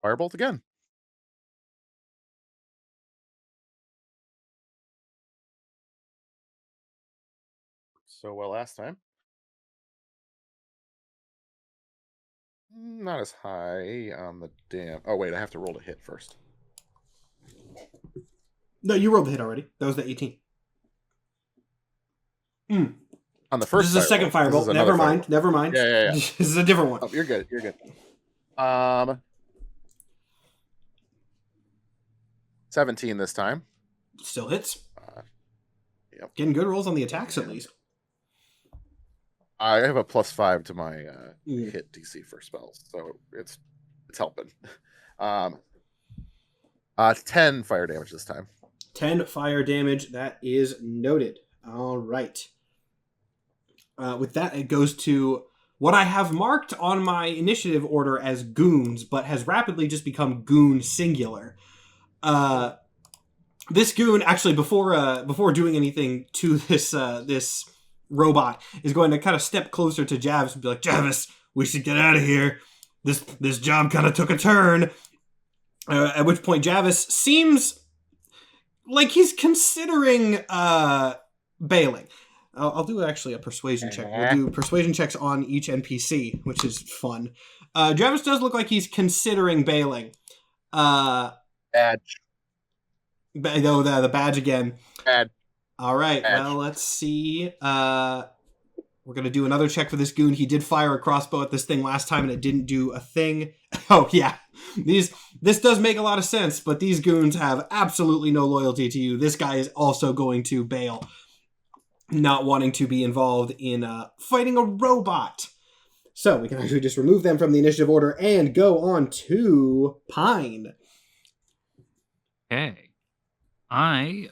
Firebolt again. So well last time. Not as high on the damn. Oh wait, I have to roll to hit first. No, you rolled the hit already. That was the 18. On the first. This is a second firebolt. Never mind. Firebolt. Never mind. Yeah. This is a different one. Oh, you're good. You're good. 17 this time. Still hits. Yep. Getting good rolls on the attacks at least. I have a +5 to my hit DC for spells, so it's helping. 10 fire damage this time. 10 fire damage. That is noted. All right. With that, it goes to what I have marked on my initiative order as goons, but has rapidly just become goon singular. This goon, actually, before doing anything to this robot, is going to kind of step closer to Javis and be like, Javis, we should get out of here. This job kind of took a turn. At which point Javis seems like he's considering bailing. I'll do actually a persuasion check. We'll do persuasion checks on each NPC, which is fun. Javis does look like he's considering bailing. Badge. The badge again. Badge. All right. Badge. Well, let's see. We're going to do another check for this goon. He did fire a crossbow at this thing last time, and it didn't do a thing. Oh, yeah. This does make a lot of sense, but these goons have absolutely no loyalty to you. This guy is also going to bail, not wanting to be involved in fighting a robot. So we can actually just remove them from the initiative order and go on to Pine. Okay. I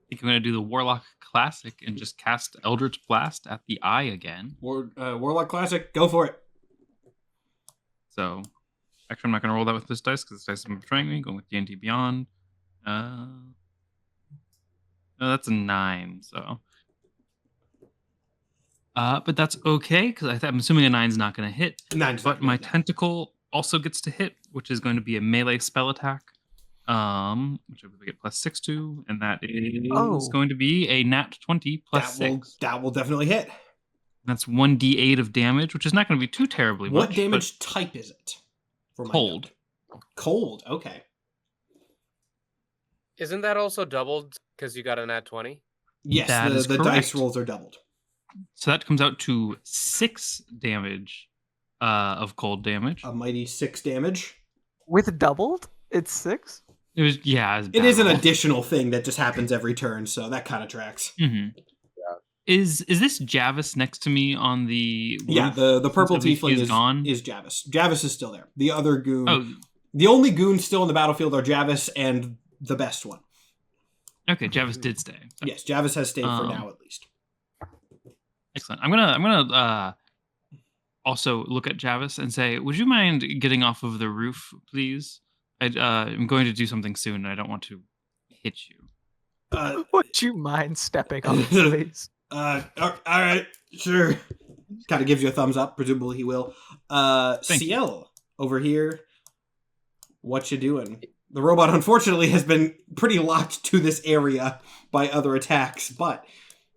think I'm going to do the Warlock Classic and just cast Eldritch Blast at the eye again. Warlock Classic, go for it. So, actually, I'm not going to roll that with this dice because this dice has been betraying me. Going with D&D Beyond. No, that's a 9. So, but that's okay because I'm assuming a 9's not going to hit. 9's but my tentacle also gets to hit, which is going to be a melee spell attack. Which I believe I get +6 to, and that is going to be a nat 20 +6. That will definitely hit. That's 1d8 of damage, which is not going to be too terribly much. What damage type is it? Cold. Cold, okay. Isn't that also doubled because you got a nat 20? Yes, the dice rolls are doubled. So that comes out to 6 damage of cold damage. A mighty 6 damage. With doubled? It's 6? It was, yeah. It is an additional thing that just happens every turn, so that kind of tracks. Mm-hmm. Yeah. Is this Javis next to me on the roof? Yeah, the purple tiefling is gone? Is Javis. Javis is still there. The other goon... Oh. The only goons still in the battlefield are Javis and the best one. Okay, Javis did stay. So. Yes, Javis has stayed for now, at least. Excellent. I'm gonna also look at Javis and say, would you mind getting off of the roof, please? I'm going to do something soon, and I don't want to hit you. Would you mind stepping off, please? All right, sure. Kind of gives you a thumbs up. Presumably he will. CL over here. What you doing? The robot, unfortunately, has been pretty locked to this area by other attacks, but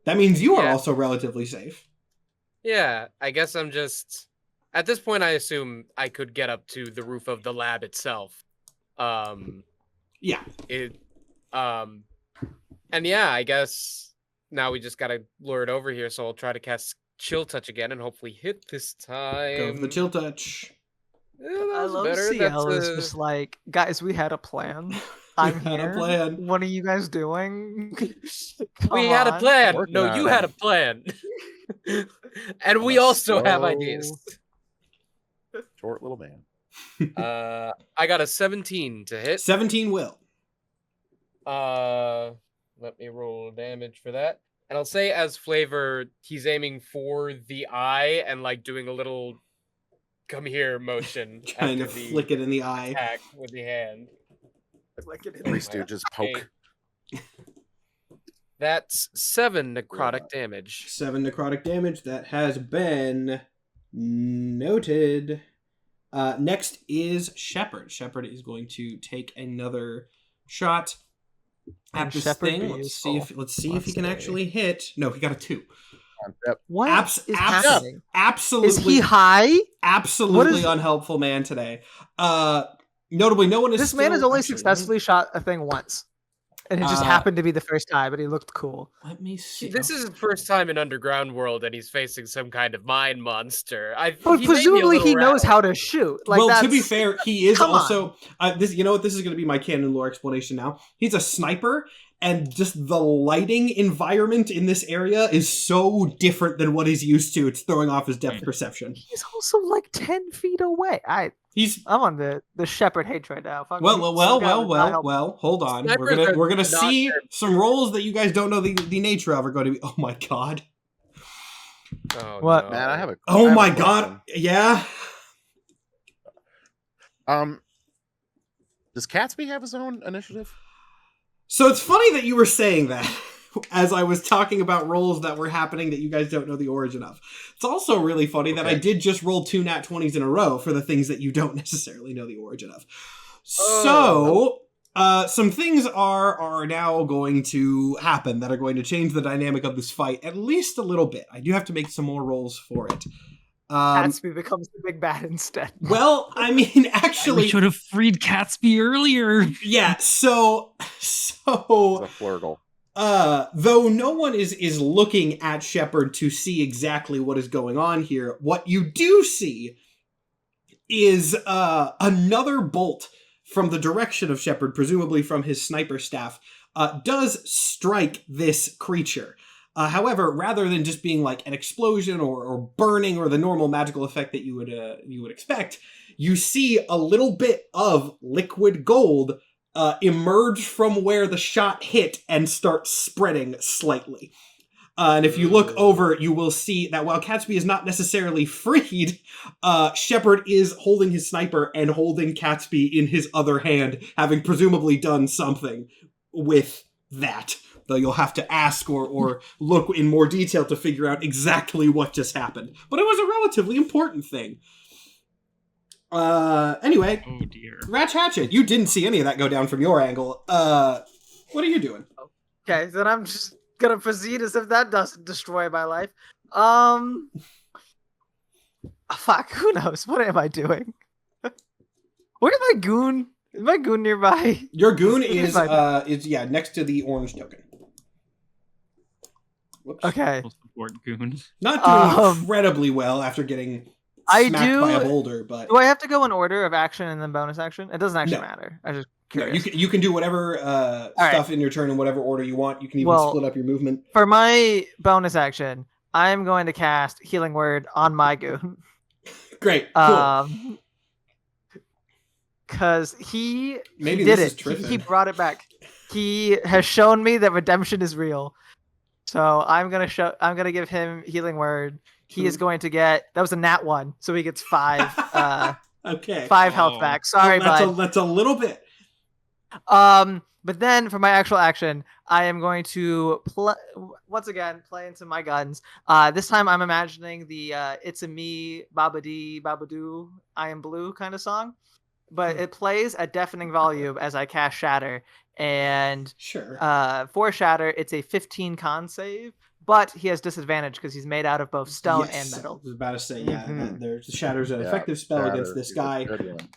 that means you are also relatively safe. Yeah, I guess I'm just... At this point, I assume I could get up to the roof of the lab itself. Yeah. And yeah, I guess now we just gotta lure it over here, so I'll try to cast Chill Touch again and hopefully hit this time. Go for the Chill Touch. Yeah, that I was love better. CL That's is just like, guys, we had a plan. I'm had a here. plan. What are you guys doing? we had a plan. Working No, on you it. had a plan. And we a also have slow- ideas. Short little man. I got a 17 to hit. 17 will. Let me roll damage for that. And I'll say as flavor, he's aiming for the eye and like doing a little come here motion. Trying to after the flick it in the eye. attack with the hand. Three Stooges poke. That's 7 necrotic damage. 7 necrotic damage. That has been noted. Next is Shepard. Shepard is going to take another shot at this Shepard thing. be Let's see useful. if he can actually hit. No, he got a 2. Yep. What is happening? Absolutely. Is he high? Absolutely unhelpful man today. Notably, no one is. This man has still- only actually, successfully shot a thing once. And it just happened to be the first time, but he looked cool. Let me see. This is his first time in Underground World, and he's facing some kind of mine monster. But presumably he knows how to shoot. Like, well, to that's... be fair, he is Come also this. You know what? This is going to be my canon lore explanation now. He's a sniper, and just the lighting environment in this area is so different than what he's used to. It's throwing off his depth perception. He's also like 10 feet away. I'm on the Shepherd hate right now. Fuck me. Well. Hold on. Snipers We're gonna are see not- some roles that you guys don't know the nature of are going to be. Oh my god. Oh, What? no. Man, I have a. Oh I have my a god. Yeah. question. Does Catsby have his own initiative? So it's funny that you were saying that as I was talking about roles that were happening that you guys don't know the origin of. It's also really funny that I did just roll 2 nat 20s in a row for the things that you don't necessarily know the origin of. So, some things are now going to happen that are going to change the dynamic of this fight at least a little bit. I do have to make some more rolls for it. Catsby becomes the big bad instead. Well, I mean, We actually, should have freed Catsby earlier. yeah, so It's a flurgle. though no one is looking at Shepard to see exactly what is going on here, what you do see is another bolt from the direction of Shepard, presumably from his sniper staff, does strike this creature. However, rather than just being like an explosion or burning or the normal magical effect that you would expect, you see a little bit of liquid gold emerge from where the shot hit and start spreading slightly. And if you look over, you will see that while Catsby is not necessarily freed, Shepard is holding his sniper and holding Catsby in his other hand, having presumably done something with that. Though you'll have to ask or look in more detail to figure out exactly what just happened. But it was a relatively important thing. Anyway, Oh dear. Ratch Hatchet, you didn't see any of that go down from your angle. What are you doing? Okay, then I'm just gonna proceed as if that doesn't destroy my life. Fuck, who knows? What am I doing? Where's my goon? Is my goon nearby? Your goon is My- next to the orange token. Whoops. Okay. We'll support goons. Not doing Um, incredibly well after getting I smacked by a do- boulder, but Do I have to go in order of action and then bonus action? It doesn't actually No. matter. I just no, curious. you can do whatever right. stuff in your turn in whatever order you want. You can even Well- split up your movement. For my bonus action, I'm going to cast Healing Word on my goon. Great, cool. Because he Maybe did this it. is Triffin. He brought it back. He has shown me that redemption is real. So I'm gonna give him Healing Word. He is going to get, that was a nat 1, so he gets 5 Okay. 5 health Oh. back. Sorry, bud. That's a little bit. But then for my actual action, I am going to once again play into my guns. This time I'm imagining the "It's a Me, Babadi, Babadoo, I Am Blue" kind of song. but it plays at deafening volume as I cast Shatter. And Sure. for Shatter, it's a 15 con save, but he has disadvantage because he's made out of both stone and Yes, metal. I was about to say, yeah, Mhm. there's Shatter's an Yeah, effective spell against Shatter this is a guy. good one.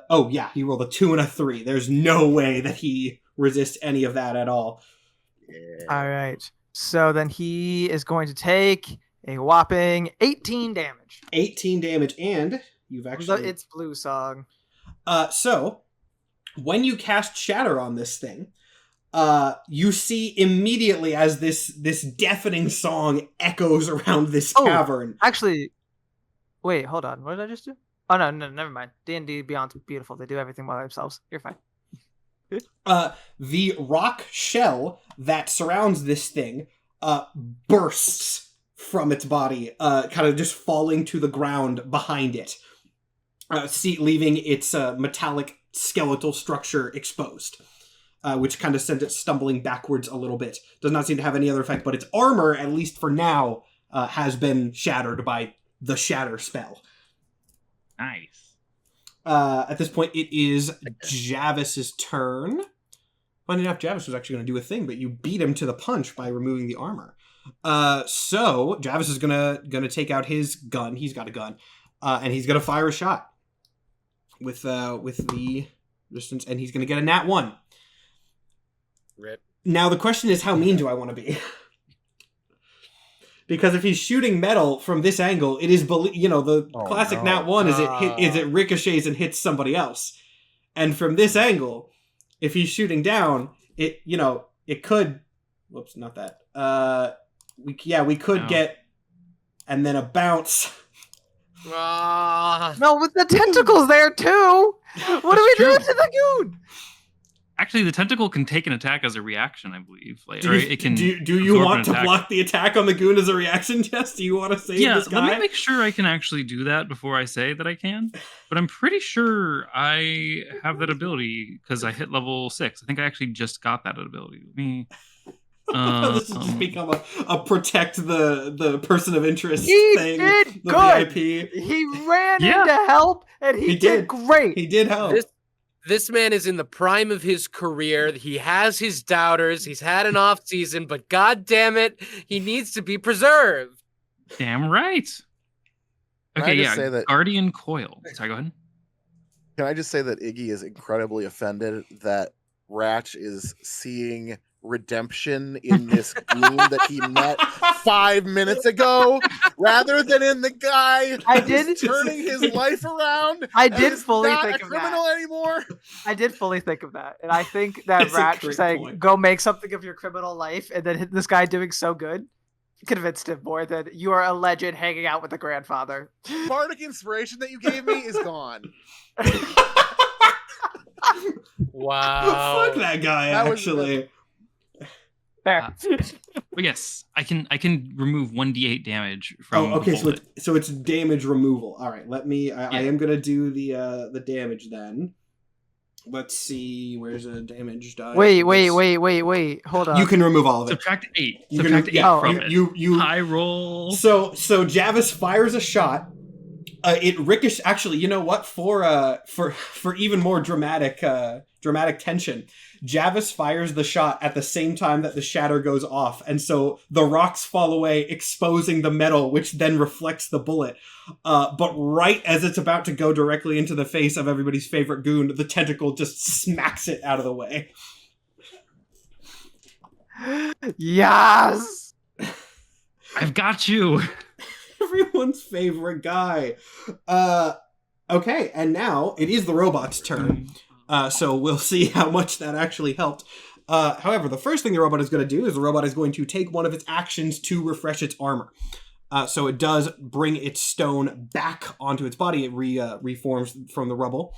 Oh yeah, he rolled a 2 and a 3. There's no way that he resists any of that at all. Yeah. All right. So then he is going to take a whopping 18 damage. 18 damage, and you've actually... It's Blue Song. So, when you cast Shatter on this thing, you see immediately as this deafening song echoes around this cavern. Actually, wait, hold on. What did I just do? Oh, no, never mind. D&D Beyond's beautiful. They do everything by themselves. You're fine. The rock shell that surrounds this thing bursts from its body, kind of just falling to the ground behind it, leaving its metallic skeletal structure exposed, which kind of sent it stumbling backwards a little bit. Does not seem to have any other effect, but its armor, at least for now, has been shattered by the Shatter spell. Nice. At this point, it is Javis's turn. Funny enough, Javis was actually going to do a thing, but you beat him to the punch by removing the armor. So Javis is gonna take out his gun. He's got a gun, and he's gonna fire a shot with the distance, and he's gonna get a nat 1. Rip. Now the question is, how mean do I want to be? Because if he's shooting metal from this angle, it is the classic nat 1 is it ricochets and hits somebody else, and from this angle, if he's shooting down, it could. Whoops, not that. We could get, and then a bounce. No, with the tentacles there too. What do we do to the goon? Actually, the tentacle can take an attack as a reaction, I believe. Like, Do you want to block the attack on the goon as a reaction, Jess? Do you want to save this guy? Let me make sure I can actually do that before I say that I can. But I'm pretty sure I have that ability because I hit level 6. I think I actually just got that ability. Let me... this has just become a protect the person of interest He thing. did The good. VIP. He ran in to help, and he did great. He did help. This man is in the prime of his career. He has his doubters. He's had an off season, but god damn it, he needs to be preserved. Damn right. Can Okay, I just say that- Guardian Coil. Sorry, go ahead. Can I just say that Iggy is incredibly offended that Ratch is seeing redemption in this goon that he met 5 minutes ago, rather than in the guy who's turning his life around. I did fully not think a of criminal that. anymore. I did fully think of that, and I think that It's a Ratch great saying, point. "Go make something of your criminal life," and then this guy doing so good convinced him more than you are a legend hanging out with the grandfather. Bardic inspiration that you gave me is gone. Wow. Fuck that guy, That was actually. Fair. But yes, I can remove 1d8 damage from. Okay, the bullet. so it's damage removal. All right, I am gonna do the damage then. Let's see, where's a damage die? Wait. Hold on. You can remove all of it. Subtract 8. You Subtract 8 from it. you High roll. So Javis fires a shot. It ricochets. Actually, you know what? For even more dramatic tension, Javis fires the shot at the same time that the shatter goes off, and so the rocks fall away, exposing the metal, which then reflects the bullet. But right as it's about to go directly into the face of everybody's favorite goon, the tentacle just smacks it out of the way. Yes. I've got you. Everyone's favorite guy. Okay, and now it is the robot's turn. So we'll see how much that actually helped. However, the first thing the robot is going to do is the robot is going to take one of its actions to refresh its armor. So it does bring its stone back onto its body. It reforms from the rubble.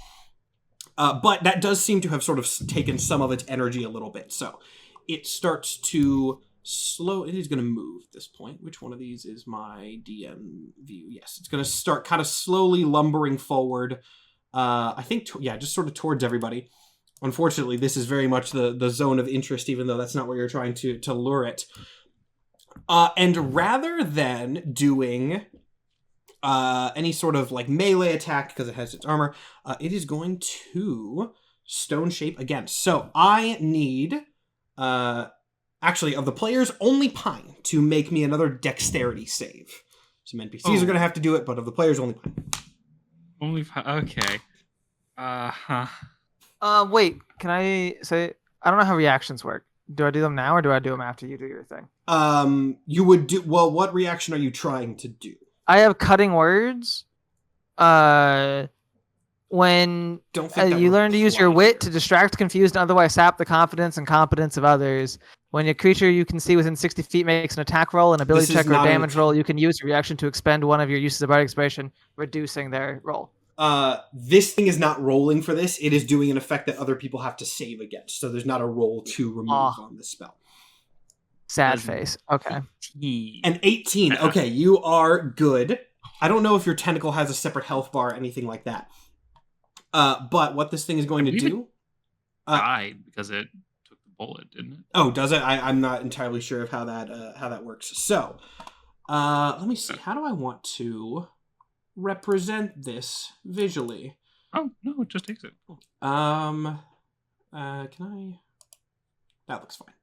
But that does seem to have sort of taken some of its energy a little bit. So it starts to it is going to move at this point. Which one of these is my DM view? Yes, it's going to start kind of slowly lumbering forward. I think, just sort of towards everybody. Unfortunately, this is very much the zone of interest, even though that's not where you're trying to lure it. And rather than doing any sort of like melee attack because it has its armor. It is going to stone shape again. So I need, actually, of the players, only Pine to make me another dexterity save. Some NPCs are going to have to do it, but of the players, only Pine. Okay. Wait, can I say, I don't know how reactions work. Do I do them now or do I do them after you do your thing? You would do, well, what reaction are you trying to do? I have cutting words. When Don't think that you learn to use your applies wit here. to distract, confuse, and otherwise sap the confidence and competence of others. When a creature you can see within 60 feet makes an attack roll, an ability This is check, or not a an damage attack. roll, you can use your reaction to expend one of your uses of bardic inspiration, reducing their roll. This thing is not rolling for this. It is doing an effect that other people have to save against. So there's not a roll to remove on this spell. Sad That's- face. Okay. An 18. Okay, you are good. I don't know if your tentacle has a separate health bar or anything like that. But what this thing is going to believe it do... died because it took the bullet, didn't it? Oh, does it? I'm not entirely sure of how that works. So, let me see. How do I want to represent this visually? Oh no, it just takes it. Can I? That looks fine.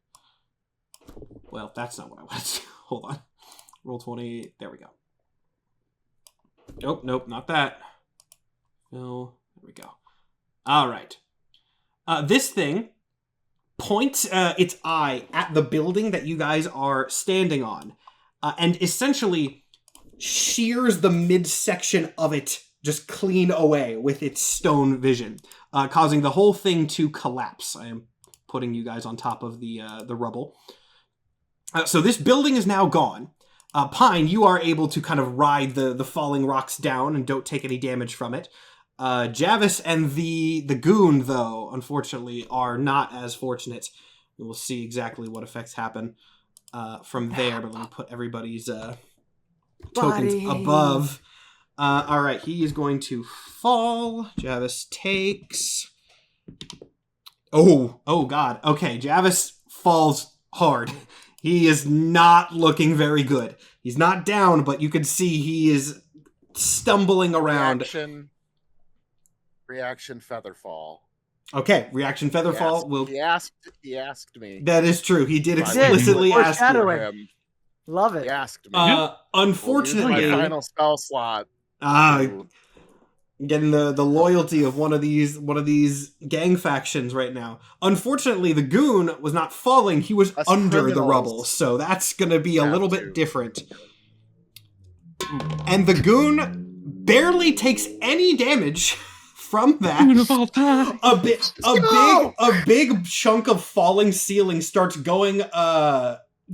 Well, that's not what I want to do. Hold on. Roll 20. There we go. Nope, not that. No, there we go. All right. This thing points its eye at the building that you guys are standing on, and essentially shears the midsection of it just clean away with its stone vision, causing the whole thing to collapse. I am putting you guys on top of the rubble. So this building is now gone. Pine, you are able to kind of ride the falling rocks down and don't take any damage from it. Javis and the goon, though, unfortunately, are not as fortunate. We will see exactly what effects happen from there, but let me put everybody's tokens above. All right, he is going to fall. Javis takes... Oh, God. Okay, Javis falls hard. He is not looking very good. He's not down, but you can see he is stumbling around. Reaction Featherfall. Okay, reaction Featherfall will... He asked me. That is true. He did if I explicitly would ask you. Foreshadowing. him. Love He it. asked me. Yeah. Unfortunately... my final spell slot. getting the loyalty of one of these gang factions right now. Unfortunately, the goon was not falling; he was Us under the criminals. rubble, so that's going to be a Have little to. bit different. And the goon barely takes any damage from that. A big chunk of falling ceiling starts going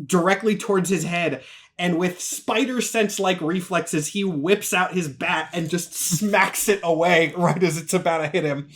directly towards his head. And with spider sense-like reflexes, he whips out his bat and just smacks it away right as it's about to hit him.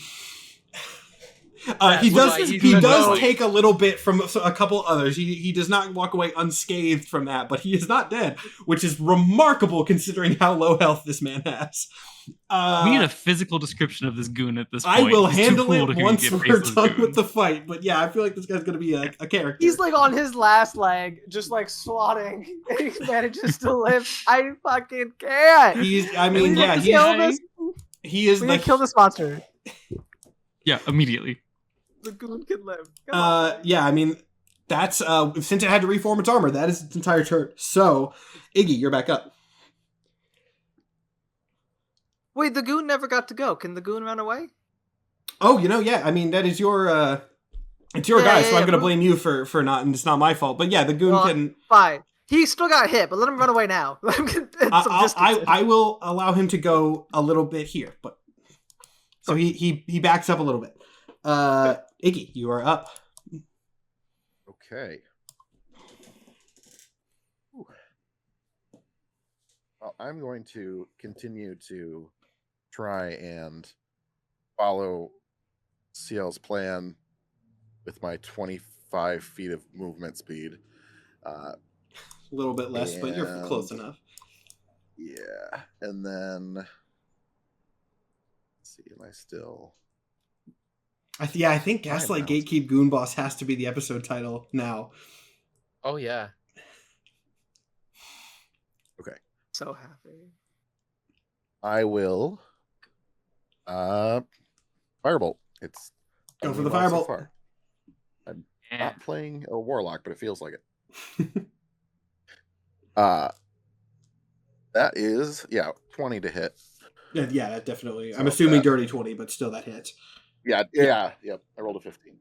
He does take a little bit from a couple others. He does not walk away unscathed from that, but he is not dead, which is remarkable considering how low health this man has. We need a physical description of this goon at this point. I will He's too handle cool it to once get we're faceless done goon. with the fight. But yeah, I feel like this guy's going to be a character. He's like on his last leg, just like swatting. He manages to live. I fucking can't. He is We need to kill this monster. Yeah, immediately. The goon can live. Come on. Yeah, I mean, that's since it had to reform its armor, that is its entire turn. So, Iggy, you're back up. Wait, the goon never got to go. Can the goon run away? Oh, yeah, I mean, that is your it's your guy, so I'm gonna blame you for not, and it's not my fault. But yeah, the goon can. Fine. He still got hit, but let him run away now. I will allow him to go a little bit here, but so he backs up a little bit. Iggy, you are up. Okay. Whew. Well, I'm going to continue to try and follow CL's plan with my 25 feet of movement speed. A little bit less, but you're close enough. Yeah, and then let's see, am I still? I think Gaslight, Gatekeep, Goonboss has to be the episode title now. Oh yeah. Okay. So happy. I will firebolt. It's Go done for me the well so firebolt. far. I'm Yeah. not playing a warlock, but it feels like it. That is 20 to hit. Yeah, that definitely. I'm So assuming that- dirty 20, but still that hits. Yep. I rolled a 15.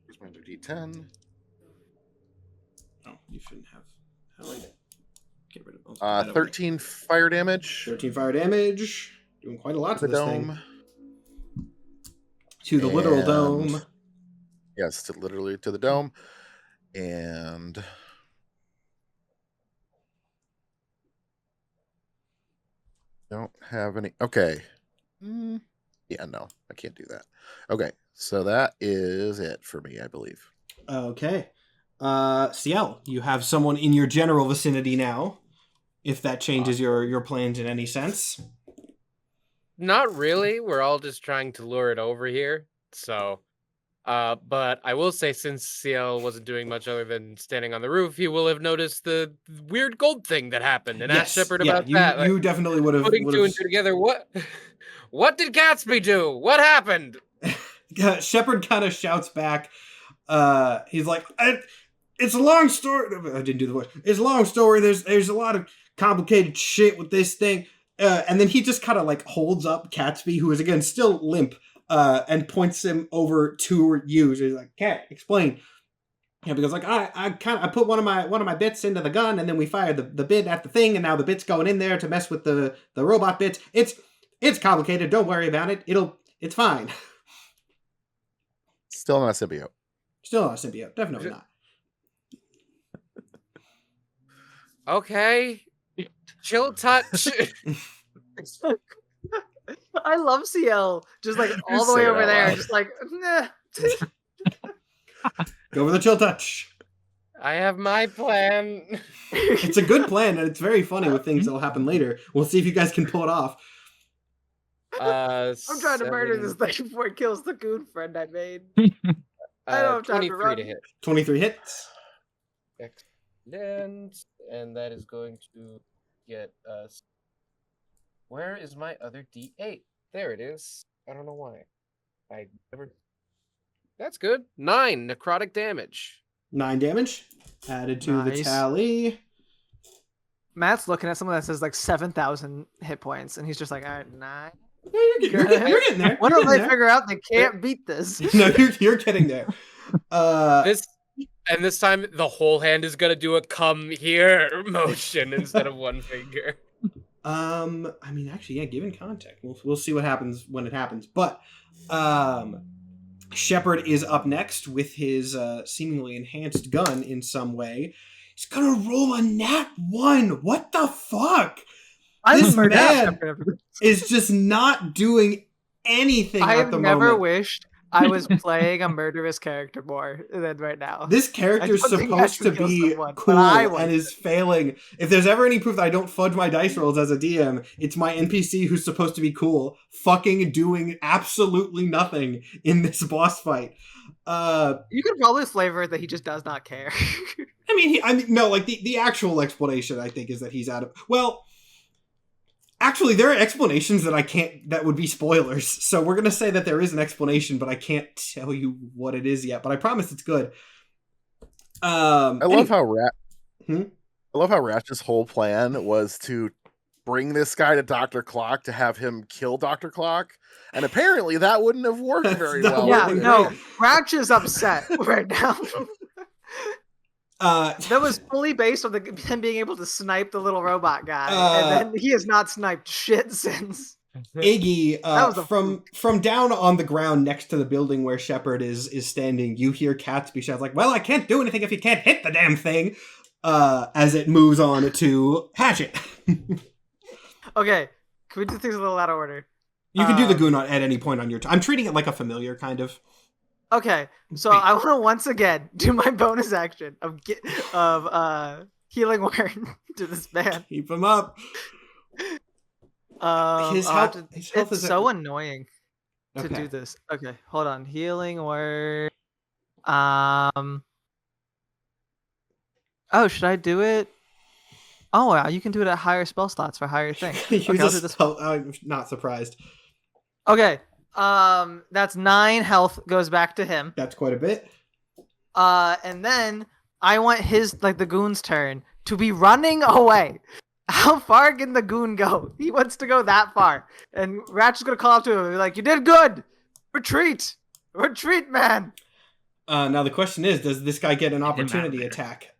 Here's my other D10. Oh, you shouldn't have. How do I get rid of that over 13 fire damage. there. 13 fire damage. Doing quite a lot to to the this dome. thing. To the literal And- dome. Yes, literally to the dome. And don't have any. Okay. Yeah, no, I can't do that. Okay, so that is it for me, I believe. Okay. CL, you have someone in your general vicinity now. If that changes your plans in any sense. Not really. We're all just trying to lure it over here. So, but I will say, since CL wasn't doing much other than standing on the roof, he will have noticed the weird gold thing that happened and asked Shepard about that. You definitely would have. Putting two and two together, what did Gatsby do? What happened? Shepard kind of shouts back. He's like, "It's a long story." I didn't do the voice. It's a long story. There's a lot of complicated shit with this thing. And then he just kind of like holds up Gatsby, who is again still limp, and points him over to you. So he's like, "Cat, explain." Yeah, because like I put one of my bits into the gun, and then we fired the bit at the thing, and now the bit's going in there to mess with the robot bits. It's complicated. Don't worry about it. It's fine. Still not a symbiote. Still not a symbiote. Definitely not. Okay. Chill touch. I love CL. Just like all Just the way say it over out there. loud. Just like, nah. Go for the chill touch. I have my plan. It's a good plan, and it's very funny with things that'll happen later. We'll see if you guys can pull it off. I'm trying to murder this thing before it kills the goon friend I made. I don't have time to 23 run. to hit. 23 hits. Excellent. And that is going to get us. Where is my other D8? There it is. I don't know why. I never. That's good. 9 necrotic damage. 9 damage. Added to the Nice. tally. Matt's looking at someone that says like 7,000 hit points, and he's just like, all right, 9. No, you're getting there. When You're do getting they figure out they can't beat this? there. No, you're getting there. This time the whole hand is gonna do a come here motion instead of one finger. I mean, actually, yeah, given context, we'll see what happens when it happens. But Shepard is up next with his seemingly enhanced gun in some way. He's gonna roll a nat 1. What the fuck? This man is just not doing anything I at have the never moment. wished I was playing a murderous character more than right now. This character is I don't think I supposed to should kill be someone, but cool I and was. is failing. If there's ever any proof that I don't fudge my dice rolls as a DM, it's my NPC who's supposed to be cool fucking doing absolutely nothing in this boss fight. You could probably flavor it that he just does not care. No, like the actual explanation I think is that he's out of. Well, actually, there are explanations that would be spoilers. So we're gonna say that there is an explanation, but I can't tell you what it is yet. But I promise it's good. I love how Hmm? I love how Ratch's whole plan was to bring this guy to Dr. Clock to have him kill Dr. Clock, and apparently that wouldn't have worked very That well. Yeah, would've been no, great. Ratch is upset right now. That was fully based on him being able to snipe the little robot guy, and then he has not sniped shit since. Iggy, That was a from down on the ground next to the building where Shepard is standing, you hear Gatsby shout like, "Well, I can't do anything if you can't hit the damn thing." As it moves on to Hatchet. Okay, can we do things a little out of order? You can do the goon at any point on your I'm treating it like a familiar, kind of. Okay, so I want to once again do my bonus action of healing word to this man. Keep him up. His I'll have health, to- his health it's is so annoying to Okay. do this. Okay, hold on. Healing word. Oh, should I do it? Oh, wow, you can do it at higher spell slots for higher things. Use Okay, I'll a do this. spell. I'm not surprised. Okay. That's 9 health goes back to him. That's quite a bit. And then I want the goon's turn to be running away. How far can the goon go? He wants to go that far. And Ratchet's gonna call up to him and be like, "You did good! Retreat! Retreat, man!" Now the question is, does this guy get an opportunity there. attack?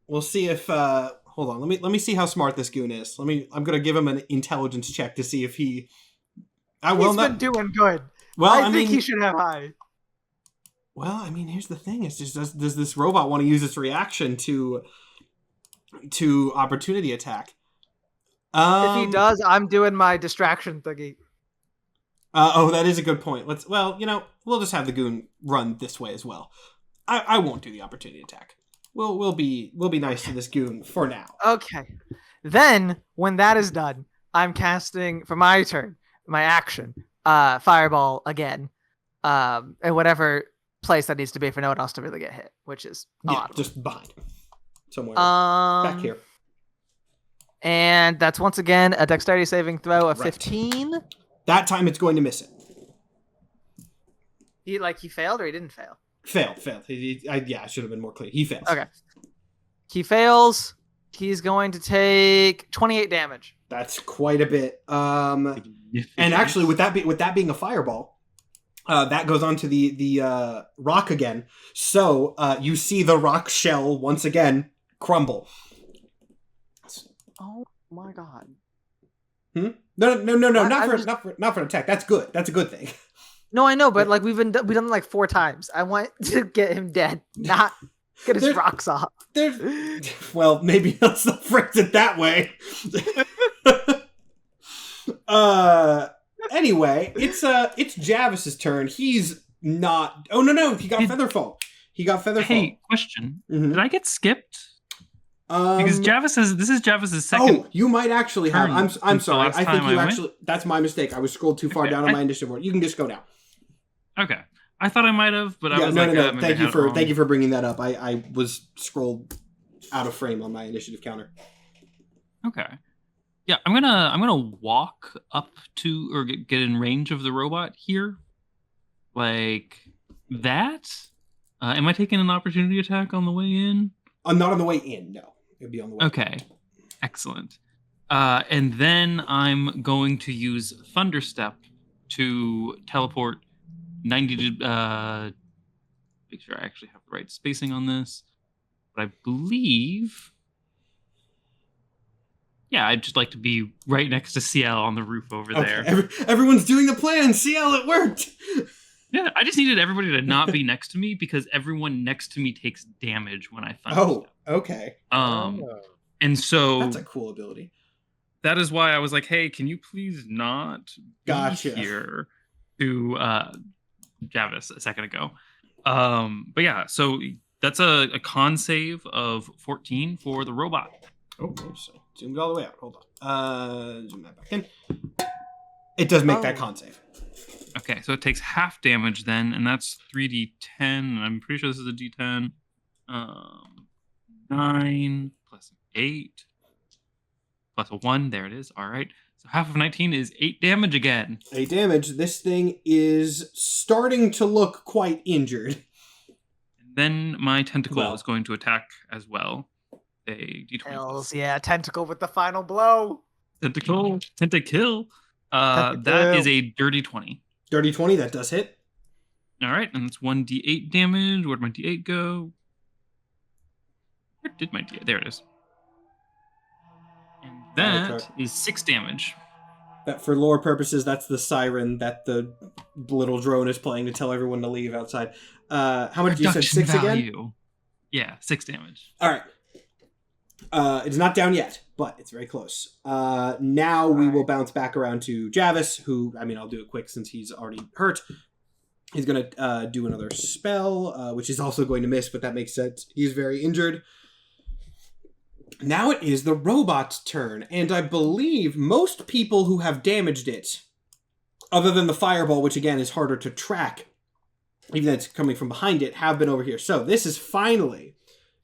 We'll see if hold on, let me see how smart this goon is. I'm gonna give him an intelligence check to see if he He's been doing good. Well, I think he should have high. Well, I mean, here's the thing: is just does this robot want to use its reaction to opportunity attack? If he does, I'm doing my distraction thingy. Oh, that is a good point. We'll just have the goon run this way as well. I won't do the opportunity attack. We'll be nice to this goon for now. Okay. Then, when that is done, I'm casting, for my turn, my action, Fireball again, in whatever place that needs to be for no one else to really get hit, which is just behind. Somewhere back here. And that's once again a dexterity saving throw of Right. 15. That time it's going to miss it. He failed or he didn't fail? Failed. I should have been more clear. He fails. Okay. He fails. He's going to take 28 damage. That's quite a bit. And actually, with that being a fireball, that goes on to the rock again. So you see the rock shell once again crumble. Oh my god. No, not for an attack. That's good. That's a good thing. No, I know, but we've done it like 4 times. I want to get him dead, not get his rocks off. Well, maybe let's not phrase it that way. Anyway, it's Javis's turn. He's not. Oh no, he got Featherfall. Hey, question: Did I get skipped? Because this is Javis's second. Oh, you might actually have. I'm sorry. I think you actually. Went? That's my mistake. I was scrolled too far down on my initiative board. You can just go down. Okay, I thought I might have, but I was no. maybe Thank I had it wrong. you for bringing that up. I was scrolled out of frame on my initiative counter. Okay. Yeah, I'm gonna walk up to or get in range of the robot here, like that. Am I taking an opportunity attack on the way in? Not on the way in. No, it'd be on the way. Okay, excellent. And then I'm going to use Thunderstep to teleport 90 to make sure I actually have the right spacing on this. But I believe. Yeah, I'd just like to be right next to CL on the roof over there. Everyone's doing the plan. CL, it worked. Yeah, I just needed everybody to not be next to me because everyone next to me takes damage when I thunder. Oh, okay. And so that's a cool ability. That is why I was like, "Hey, can you please not be here?" To Javis a second ago. But yeah, so that's a con save of 14 for the robot. Oh, so zoomed all the way out. Hold on. Zoom that back in. It does make that con save. Okay, so it takes half damage then, and that's 3d10. And I'm pretty sure this is a d10. 9 plus 8 plus a 1. There it is. All right. So half of 19 is 8 damage again. 8 damage. This thing is starting to look quite injured. And then my tentacle is going to attack as well. A d20. Hells yeah, tentacle with the final blow. Tentacle. That is a dirty 20. Dirty 20, that does hit. All right, and it's 1d8 damage. Where'd my d8 go? Where did my d8? There it is. And that is 6 damage. That, for lore purposes, that's the siren that the little drone is playing to tell everyone to leave outside. How much you said? 6 value. again? Yeah, 6 damage. All right. It's not down yet, but it's very close. Now we will bounce back around to Javis, who, I mean, I'll do it quick since he's already hurt. He's going to do another spell, which is also going to miss, but that makes sense. He's very injured. Now it is the robot's turn, and I believe most people who have damaged it, other than the fireball, which again is harder to track, even though it's coming from behind it, have been over here. So this is finally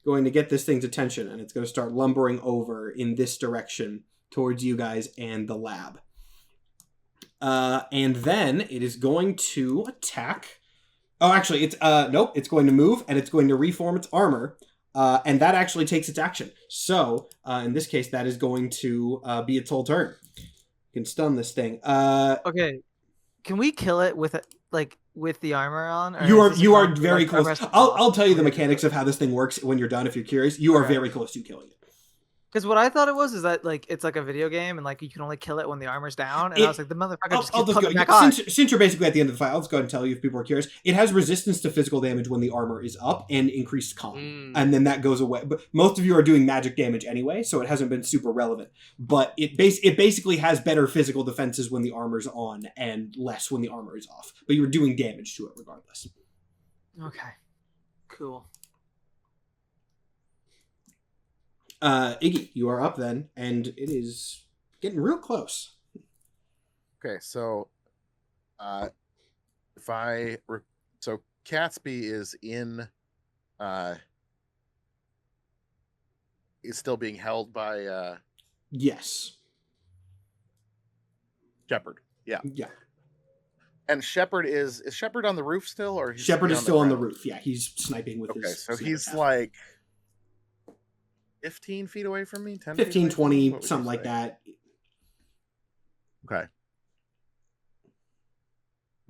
going to get this thing's attention, and it's going to start lumbering over in this direction towards you guys and the lab. And then it is going to attack. Oh, actually, it's nope. It's going to move, and it's going to reform its armor, and that actually takes its action. So, in this case, that is going to be its whole turn. You can stun this thing. Okay, can we kill it with with the armor on? Or You is this a are combo very where it close. has to I'll tell you the Okay. mechanics of how this thing works when you're done. If you're curious, you are Okay. very close to killing it. Because what I thought it was is that it's like a video game and you can only kill it when the armor's down. And I was like, the motherfucker just keeps putting it back on. Since you're basically at the end of the fight, I'll just go ahead and tell you if people are curious. It has resistance to physical damage when the armor is up and increased con, and then that goes away. But most of you are doing magic damage anyway, so it hasn't been super relevant. But it basically has better physical defenses when the armor's on and less when the armor is off. But you're doing damage to it regardless. Okay, cool. Iggy, you are up then, and it is getting real close. Okay, so so Catsby is in is still being held by Yes. Shepard. Yeah. Yeah. And Shepard is Shepard on the roof still, or Shepard is on still on the ground? roof. Yeah, he's sniping with his. Okay, so sniper he's cap. like 15 feet away from me, 10 15, feet away from me? 20, What would you something like say? that. Okay.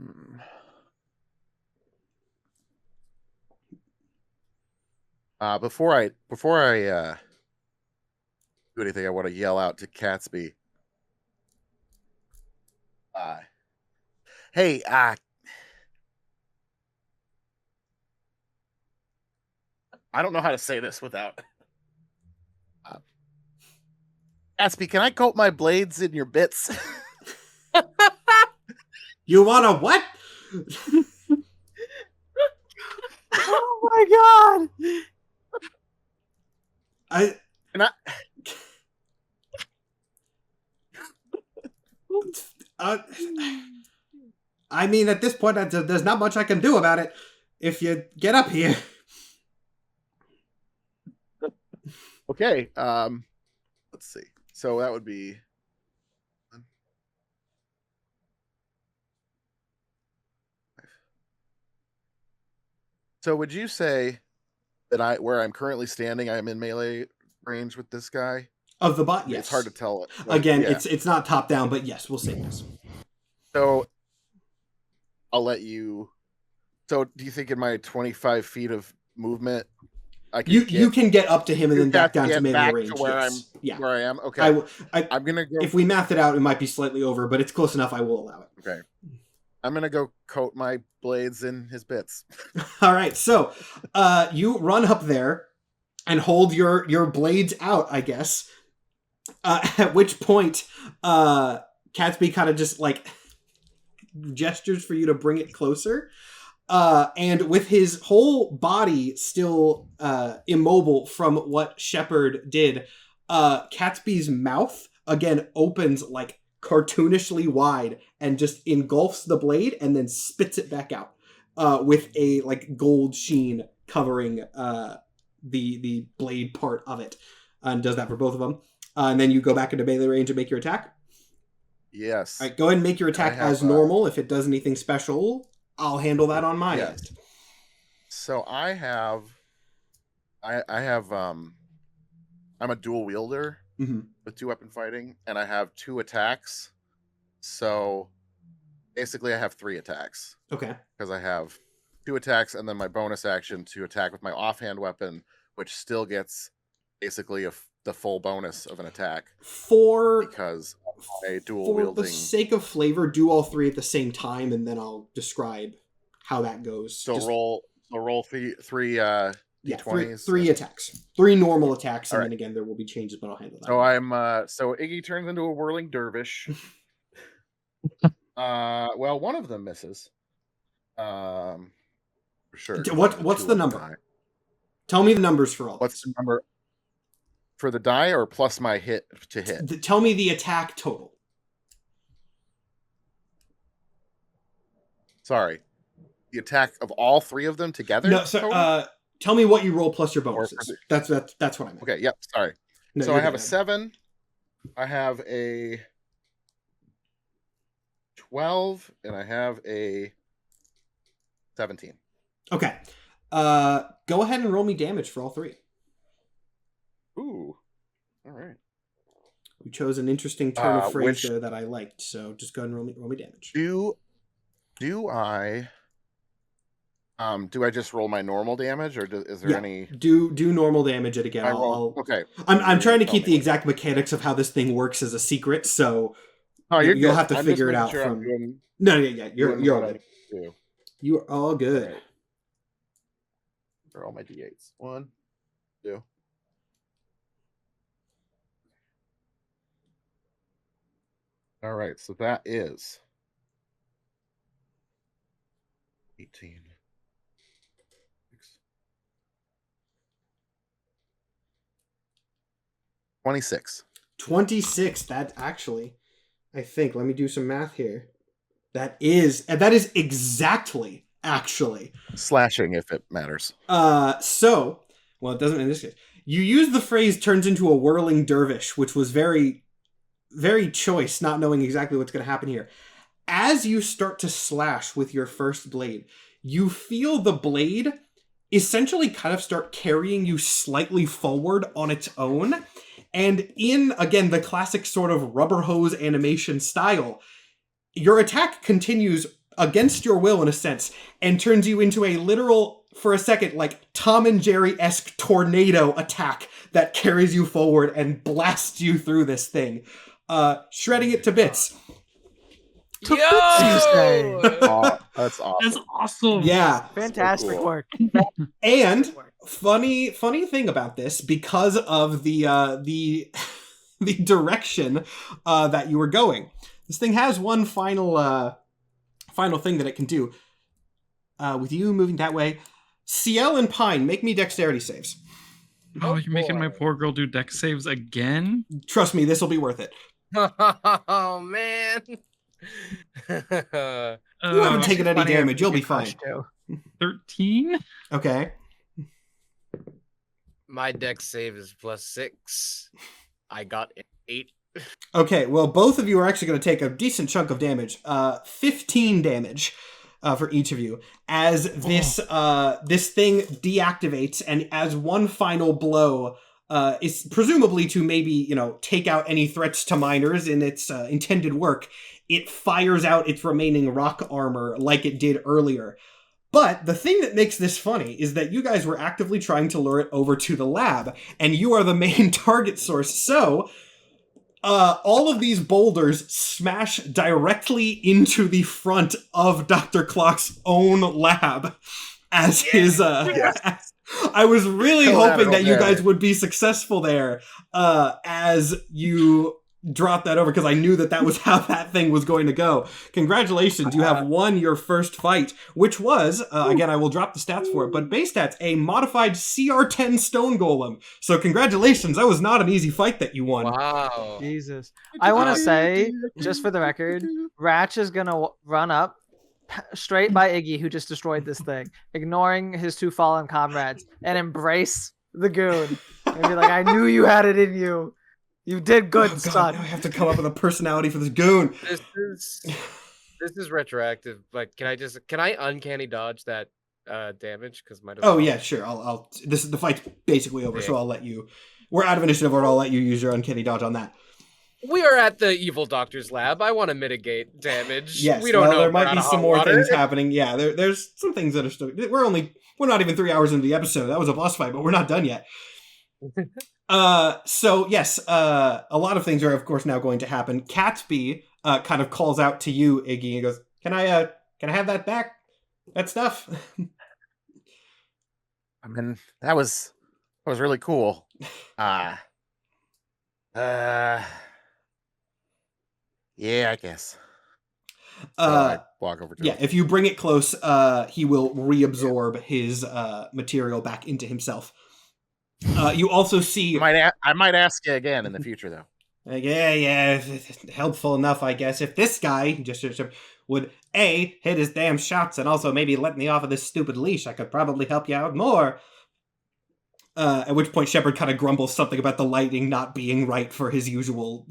Hmm. Before I do anything, I want to yell out to Catsby. Hey, I don't know how to say this without. Catsby, can I coat my blades in your bits? You want a what? Oh my god! And I mean, at this point, there's not much I can do about it. If you get up here. Okay. Let's see. So that would be. So would you say that where I'm currently standing, I'm in melee range with this guy? Of the bot, yes. It's hard to tell. Again, yeah. it's not top down, but yes, we'll say yes. So I'll let you. So do you think in my 25 feet of movement, I can you can get up to him and then back down to melee back range? to where yes. where I am? Okay. I'm gonna go. If we math it out, it might be slightly over, but it's close enough. I will allow it. Okay. I'm gonna go coat my blades in his bits. All right, so you run up there and hold your blades out, I guess. At which point, Catsby kind of just gestures for you to bring it closer. And with his whole body still immobile from what Shepard did, Catsby's mouth again opens cartoonishly wide and just engulfs the blade and then spits it back out with a gold sheen covering the blade part of it, and does that for both of them. And then you go back into melee range and make your attack. Yes. All right, go ahead and make your attack as normal. If it does anything special, I'll handle that on my end. So I have I'm a dual wielder with 2-weapon fighting, and I have 2 attacks. So basically I have 3 attacks. Okay. Because I have 2 attacks and then my bonus action to attack with my offhand which still gets basically the full bonus of an attack. Because of my dual wielding. For the sake of flavor, do all 3 at the same time, and then I'll describe how that goes. So roll 3 d20s. 3 attacks. 3 normal attacks, and All then again there will be changes, but I'll handle that. So so Iggy turns into a whirling dervish. Well, one of them misses. For sure. What's the number? Die. Tell me the numbers for all. What's the number for the die, or plus my hit to hit? Tell me the attack total. Sorry, the attack of all 3 of them together. No, so Tell me what you roll plus your Or for bonuses. the- That's what I meant. Okay, yep, sorry. No, So you're I have good. a 7. I have a 12, and I have a 17. Okay. Go ahead and roll me damage for all three. Ooh. All right. We chose an interesting turn of phrase Which- there that I liked, so just go ahead and roll me damage. Do I just roll my normal damage, or is there Yeah. any? Do normal damage it again. I roll. Okay. I'm trying to Tell keep me the what- exact mechanics of how this thing works as a secret, so Oh, you'll you'll have to figure it out Sure from. I'm doing, No, yeah, you're doing all what I good. need to do. You are all good. All right. For all my d8s. 1, 2. All right, so that is 18. 26. 26. That actually, I think. Let me do some math here. That is exactly actually. Slashing, if it matters. So, well, it doesn't in this case. You use the phrase "turns into a whirling dervish," which was very, very choice, not knowing exactly what's going to happen here. As you start to slash with your first blade, you feel the blade essentially kind of start carrying you slightly forward on its own. And in, again, the classic sort of rubber hose animation style, your attack continues against your will in a sense and turns you into a literal, for a second, like Tom and Jerry-esque tornado attack that carries you forward and blasts you through this thing, shredding it to bits. To Yo! bits, you say. Oh, that's awesome. That's awesome. Yeah. Fantastic cool. work. And funny thing about this, because of the the direction that you were going, this thing has one final thing that it can do. With you moving that way, Ciel and Pine, make me dexterity saves. Oh, you're making my boy. poor girl do deck saves again? Trust me, this will be worth it. Oh man. You haven't taken any Funny if damage. you You'll be get fine. crushed, too. 13? Okay. My deck save is +6. I got an 8. Okay, well, both of you are actually going to take a decent chunk of damage. 15 damage for each of you as this this thing deactivates, and as one final blow is presumably to maybe, take out any threats to miners in its intended work, it fires out its remaining rock armor like it did earlier. But the thing that makes this funny is that you guys were actively trying to lure it over to the lab, and you are the main target source. So all of these boulders smash directly into the front of Dr. Clock's own lab as his Yes. I was really hoping that you Collateral guys damage. would be successful there as you dropped that over, because I knew that was how that thing was going to go. Congratulations, you have won your first fight, which was, again, I will drop the stats for it, but base stats, a modified CR10 stone golem. So congratulations, that was not an easy fight that you won. Wow. Jesus. I want to say, just for the record, Ratch is going to run up straight by Iggy, who just destroyed this thing, ignoring his two fallen comrades, and embrace the goon. And be like, I knew you had it in you. You did good, Oh, God, son. now I have to come up with a personality for this goon. This is retroactive. Like, can I uncanny dodge that damage? Because my Oh yeah, sure. I'll. This is the fight's basically over, so I'll let you. We're out of initiative order. I'll let you use your uncanny dodge on that. We are at the evil doctor's lab. I want to mitigate damage. Yes, we don't know. there if we're might out be of some hot more water. things happening. Yeah, there's some things that are still. We're not even 3 hours into the episode. That was a boss fight, but we're not done yet. So yes, a lot of things are of course now going to happen. Catsby kind of calls out to you, Iggy, and goes, "Can I have that back? That stuff?" I mean, that was really cool. Yeah, I guess. I walk over to Yeah, him. if you bring it close, he will reabsorb his material back into himself. You also see... I might ask you again in the future, though. Yeah, helpful enough, I guess. If this guy just would, A, hit his damn shots and also maybe let me off of this stupid leash, I could probably help you out more. At which point Shepard kind of grumbles something about the lighting not being right for his usual,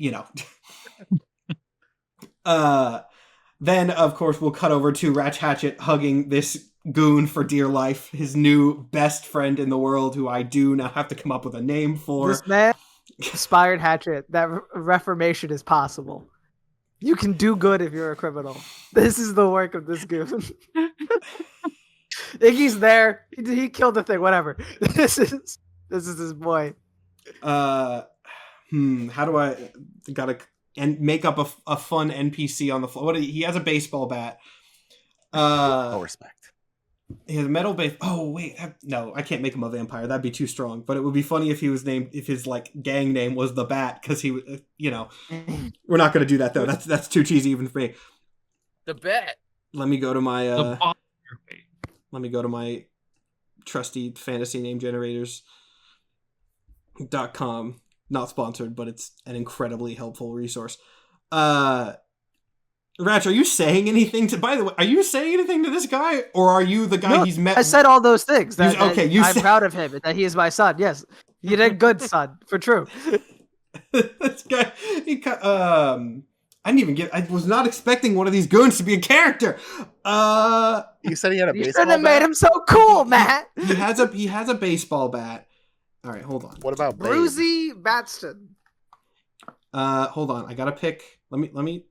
Then, of course, we'll cut over to Ratch Hatchet hugging this goon for dear life, his new best friend in the world, who I do now have to come up with a name for. This man inspired Hatchet that reformation is possible. You can do good if you're a criminal. This is the work of this goon. Iggy's there. He killed the thing. Whatever. This is his boy. How do I gotta make up a fun NPC on the floor? He has a baseball bat. No respect. He has a metal base. Oh wait, no, I can't make him a vampire. That'd be too strong. But it would be funny if his like gang name was the Bat, because he, we're not gonna do that though. That's too cheesy even for me. The Bat. Let me go to my. The Let me go to my trusty fantasy name generators.com. Not sponsored, but it's an incredibly helpful resource. Ratch, are you saying anything by the way, are you saying anything to this guy? Or are you the guy he's met? I said all those things. I'm said... proud of him, that he is my son. Yes. You did good, son. For true. This guy, I was not expecting one of these goons to be a character. You said he had a baseball bat? You should have made him so cool, Matt. He has a baseball bat. All right, hold on. What about Brucey Batston? Hold on. I gotta pick. Let me.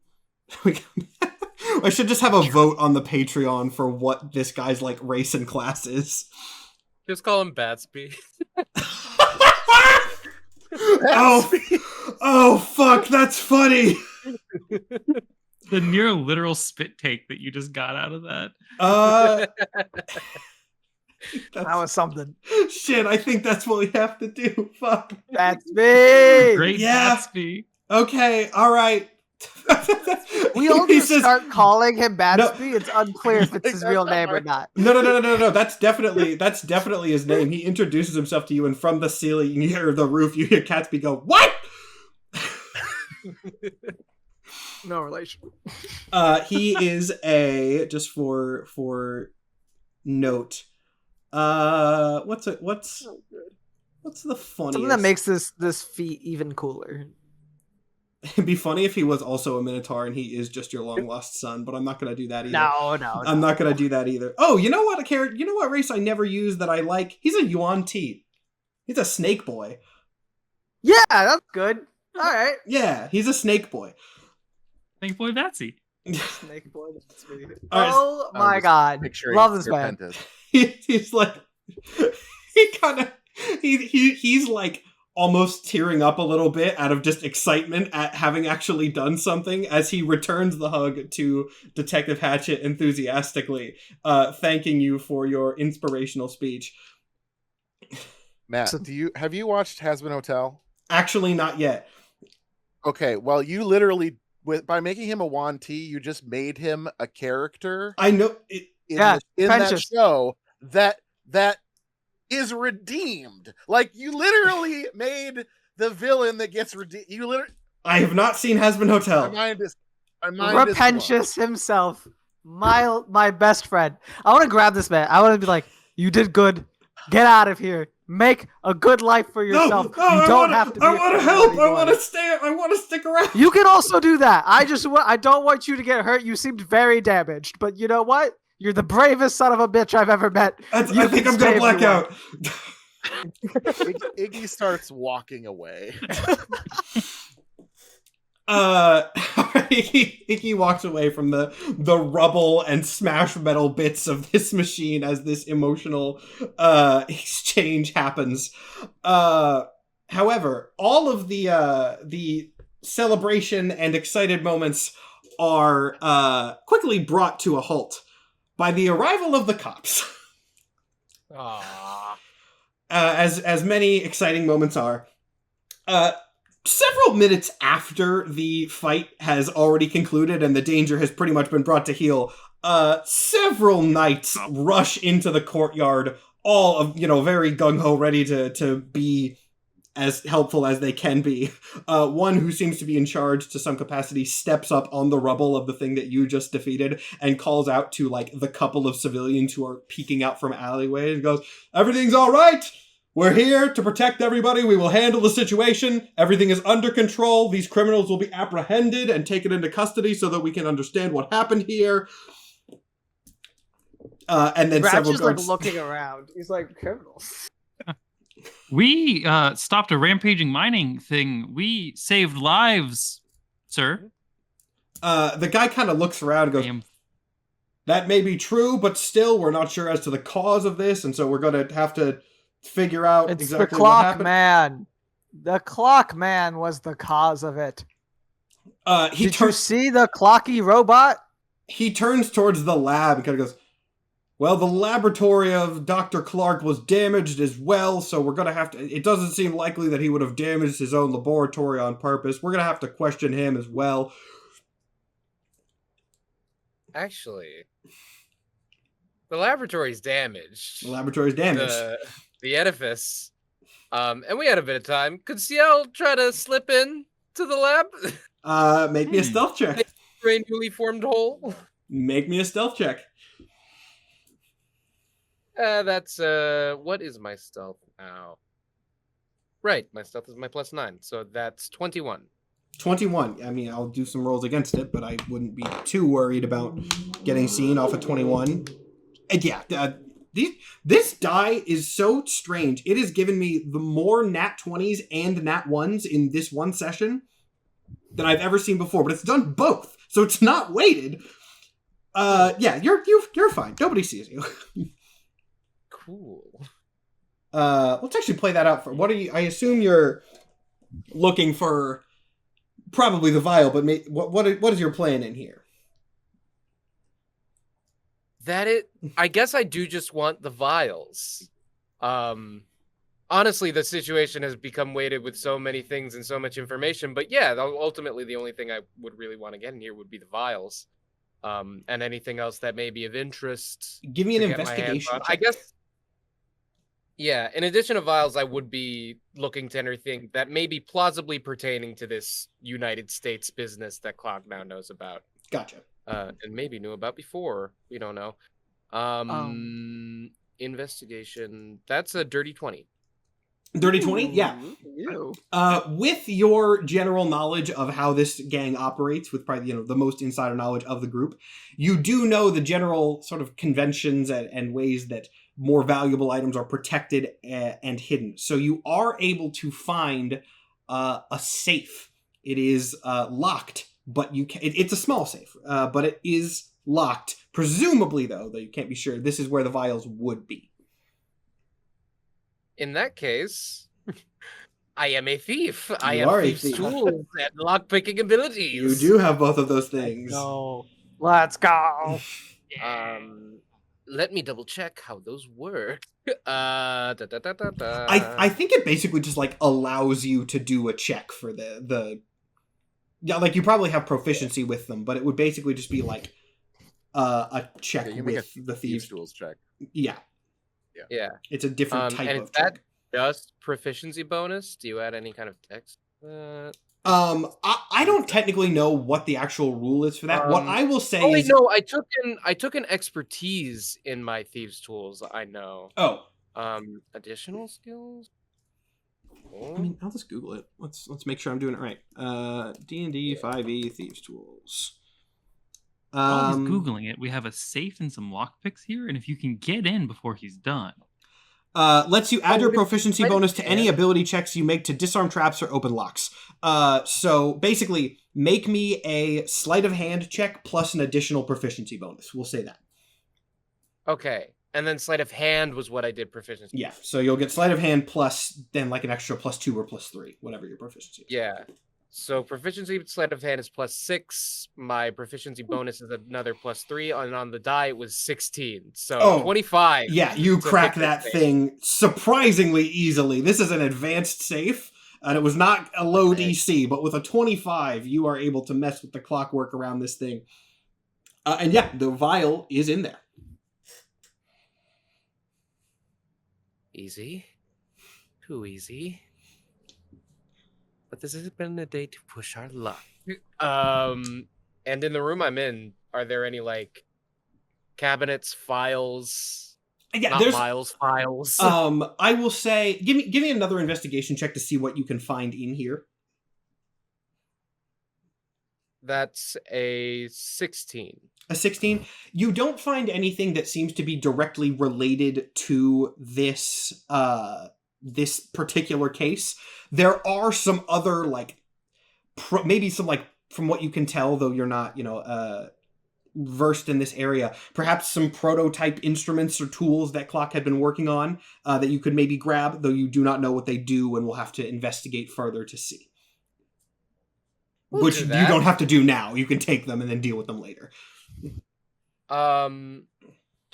I should just have a vote on the Patreon for what this guy's like race and class is. Just call him Batsby. Oh, fuck! That's funny. The near literal spit take that you just got out of that. That was something. Shit, I think that's what we have to do. Fuck. Batsby! Great Batsby. Okay, alright. We all just start calling him Batsby. It's unclear if it's his real name or not. No. That's definitely his name. He introduces himself to you, and from the ceiling, you hear the roof, you hear Catsby go, "What?" No relation. He is just for note. What's the funniest? Something that makes this feat even cooler. It'd be funny if he was also a Minotaur and he is just your long lost son, but I'm not gonna do that either. No. I'm not gonna do that either. Oh, you know what? You know what race I never use that I like? He's a Yuan Ti. He's a snake boy. Yeah, that's good. All right. Yeah, he's a snake boy. Snake boy Batsy. Snake boy. Right. Oh my god. Love this man. He's like, he's like almost tearing up a little bit out of just excitement at having actually done something as he returns the hug to Detective Hatchet enthusiastically, thanking you for your inspirational speech. Matt, have you watched Hazbin Hotel? Actually, not yet. Okay, well, you literally, by making him a Yuan Ti, you just made him a character. I know it. In that show that is redeemed. Like, you literally made the villain that gets redeemed. I have not seen Hazbin Hotel. My mind Repentious himself, my best friend. I want to grab this man. I want to be like, you did good. Get out of here. Make a good life for yourself. No, you don't have to. I want to help. I want to stay. I want to stick around. You can also do that. I don't want you to get hurt. You seemed very damaged, but you know what? You're the bravest son of a bitch I've ever met. I think I'm gonna black out. Iggy starts walking away. Iggy walks away from the rubble and smash metal bits of this machine as this emotional exchange happens. However, all of the celebration and excited moments are quickly brought to a halt by the arrival of the cops. As many exciting moments are. Several minutes after the fight has already concluded and the danger has pretty much been brought to heel, several knights rush into the courtyard, all of, very gung-ho, ready to be as helpful as they can be. One who seems to be in charge to some capacity steps up on the rubble of the thing that you just defeated and calls out to, the couple of civilians who are peeking out from alleyways and goes, "Everything's all right? We're here to protect everybody. We will handle the situation. Everything is under control. These criminals will be apprehended and taken into custody so that we can understand what happened here. And then Ratch several is like guards. looking around. He's like, criminals. We stopped a rampaging mining thing. We saved lives, sir. The guy kind of looks around and goes, I am that may be true, but still, we're not sure as to the cause of this, and so we're going to have to figure out It's exactly the what clock happened. man. The clock man was the cause of it. Did you see the clocky robot? He turns towards the lab and kind of goes, well, the laboratory of Dr. Clark was damaged as well, so we're going to have to... It doesn't seem likely that he would have damaged his own laboratory on purpose. We're going to have to question him as well. Actually, the laboratory's damaged. The laboratory's damaged. The edifice. And we had a bit of time. Could Ciel try to slip in to the lab? Make me a stealth check. For a newly formed hole? Make me a stealth check. That's what is my stealth now? Right, my stealth is my +9, so that's 21. 21. I mean, I'll do some rolls against it, but I wouldn't be too worried about getting seen off a 21. And yeah, this die is so strange. It has given me the more nat 20s and nat 1s in this one session than I've ever seen before, but it's done both, so it's not weighted. Yeah, you're fine. Nobody sees you. Cool. Let's actually play that out for. What are you? I assume you're looking for probably the vial, but what is your plan in here? I guess I do just want the vials. Honestly, the situation has become weighted with so many things and so much information, but yeah, ultimately the only thing I would really want to get in here would be the vials. And anything else that may be of interest. Give me an investigation check. I guess. Yeah, in addition to vials, I would be looking to anything that may be plausibly pertaining to this United States business that Clock now knows about. Gotcha. And maybe knew about before. We don't know. Investigation. That's a dirty 20. Dirty 20? Yeah. Ew. With your general knowledge of how this gang operates, with probably the most insider knowledge of the group, you do know the general sort of conventions and ways that more valuable items are protected and hidden. So you are able to find a safe. It is locked, but it's a small safe, but it is locked. Presumably, though you can't be sure, this is where the vials would be. In that case, I am a thief. I You have are a thief's thief. tools and lockpicking abilities. You do have both of those things. No. Let's go. Let me double check how those work. I think it basically just like allows you to do a check for the yeah, like you probably have proficiency with them, but it would basically just be like a check Yeah, you make with the thieves. tools check. Yeah, Yeah. it's a different type and of is that check. just proficiency bonus? Do you add any kind of text? I don't technically know what the actual rule is for that. What I will say is no, I took an expertise in my thieves tools. I know. oh. Additional skills. I mean, I'll just Google it. Let's make sure I'm doing it right. D&D 5e Thieves Tools. While he's Googling it, we have a safe and some lockpicks here, and if you can get in before he's done. Lets you add your proficiency I bonus to any understand. ability checks you make to disarm traps or open locks. So basically, make me a sleight of hand check plus an additional proficiency bonus. We'll say that. Okay. And then sleight of hand was what I did proficiency. Yeah, so you'll get sleight of hand plus then like an extra +2 or +3, whatever your proficiency is. Yeah. So proficiency sleight of hand is +6. My proficiency bonus is another +3. And on the die, it was 16. So 25. Yeah, you to crack hit that this thing surprisingly easily. This is an advanced safe, and it was not a low DC, but with a 25, you are able to mess with the clockwork around this thing. And yeah, the vial is in there. Easy. Too easy. But this has been a day to push our luck. And in the room I'm in, are there any like cabinets, files, Yeah, Not there's Miles Files. I will say give me another investigation check to see what you can find in here. That's a 16. A 16. You don't find anything that seems to be directly related to this this particular case. There are some other like maybe some like from what you can tell, though you're not, versed in this area, perhaps some prototype instruments or tools that Clock had been working on that you could maybe grab, though you do not know what they do and will have to investigate further to see. We'll Which do you that. don't have to do now. You can take them and then deal with them later.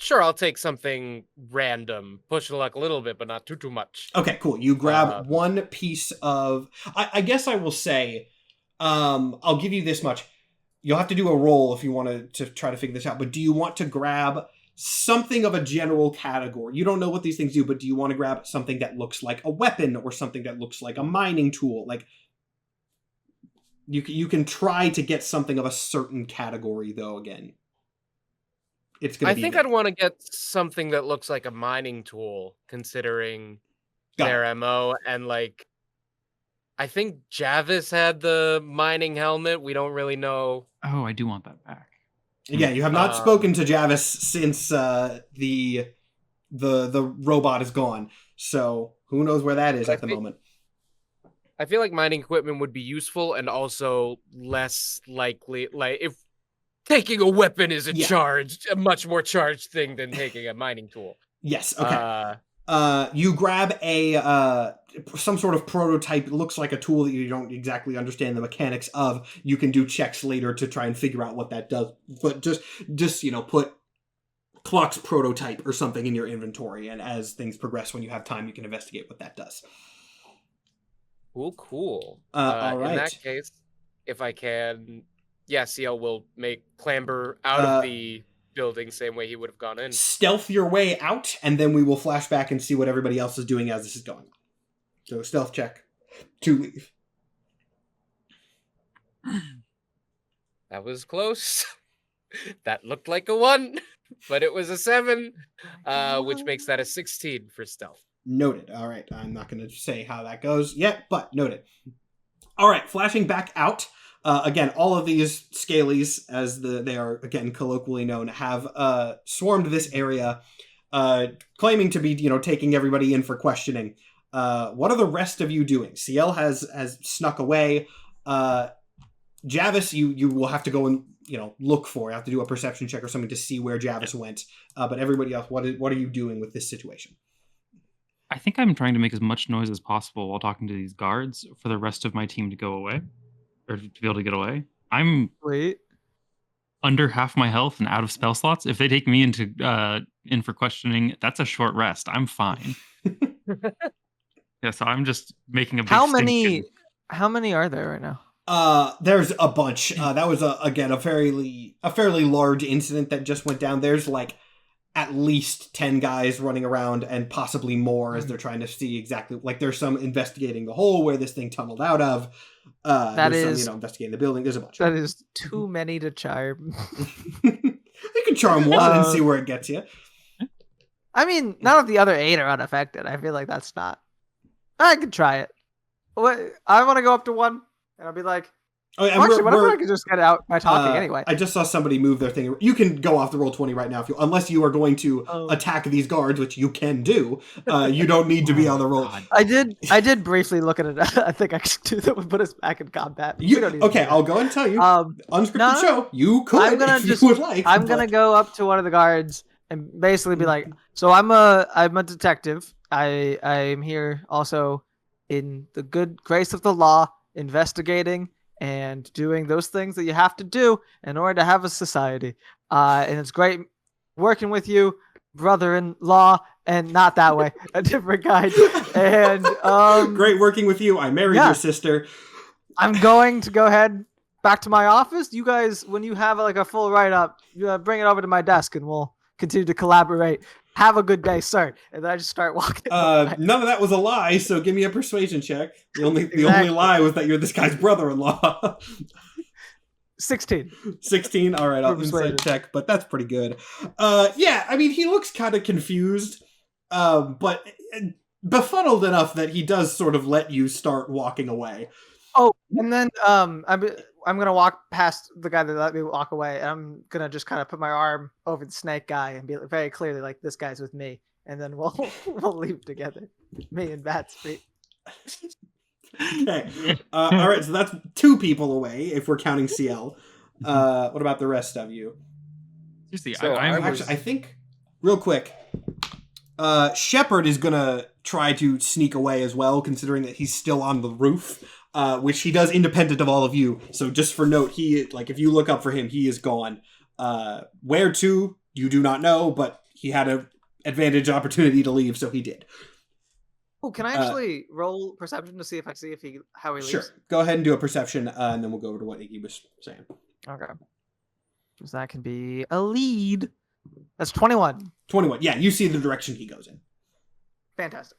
Sure, I'll take something random. Push the luck a little bit, but not too much. Okay, cool. You grab one piece of... I guess I will say, I'll give you this much. You'll have to do a roll if you want to try to figure this out, but do you want to grab something of a general category? You don't know what these things do, but do you want to grab something that looks like a weapon or something that looks like a mining tool? Like, you can try to get something of a certain category, though, again. It's going to be... I think I'd want to get something that looks like a mining tool, considering their MO, and like... I think Javis had the mining helmet. We don't really know. Oh, I do want that back. Yeah, you have not spoken to Javis since the robot is gone. So who knows where that is at the moment. I feel like mining equipment would be useful and also less likely. Like if taking a weapon is a much more charged thing than taking a mining tool. Yes. Okay. You grab a some sort of prototype. It looks like a tool that you don't exactly understand the mechanics of. You can do checks later to try and figure out what that does. But just put Clock's prototype or something in your inventory, and as things progress, when you have time, you can investigate what that does. Cool. All right. In that case, if I can, CL will clamber out of the building same way he would have gone in. Stealth your way out, and then we will flash back and see what everybody else is doing as this is going on. So stealth check to leave. That was close. That looked like a 1, but it was a 7, which makes that a 16 for stealth. Noted. All right. I'm not going to say how that goes yet, but noted. All right. Flashing back out. Again, all of these scalies, as they are, again, colloquially known, have swarmed this area, claiming to be, taking everybody in for questioning. What are the rest of you doing? CL has snuck away. Javis, you will have to go and, look for. You have to do a perception check or something to see where Javis went. But everybody else, what are you doing with this situation? I think I'm trying to make as much noise as possible while talking to these guards for the rest of my team to go away. Or to be able to get away. I'm under half my health and out of spell slots. If they take me in for questioning, that's a short rest. I'm fine. So I'm just making a big How many are there right now? There's a bunch. That was a fairly large incident that just went down. There's like at least 10 guys running around and possibly more as they're trying to see exactly, like there's some investigating the hole where this thing tunneled out of. There's some, investigating the building. There's a bunch. That is too many to charm. You can charm one and see where it gets you. I mean, none of the other 8 are unaffected. I feel like that's not... I could try it. I want to go up to 1, and I'll be like... I could just get out by talking anyway. I just saw somebody move their thing. You can go off the roll 20 right now unless you are going to attack these guards, which you can do. You don't need to be on the roll. I did briefly look at it. I think I could do that would put us back in combat. I'll go and tell you. Unscripted show. You could if you would like. I'm gonna go up to one of the guards and basically be like, "So I'm a detective. I'm here also in the good grace of the law, investigating and doing those things that you have to do in order to have a society. And it's great working with you, brother-in-law, and not that way, a different kind. And great working with you. I married your sister. I'm going to go ahead back to my office. You guys, when you have like a full write-up, bring it over to my desk and we'll continue to collaborate. Have a good day, sir. And then I just start walking. None of that was a lie, so give me a persuasion check. The only lie was that you're this guy's brother-in-law. 16. 16. All right, I'll Persuasion. insight check, but that's pretty good. Yeah, I mean, he looks kind of confused, but befuddled enough that he does sort of let you start walking away. Oh, and then I'm gonna walk past the guy that let me walk away, and I'm gonna just kind of put my arm over the snake guy and be very clearly like, "This guy's with me," and then we'll leave together, me and Batsby. Okay. All right, so that's 2 people away if we're counting CL. What about the rest of you? Seriously, So I think, real quick, Shepard is gonna try to sneak away as well, considering that he's still on the roof, which he does independent of all of you. So just for note, if you look up for him, he is gone. Where to, you do not know, but he had an advantage opportunity to leave, so he did. Oh, can I actually roll perception to see if how he leaves? Sure. Go ahead and do a perception, and then we'll go over to what Iggy was saying. Okay. So that can be a lead. That's 21. 21. Yeah, you see the direction he goes in. Fantastic.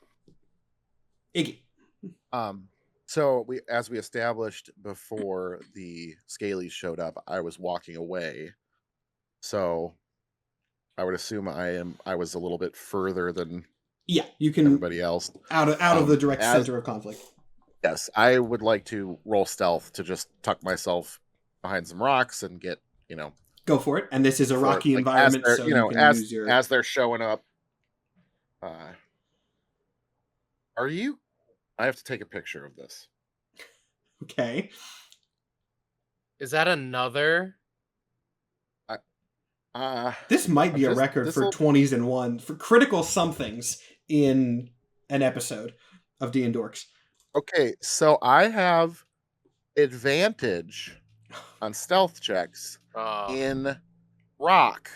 Iggy. So as we established before the Scalies showed up, I was walking away. So I would assume I was a little bit further than Yeah, you can everybody else. out of the direct center of conflict. Yes, I would like to roll stealth to just tuck myself behind some rocks and get, Go for it. And this is a rocky like, environment, as so they're, you can use your... as they're showing up. Are you? I have to take a picture of this. Okay. Is that another? This might be a record for 20s and 1 for critical somethings in an episode of D&Dorks. Okay, so I have advantage on stealth checks in rock.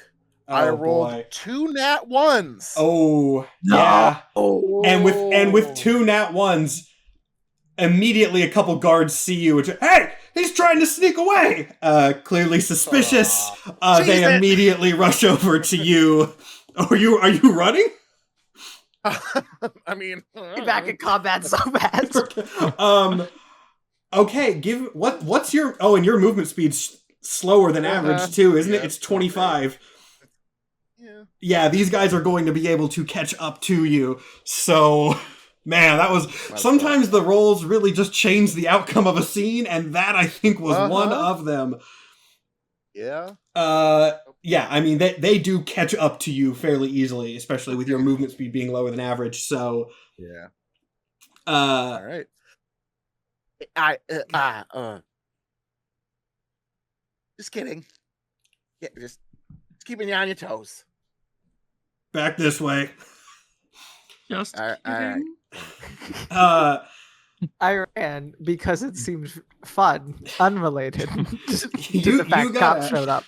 I rolled 2 nat 1s. Oh, No. yeah. And with 2 nat 1s, immediately a couple guards see you and say, "Hey, he's trying to sneak away!" Clearly suspicious. They immediately rush over to you. Are you running? I mean, Be back in combat so bad. Okay, what's your... Oh, and your movement speed's slower than average too, isn't it? It's 25. Yeah, these guys are going to be able to catch up to you. So, man, that was... Sometimes the rolls really just change the outcome of a scene, and that, I think, was one of them. Yeah? Yeah, I mean, they do catch up to you fairly easily, especially with your movement speed being lower than average, so... Yeah. All right. Just kidding. Yeah, just keeping you on your toes. Back this way. Just kidding. I ran because it seemed fun, unrelated to the fact cops showed up.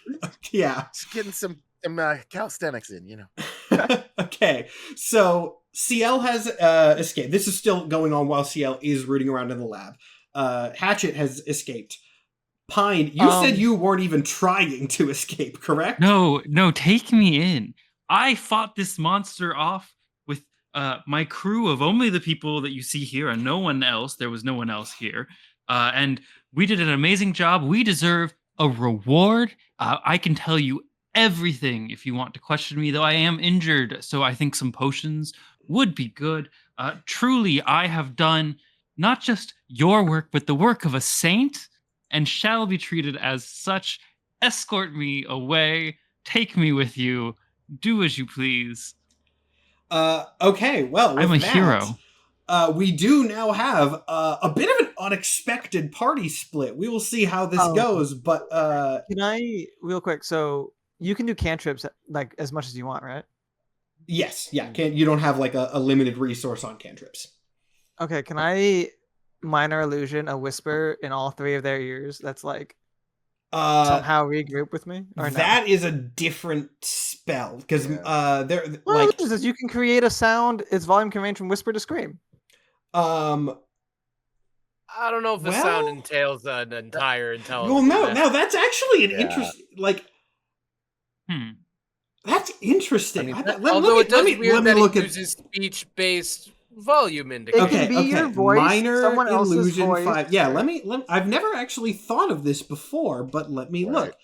Yeah. Just getting some calisthenics in, Okay, so CL has escaped. This is still going on while CL is rooting around in the lab. Hatchet has escaped. Pine, you said you weren't even trying to escape, correct? No, take me in. I fought this monster off with my crew of only the people that you see here and no one else. There was no one else here. And we did an amazing job. We deserve a reward. I can tell you everything if you want to question me, though I am injured. So I think some potions would be good. Truly, I have done not just your work, but the work of a saint, and shall be treated as such. Escort me away. Take me with you. Do as you please. Okay, well, with I'm a that, hero. We do now have a bit of an unexpected party split. We will see how this goes, but... Can I, real quick, so you can do cantrips like as much as you want, right? Yes, yeah. You don't have like a limited resource on cantrips. Okay, can I minor illusion a whisper in all 3 of their ears that's like somehow regroup with me? Or that is a different spell because they're well, like... it says you can create a sound. Its volume can range from whisper to scream. I don't know if the sound entails an entire intelligence. Well, no, that's actually an interesting... Like... That's interesting. Although it does weird that he uses speech-based volume It indicator. can be your voice, Minor someone else's illusion voice. 5. Yeah, let me. I've never actually thought of this before, but let me Right. look.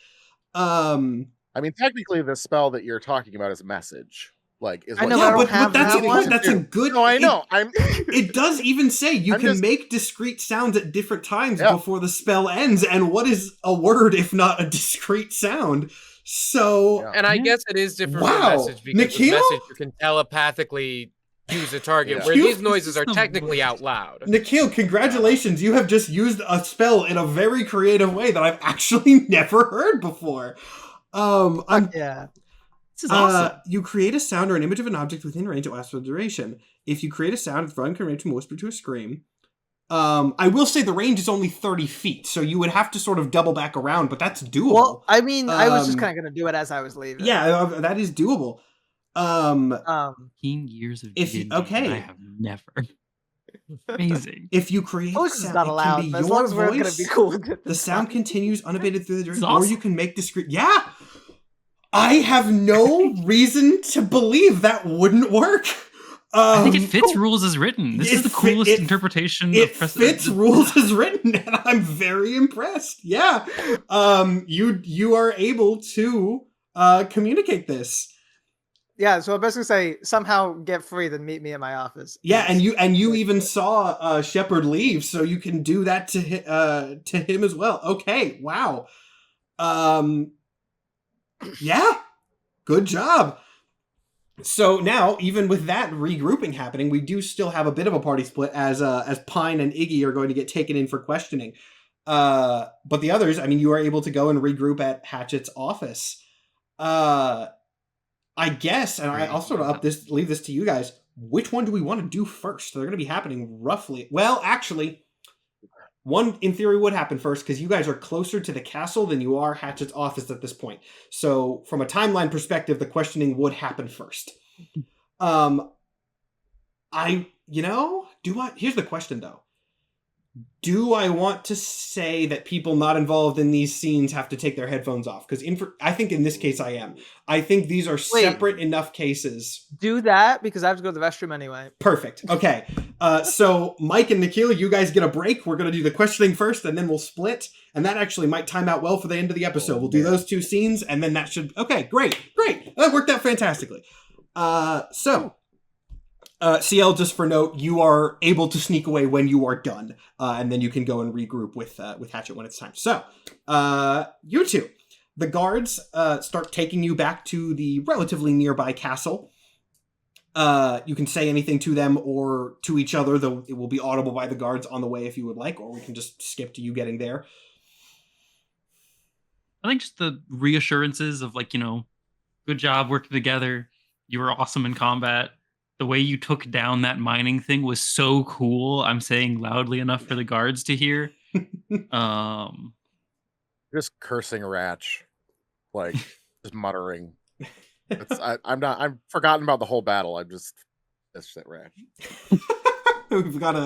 I mean, technically, the spell that you're talking about is a message. Like, is I what know, you're but I don't but have that's that a one. good. That's a good. No, I know. I'm. It does even say you I'm can just- make discrete sounds at different times Yeah. before the spell ends. And what is a word if not a discrete sound? So Yeah. And I Yeah. guess it is different Wow. from message because with Nikhil? message you can telepathically use a target, Yeah. where Nikhil, these noises this are is the technically worst. out loud. Nikhil, congratulations! You have just used a spell in a very creative way that I've actually never heard before. I'm Yeah. This is awesome. You create a sound or an image of an object within range that lasts for the duration. If you create a sound, it's volume can range from whisper to a scream. I will say the range is only 30 feet, so you would have to sort of double back around, but that's doable. Well, I mean, I was just Um, kind of going to do it as I was leaving. Yeah, that is doable. 15 years of if you- D&D, okay. I have never. Amazing. If you create Voice is sound, not it allowed, can be but as your long as we're going to voice. be cool with it. The that's sound fine. continues unabated through the duration, This is or awesome. you can make discrete. Yeah, I have no reason to believe that wouldn't work. I think it fits rules as written. This it is the fit- coolest it- interpretation It of fits rules as written, and I'm very impressed. Yeah, you are able to communicate this. Yeah, so I basically say, somehow get free, then meet me at my office. Yeah, and you even saw Shepard leave, so you can do that to him as well. Okay, wow. Yeah, good job. So now, even with that regrouping happening, we do still have a bit of a party split as Pine and Iggy are going to get taken in for questioning. But the others, I mean, you are able to go and regroup at Hatchet's office. I guess, and I'll sort of leave this to you guys. Which one do we want to do first? They're going to be happening roughly. Well, actually, one in theory would happen first because you guys are closer to the castle than you are Hatchet's office at this point. So, from a timeline perspective, the questioning would happen first. Here's the question though. Do I want to say that people not involved in these scenes have to take their headphones off? Because I think in this case I am. I think these are separate enough cases. Do that, because I have to go to the restroom anyway. Perfect. Okay. So Mike and Nikhil, you guys get a break. We're going to do the questioning first, and then we'll split. And that actually might time out well for the end of the episode. We'll do those two scenes, and then that should... Okay, great. That worked out fantastically. CL, just for note, you are able to sneak away when you are done, and then you can go and regroup with Hatchet when it's time. So, you two, the guards start taking you back to the relatively nearby castle. You can say anything to them or to each other, though it will be audible by the guards on the way if you would like, or we can just skip to you getting there. I think just the reassurances of, like, good job working together. You were awesome in combat. The way you took down that mining thing was so cool. I'm saying loudly enough for the guards to hear. Just cursing Ratch, like just muttering. I've forgotten about the whole battle. That's just that Ratch. We've got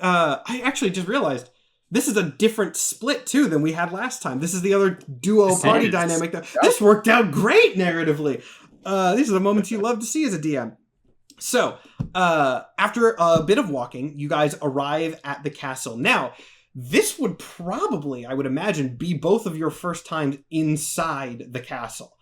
I actually just realized this is a different split too than we had last time. This is the other duo party dynamic. This worked out great narratively. These are the moments you love to see as a DM. So, after a bit of walking, you guys arrive at the castle. Now, this would probably, I would imagine, be both of your first times inside the castle.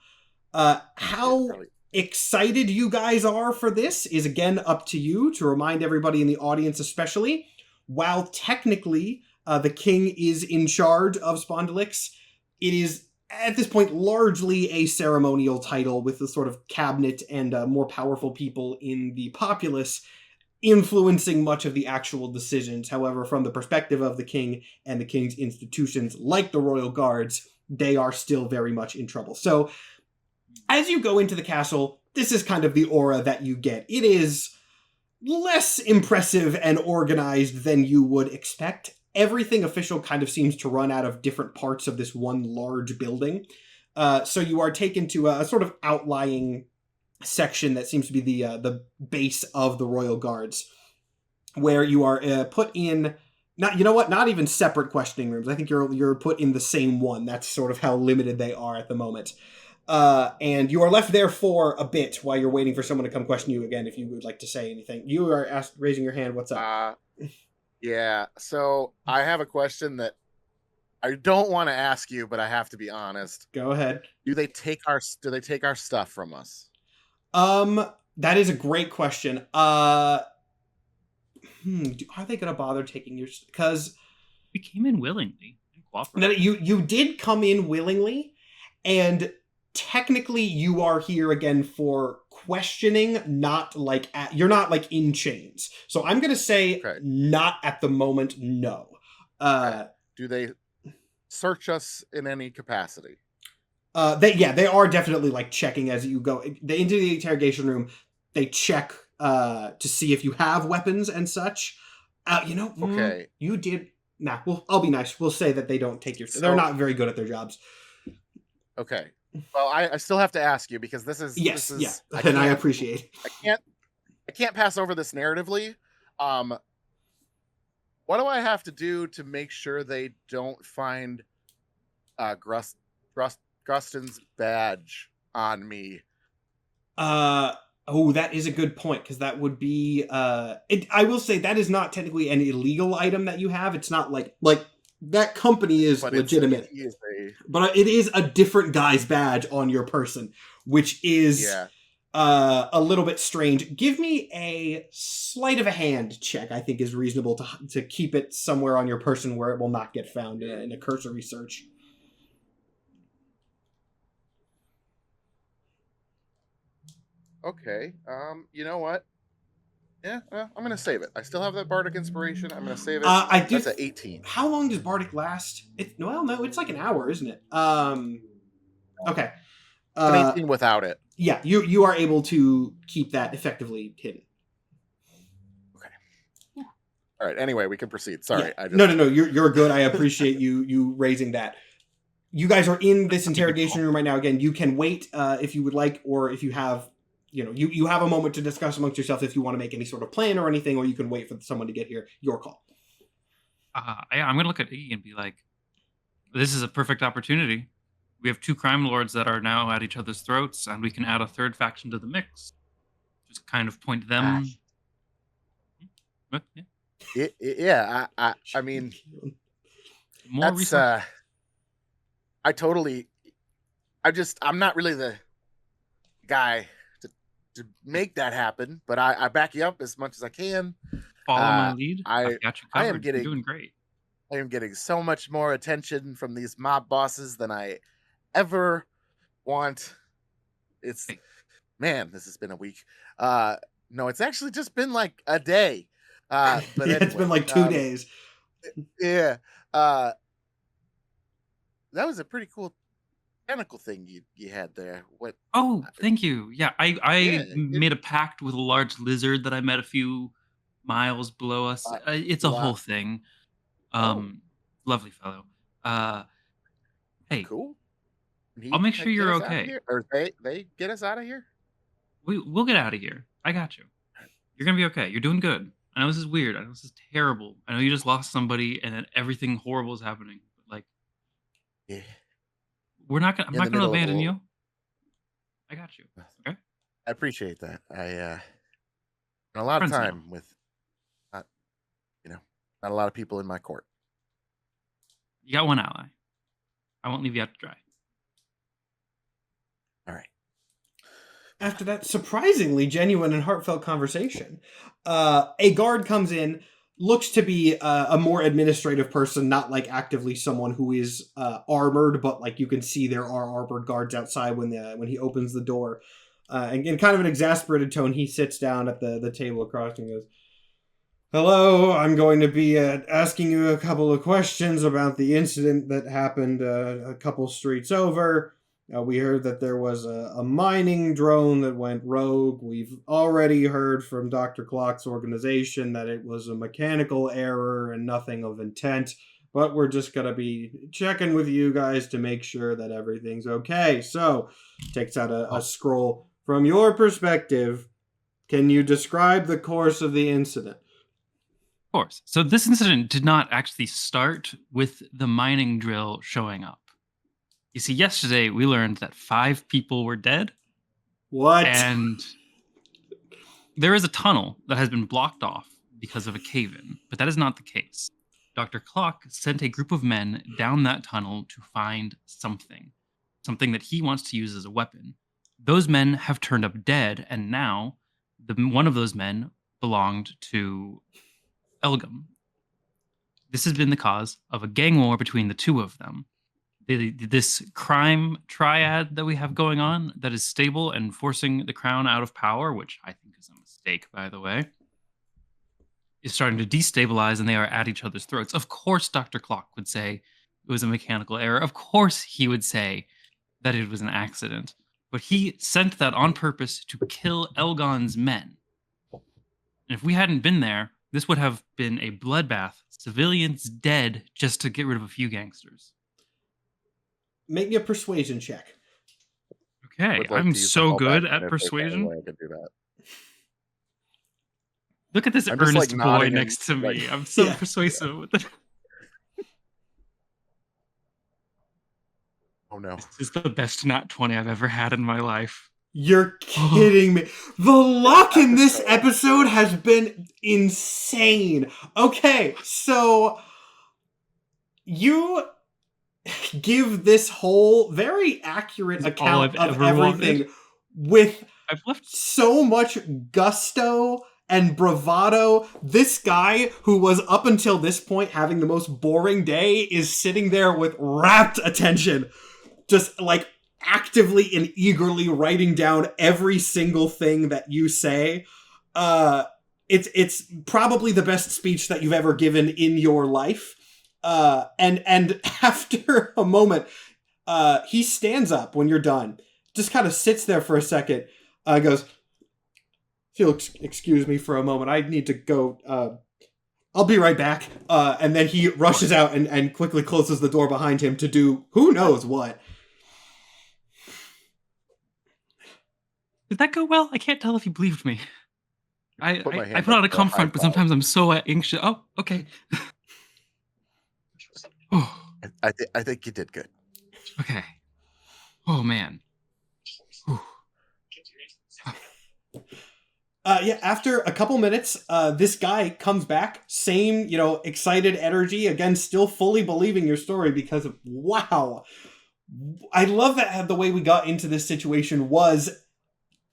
How excited you guys are for this is, again, up to you, to remind everybody in the audience especially. While technically the king is in charge of Spondylix, it is at this point largely a ceremonial title with the sort of cabinet and more powerful people in the populace influencing much of the actual decisions. However, from the perspective of the king and the king's institutions, like the royal guards, they are still very much in trouble. So as you go into the castle, this is kind of the aura that you get. It is less impressive and organized than you would expect. Everything official kind of seems to run out of different parts of this one large building. So you are taken to a sort of outlying section that seems to be the base of the royal guards, where you are put in, not even separate questioning rooms. I think you're put in the same one. That's sort of how limited they are at the moment. And you are left there for a bit while you're waiting for someone to come question you again if you would like to say anything. You are raising your hand. What's up? Yeah, so I have a question that I don't want to ask you, but I have to be honest. Go ahead. Do they take our stuff from us? That is a great question. Are they gonna bother taking your? Because We came in willingly and no, cooperated. you did come in willingly, and technically you are here again for questioning, not like you're not like in chains. So I'm gonna say Okay. not at the moment. No. Do they search us in any capacity? They are definitely like checking as you go into the interrogation room. They check to see if you have weapons and such. Okay. You did. Nah, I'll be nice. We'll say that they don't take your. They're not very good at their jobs. Okay. Well, I still have to ask you because this is Yes, this is, yeah, and I appreciate. I can't pass over this narratively. What do I have to do to make sure they don't find Gruston's badge on me? That is a good point, because that would be I will say that is not technically an illegal item that you have. It's not like that company is legitimate. But it is a different guy's badge on your person, which is a little bit strange. Give me a sleight of a hand check. I think is reasonable to keep it somewhere on your person where it will not get found in a cursory search. Okay. You know what? Yeah, I'm gonna save it. I still have that bardic inspiration. I'm gonna save it. I do. That's an 18. How long does bardic last? No, it's like an hour, isn't it? Okay. 18 without it. Yeah, you are able to keep that effectively hidden. Okay. All right. Anyway, we can proceed. Sorry. Yeah. No. You're good. I appreciate you raising that. You guys are in this interrogation room right now. Again, you can wait if you would like, or if you have, you have a moment to discuss amongst yourself if you want to make any sort of plan or anything, or you can wait for someone to get here. Your call. I'm going to look at Iggy and be like, this is a perfect opportunity. We have 2 crime lords that are now at each other's throats, and we can add a 3rd faction to the mix. Just kind of point them. Yeah. I mean, more research. I'm not really the guy to make that happen, but I back you up as much as I can. Follow my lead. I got you covered. You're doing great. I am getting so much more attention from these mob bosses than I ever want. Man, this has been a week. No, it's actually just been like a day. But anyway, it's been like 2 days. Yeah. That was a pretty cool tentacle thing you had there. What? Oh, thank you. Yeah, I made a pact with a large lizard that I met a few miles below us. It's a whole thing. Lovely fellow. Hey, cool. I'll make sure you're okay. Or they get us out of here. We'll get out of here. I got you. You're gonna be okay. You're doing good. I know this is weird. I know this is terrible. I know you just lost somebody and then everything horrible is happening. But like, yeah, I'm not gonna abandon you. I got you. Okay. I appreciate that. I spent a lot of time with, not a lot of people in my court. You got one ally. I won't leave you out to dry. All right. After that surprisingly genuine and heartfelt conversation, a guard comes in, looks to be a more administrative person, not like actively someone who is armored, but like you can see there are armored guards outside when he opens the door. And in kind of an exasperated tone, he sits down at the table across and goes, "Hello, I'm going to be asking you a couple of questions about the incident that happened a couple streets over. We heard that there was a mining drone that went rogue. We've already heard from Dr. Clock's organization that it was a mechanical error and nothing of intent, but we're just going to be checking with you guys to make sure that everything's okay." So, takes out a scroll. From your perspective, can you describe the course of the incident? Of course. So this incident did not actually start with the mining drill showing up. You see, yesterday we learned that 5 people were dead, What? and there is a tunnel that has been blocked off because of a cave-in, but that is not the case. Dr. Clock sent a group of men down that tunnel to find something that he wants to use as a weapon. Those men have turned up dead, and now one of those men belonged to Elgum. This has been the cause of a gang war between the two of them. This crime triad that we have going on that is stable and forcing the crown out of power, which I think is a mistake, by the way, is starting to destabilize, and they are at each other's throats. Of course, Dr. Clock would say it was a mechanical error. Of course, he would say that it was an accident. But he sent that on purpose to kill Elgon's men. And if we hadn't been there, this would have been a bloodbath. Civilians dead just to get rid of a few gangsters. Make me a persuasion check. Okay, Would like I'm to use the so fallback good plan at if there's any persuasion. way I could do that. Look at this I'm just, earnest boy nodding next to and, me. I'm so Yeah. persuasive with it. Oh no. This is the best nat 20 I've ever had in my life. You're kidding me. The luck in this episode has been insane. Okay, so you give this whole very accurate It's all account I've of ever everything wanted. with I've left so much gusto and bravado. This guy, who was up until this point having the most boring day, is sitting there with rapt attention, just like actively and eagerly writing down every single thing that you say. It's probably the best speech that you've ever given in your life. And after a moment, he stands up when you're done, just kind of sits there for a second, goes, if you'll excuse me for a moment, I need to go, I'll be right back. And then he rushes out and quickly closes the door behind him to do who knows what. Did that go well? I can't tell if you believed me. I Put my hand put on up a for a high confront, but five. sometimes I'm so anxious. Oh, okay. Oh, I think you did good. okay. Oh, man. Whew. Yeah, after a couple minutes, this guy comes back, same, excited energy, again, still fully believing your story because of, wow. I love that the way we got into this situation was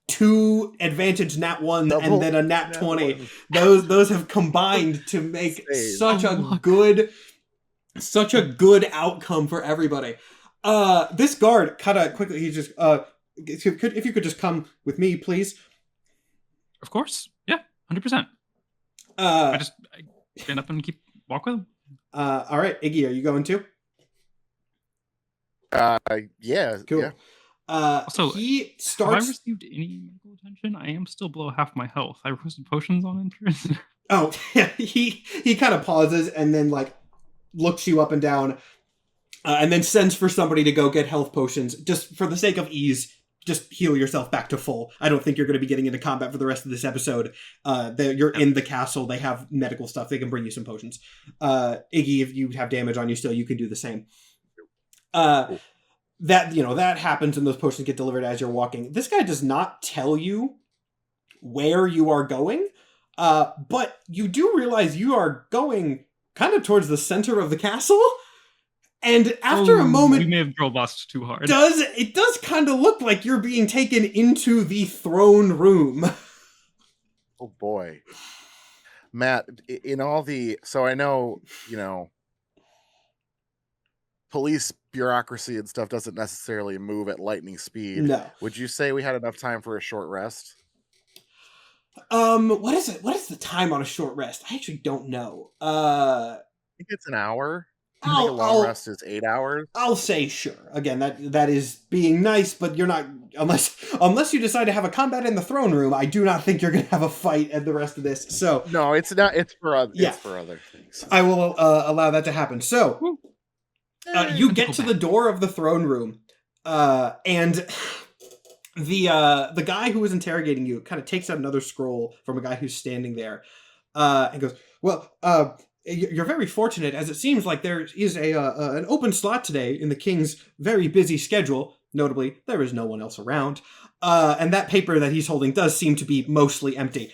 2 advantage nat 1s Double and then a nat nat 20. ones. Those have combined to make Save. such Oh, a look. good outcome for everybody. This guard kind of quickly, he just, if you could just come with me, please. Of course. Yeah, 100%. I stand up and walk with him. All right, Iggy, are you going too? Yeah. Cool. Yeah. Also, he Have I starts. received any medical attention? I am still below half my health. I requested potions on entrance. Oh, yeah. He kind of pauses and then looks you up and down, and then sends for somebody to go get health potions just for the sake of ease. Just heal yourself back to full. I don't think you're going to be getting into combat for the rest of this episode. You're in the castle. They have medical stuff. They can bring you some potions. Iggy, if you have damage on you still, you can do the same. Cool. That happens and those potions get delivered as you're walking. This guy does not tell you where you are going, but you do realize you are going kind of towards the center of the castle. And after a moment, we may have girl bossed too hard. it does kind of look like you're being taken into the throne room. Oh boy. Matt, so I know, police bureaucracy and stuff doesn't necessarily move at lightning speed. No. Would you say we had enough time for a short rest? What is it? What is the time on a short rest? I actually don't know. I think it's an hour. I think a long rest is 8 hours. I'll say sure. Again, that is being nice, but you're not, unless you decide to have a combat in the throne room. I do not think you're going to have a fight at the rest of this. So No, it's not. It's for other. Yeah. It's for other things. I will allow that to happen. So you get to the door of the throne room, and the guy who was interrogating you kind of takes out another scroll from a guy who's standing there, and goes, "Well, you're very fortunate, as it seems like there is an open slot today in the king's very busy schedule. Notably, there is no one else around. And that paper that he's holding does seem to be mostly empty.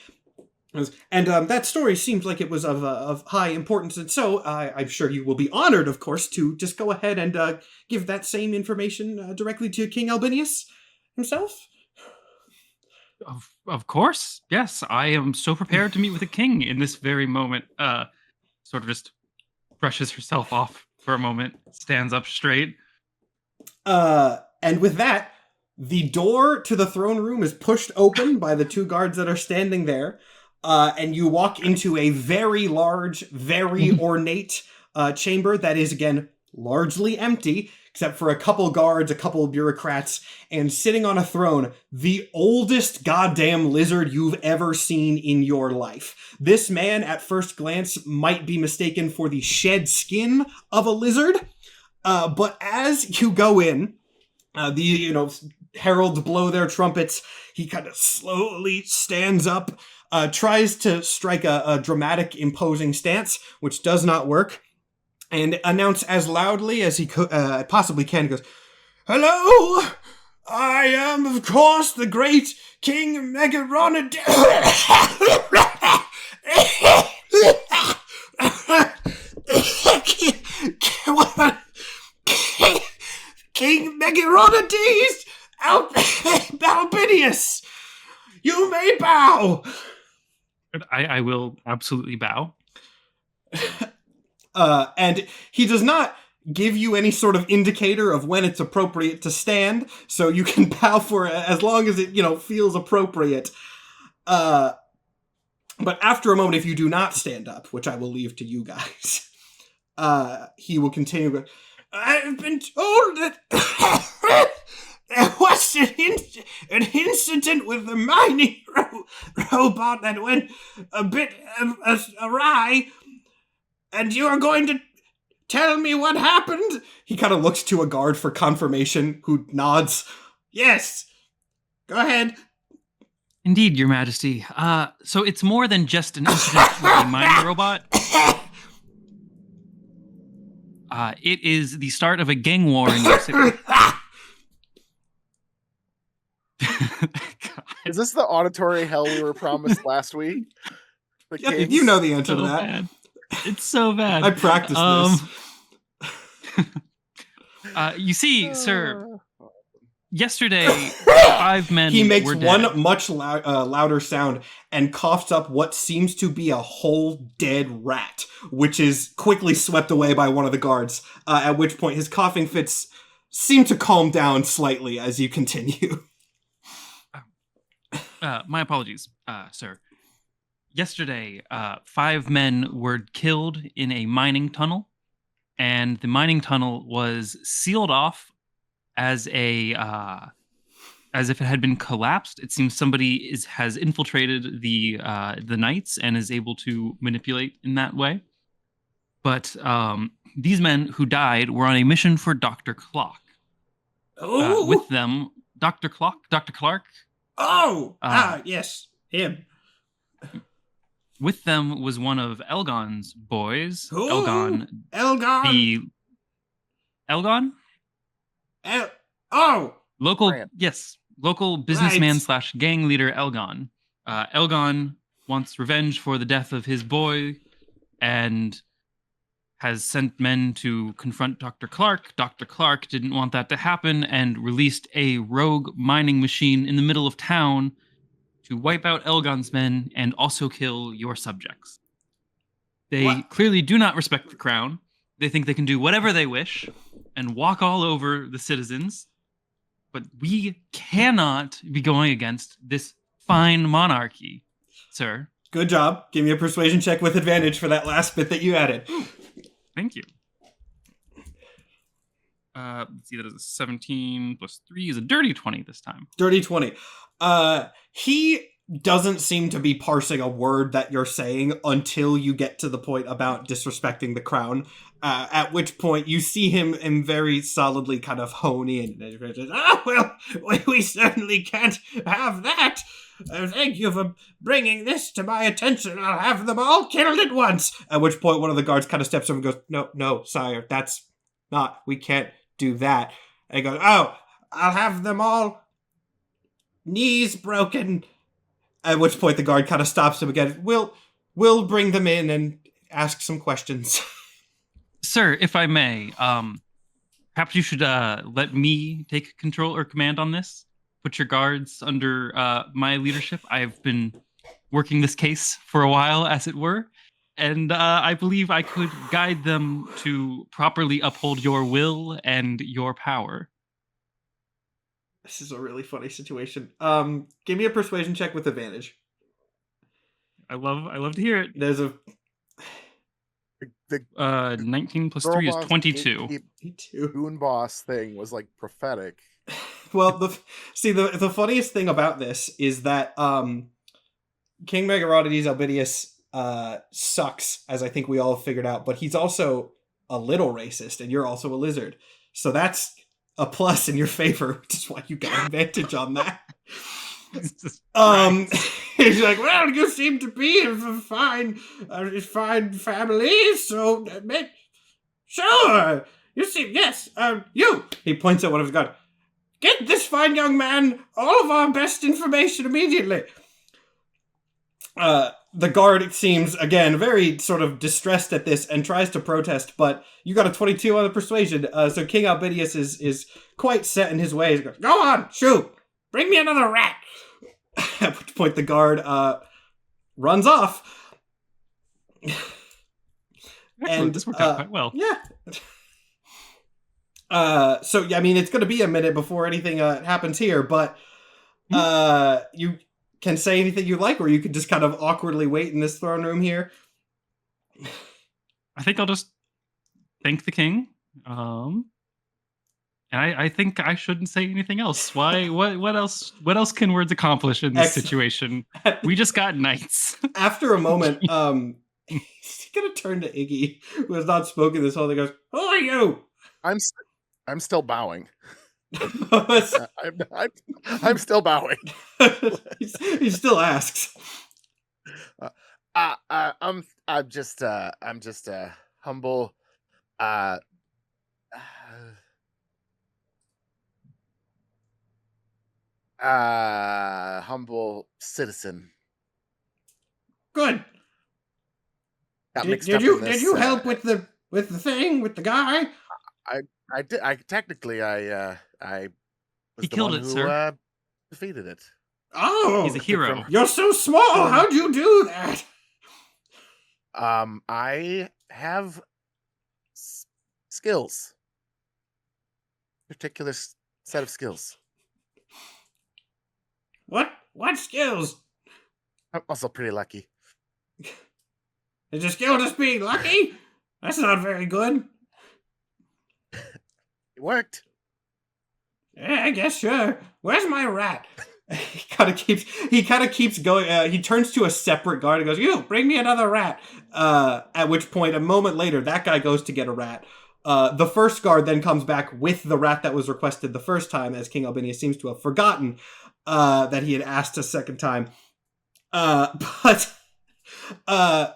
And that story seems like it was of high importance, and so I'm sure you will be honored, of course, to just go ahead and give that same information directly to King Albinius himself. Of course, yes. I am so prepared to meet with the king in this very moment. Sort of just brushes herself off for a moment, stands up straight. And with that, the door to the throne room is pushed open by the two guards that are standing there, and you walk into a very large, very ornate chamber that is, again, largely empty, except for a couple guards, a couple bureaucrats, and sitting on a throne, the oldest goddamn lizard you've ever seen in your life. This man, at first glance, might be mistaken for the shed skin of a lizard, but as you go in, heralds blow their trumpets. He kind of slowly stands up, tries to strike a dramatic, imposing stance, which does not work, and announce as loudly as he possibly can. He goes, "Hello! I am, of course, the great King Megaronid." King Megaronidis Albinius! You may bow! I will absolutely bow. And he does not give you any sort of indicator of when it's appropriate to stand, so you can bow for as long as it, feels appropriate. But after a moment, if you do not stand up, which I will leave to you guys, he will continue. I've been told that there was an incident with the mining robot that went a bit awry, and you are going to tell me what happened? He kind of looks to a guard for confirmation, who nods. Yes, go ahead. Indeed, Your Majesty. So it's more than just an incident with a mining robot. It is the start of a gang war in your city. Is this the auditory hell we were promised last week? Yeah, you know the answer to that. Bad. It's so bad. I practiced this. You see, sir, yesterday, 5 men He makes were one dead. much louder sound and coughs up what seems to be a whole dead rat, which is quickly swept away by one of the guards, at which point his coughing fits seem to calm down slightly as you continue. My apologies, sir. Yesterday, 5 men were killed in a mining tunnel, and the mining tunnel was sealed off as if it had been collapsed. It seems somebody has infiltrated the knights and is able to manipulate in that way. But these men who died were on a mission for Dr. Clock. With them, Dr. Clark. Yes, him. With them was one of Elgon's boys. Who? Elgon. Elgon? Local, Grant. yes. Local businessman Right. / gang leader Elgon. Elgon wants revenge for the death of his boy and has sent men to confront Dr. Clark. Dr. Clark didn't want that to happen and released a rogue mining machine in the middle of town to wipe out Elgon's men and also kill your subjects. They What? clearly do not respect the crown. They think they can do whatever they wish and walk all over the citizens. But we cannot be going against this fine monarchy, sir. Good job. Give me a persuasion check with advantage for that last bit that you added. Thank you. Let's see, that is a 17 plus 3 is a dirty 20 this time. Dirty 20. He doesn't seem to be parsing a word that you're saying until you get to the point about disrespecting the crown. At which point you see him and very solidly kind of hone in. Well, we certainly can't have that. Thank you for bringing this to my attention. I'll have them all killed at once. At which point one of the guards kind of steps over and goes, no, sire, that's not, we can't do that. And he goes, oh, I'll have them all knees broken. At which point the guard kind of stops him again. We'll bring them in and ask some questions. Sir, if I may, perhaps you should let me take control or command on this. Put your guards under my leadership. I've been working this case for a while, as it were, and I believe I could guide them to properly uphold your will and your power. This is a really funny situation. Give me a persuasion check with advantage. I love to hear it. There's a 19 plus 3 is Goonboss 22. Gatekeep Goonboss thing was like prophetic. well, the funniest thing about this is that King Megarodades Albinius sucks, as I think we all figured out, but he's also a little racist, and you're also a lizard. So that's a plus in your favor, which is why you got advantage on that. He's like, well, you seem to be a fine family, so sure. You seem, yes, you. He points at one of his guards. Get this fine young man all of our best information immediately. The guard, it seems, again, very sort of distressed at this and tries to protest, but you got a 22 on the persuasion, so King Albinius is quite set in his ways. He goes, go on, shoot! Bring me another rat! At which point the guard runs off. Excellent, this worked out quite well. Yeah. So, I mean, it's going to be a minute before anything happens here, but you can say anything you like, or you could just kind of awkwardly wait in this throne room here. I think I'll just thank the king. And I think I shouldn't say anything else. Why? What else? What else can words accomplish in this situation? We just got knights. After a moment, he's gonna turn to Iggy, who has not spoken this whole thing. Goes, "Who are you?" I'm still bowing. I'm still bowing. he still asks. I'm just humble. Humble citizen. Good. Did Did you help with the thing with the guy? I did. I was He the killed one it, who sir. defeated it. Oh, He's a hero. you're so small. How'd you do that? I have skills. Particular set of skills. What skills? I'm also pretty lucky. Is your skill just being lucky? That's not very good. It worked. Yeah, I guess sure. Where's my rat? He kind of keeps going. He turns to a separate guard and goes, "You bring me another rat." At which point, a moment later, that guy goes to get a rat. The first guard then comes back with the rat that was requested the first time, as King Albinius seems to have forgotten that he had asked a second time. But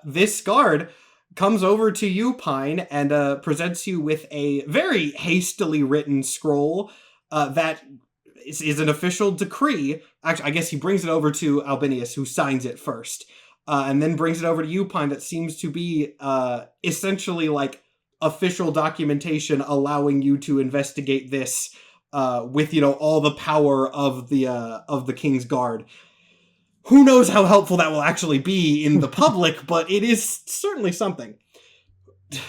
this guard comes over to you, Pine, and presents you with a very hastily written scroll that is an official decree. Actually, I guess he brings it over to Albinius, who signs it first, and then brings it over to you, Pine, that seems to be essentially like official documentation allowing you to investigate this with, all the power of the King's Guard. Who knows how helpful that will actually be in the public, but it is certainly something.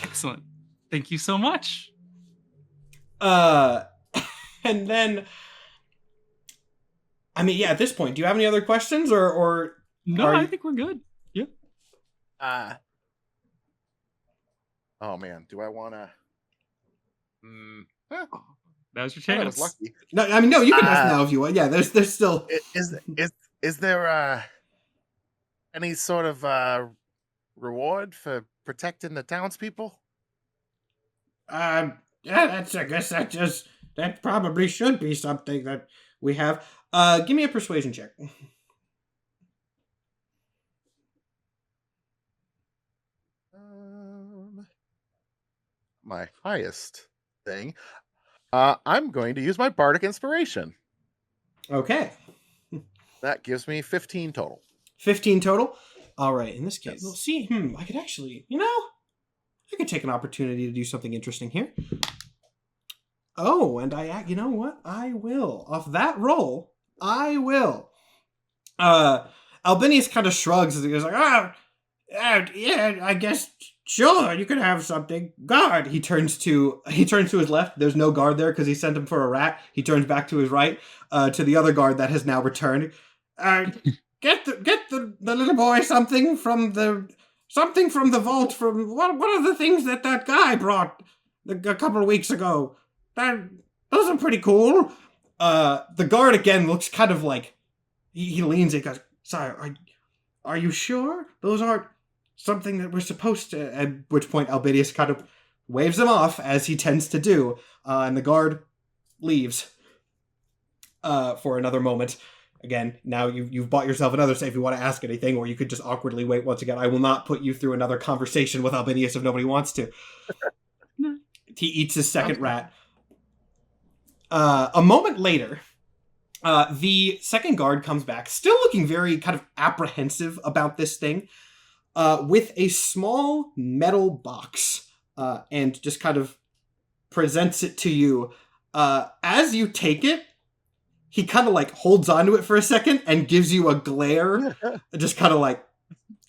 Excellent. Thank you so much. And then, I mean, yeah, at this point, do you have any other questions or No, I think we're good. Yeah. Oh man, do I want to? That was your I chance. was lucky. No, I mean, no, you can ask now if you want. Yeah, there's still. Is Is there any sort of reward for protecting the townspeople? Yeah, I guess that probably should be something that we have. Give me a persuasion check. My highest thing. I'm going to use my bardic inspiration. Okay. That gives me 15 total. 15 total. All right. In this case, Yes. we'll see. I could actually, I could take an opportunity to do something interesting here. Oh, and you know what? I will. Off that roll, I will. Albinius kind of shrugs and he goes like, yeah, I guess, sure, you could have something. Guard. He turns to his left. There's no guard there because he sent him for a rat. He turns back to his right, to the other guard that has now returned. Get the little boy something from the vault from one of the things that guy brought a couple of weeks ago. Those are pretty cool. The guard again looks kind of like he leans and goes, "Sire, are you sure those aren't something that we're supposed to?" At which point Albinius kind of waves him off as he tends to do, and the guard leaves for another moment. Again, now you've bought yourself another say if you want to ask anything, or you could just awkwardly wait once again. I will not put you through another conversation with Albinius if nobody wants to. He eats his second rat. A moment later, the second guard comes back, still looking very kind of apprehensive about this thing, with a small metal box, and just kind of presents it to you. As you take it, he kind of like holds onto it for a second and gives you a glare, just kind of like,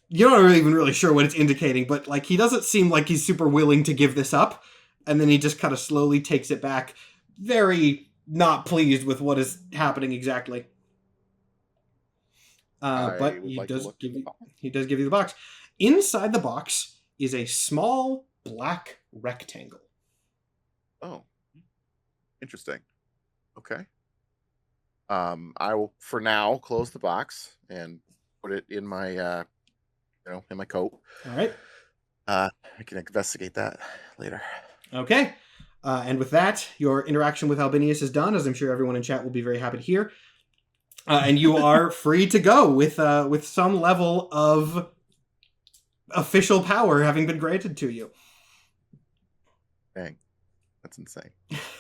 you're not even really sure what it's indicating, but like he doesn't seem like he's super willing to give this up, and then he just kind of slowly takes it back, very not pleased with what is happening exactly. But he does give you the box. Inside the box is a small black rectangle. Oh, interesting. Okay. I will, for now, close the box and put it in my, in my coat. All right. I can investigate that later. Okay. And with that, your interaction with Albinius is done, as I'm sure everyone in chat will be very happy to hear. And you are free to go with some level of official power having been granted to you. Dang. That's insane.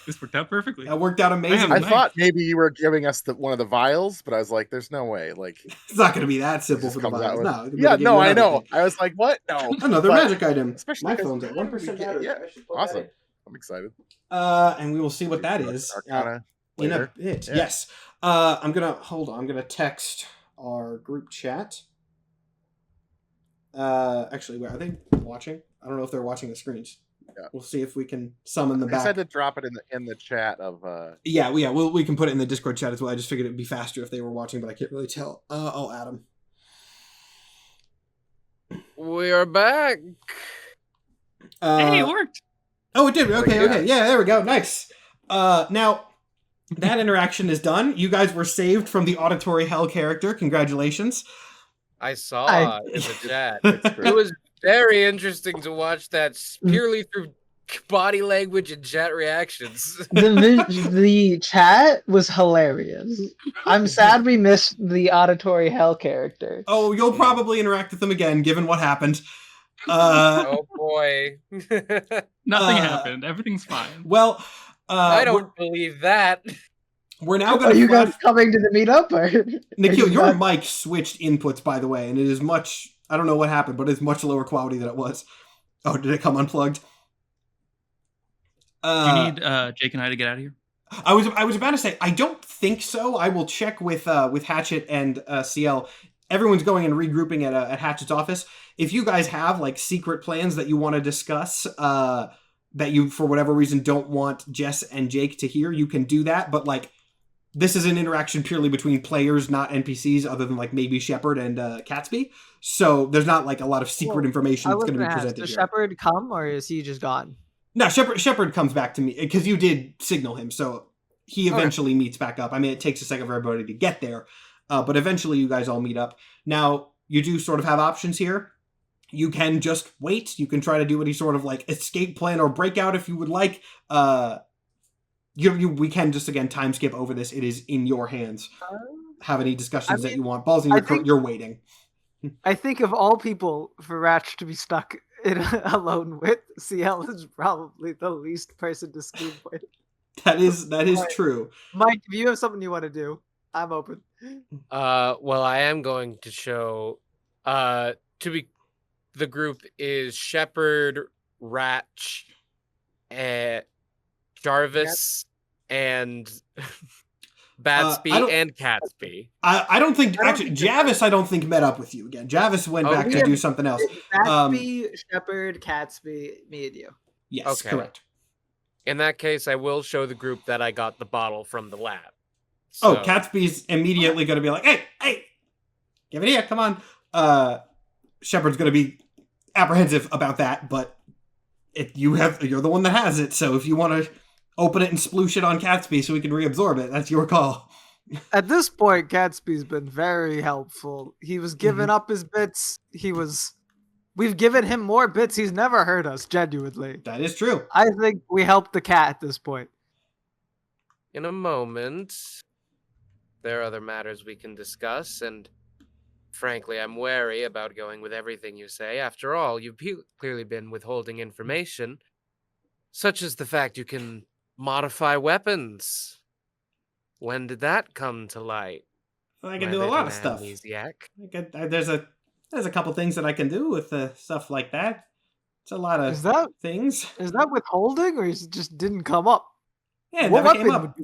This worked out perfectly. That worked out amazing. I thought maybe you were giving us one of the vials, but I was like, "There's no way." Like, it's not going to be that simple for the vials. No, I know. I was like, "What? No." Another magic item. Especially my phone's at 1% battery. Yeah, awesome. I'm excited. And we will see what that is in a bit. Yeah. Yes. I'm gonna text our group chat. Actually, wait, are they watching? I don't know if they're watching the screens. Yeah. We'll see if we can summon them back. I said to drop it in the chat of. Yeah, we can put it in the Discord chat as well. I just figured it'd be faster if they were watching, but I can't really tell. I'll add them. We are back. Hey, it worked. Oh, it did. Okay. Yeah, there we go. Nice. Now, that interaction is done. You guys were saved from the auditory hell character. Congratulations. I saw in the chat. It was very interesting to watch that purely through body language and chat reactions. The chat was hilarious. I'm sad we missed the auditory hell character. Oh, you'll probably interact with them again, given what happened. Oh boy. Nothing happened. Everything's fine. Well, I don't believe that. We're now going to. Are you guys coming to the meetup? Or Nikhil, your mic switched inputs, by the way, and it is much. I don't know what happened, but it's much lower quality than it was. Oh, did it come unplugged? Do you need Jake and I to get out of here? I was about to say I don't think so. I will check with Hatchet and CL. Everyone's going and regrouping at Hatchet's office. If you guys have like secret plans that you want to discuss, that you for whatever reason don't want Jess and Jake to hear, you can do that. But like, this is an interaction purely between players, not NPCs, other than like maybe Shepard and Catsby. So there's not like a lot of secret information that's going to be presented here. Does Shepard come, or is he just gone? No, Shepard comes back to me because you did signal him, so he eventually meets back up. I mean, it takes a second for everybody to get there. but eventually you guys all meet up. Now, you do sort of have options here. You can just wait. You can try to do any sort of like escape plan or breakout if you would like. We can just again time skip over this. It is in your hands. Have any discussions that you want? Ballsy, you're waiting. I think of all people for Ratch to be stuck alone with, CL is probably the least person to scheme with. That is true. Mike, if you have something you want to do, I'm open. Well, I am going to show. The group is Shepherd, Ratch, Jarvis, and Batsby and Catsby. I don't think actually Javis. I don't think met up with you again. Javis went back to do something else. Batsby, Shepherd, Catsby, me and you. Yes, correct. In that case, I will show the group that I got the bottle from the lab. So... Oh, Catsby's immediately going to be like, "Hey, give it here! Come on." Shepherd's going to be apprehensive about that, but you're the one that has it. So if you want to open it and sploosh it on Catsby so we can reabsorb it, that's your call. At this point, Catsby's been very helpful. He was giving up his bits. We've given him more bits. He's never hurt us, genuinely. That is true. I think we helped the cat at this point. In a moment, there are other matters we can discuss, and frankly, I'm wary about going with everything you say. After all, you've clearly been withholding information, such as the fact you can modify weapons. When did that come to light? I can do a lot of stuff. There's a couple things that I can do with stuff like that. It's a lot of things. Is that withholding, or is it just didn't come up? Yeah, it never came up.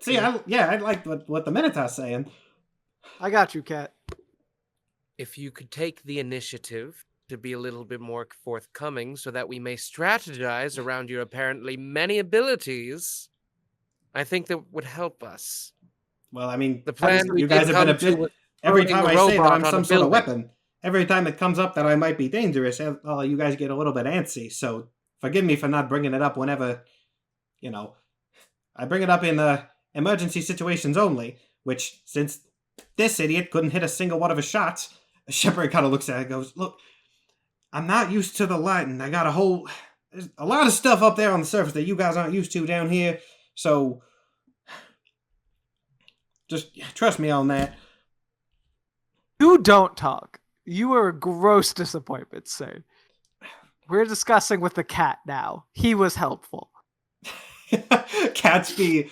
See, I liked what the Minotaur's saying. I got you, Cat. If you could take the initiative to be a little bit more forthcoming so that we may strategize around your apparently many abilities, I think that would help us. Well, I mean, the plan you guys have been a bit... Every time I say that I'm some sort of weapon, every time it comes up that I might be dangerous, well, you guys get a little bit antsy. So forgive me for not bringing it up whenever, I bring it up in emergency situations only, which, since this idiot couldn't hit a single one of his shots, Shepherd kind of looks at it and goes, "Look, I'm not used to the light, and I got there's a lot of stuff up there on the surface that you guys aren't used to down here, so just trust me on that." You don't talk. You are a gross disappointment, sir. We're discussing with the cat now. He was helpful. Catsby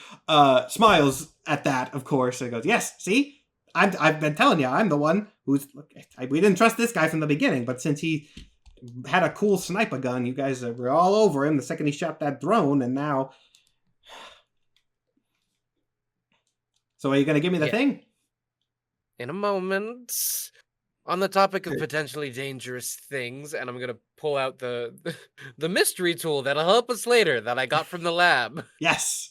smiles at that, of course, and goes, "Yes, see? I've been telling you, I'm the one who's... we didn't trust this guy from the beginning, but since he had a cool sniper gun, you guys were all over him the second he shot that drone, and now..." So are you going to give me the thing? In a moment. On the topic of potentially dangerous things, and I'm going to pull out the mystery tool that'll help us later that I got from the lab. Yes.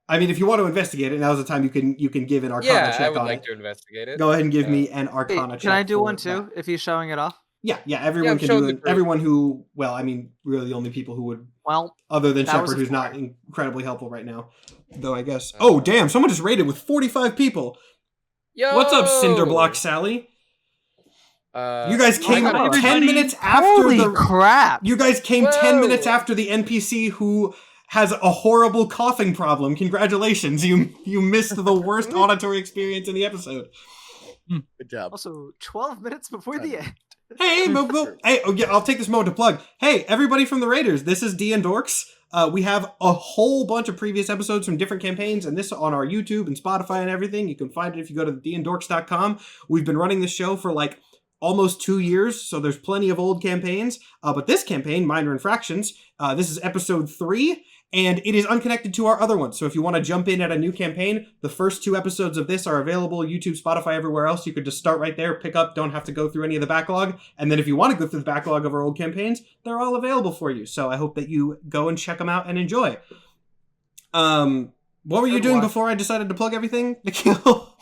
I mean, if you want to investigate it, now's the time you can give an Arcana check on it. Yeah, I would like to investigate it. Go ahead and give me an Arcana check. Can I do one too, if he's showing it off? Yeah, everyone can do it. Everyone who, well, I mean, really the only people who would, other than Shepherd, who's not incredibly helpful right now, though, I guess. Oh, damn, someone just raided with 45 people. Yo! What's up, Cinderblock Sally? You guys came 10 minutes after crap! You guys came 10 minutes after the NPC who has a horrible coughing problem. Congratulations, you missed the worst auditory experience in the episode. Good job. Also, 12 minutes before the end. Hey, I'll take this moment to plug. Hey, everybody from the Raiders, this is D&Dorks. We have a whole bunch of previous episodes from different campaigns, and this on our YouTube and Spotify and everything. You can find it if you go to D&Dorks.com. We've been running this show for like almost 2 years, so there's plenty of old campaigns. But this campaign, Minor Infractions, this is episode 3, and it is unconnected to our other ones. So if you want to jump in at a new campaign, the first 2 episodes of this are available, YouTube, Spotify, everywhere else. You could just start right there, pick up, don't have to go through any of the backlog. And then if you want to go through the backlog of our old campaigns, they're all available for you. So I hope that you go and check them out and enjoy. What were you doing before I decided to plug everything, Nikhil?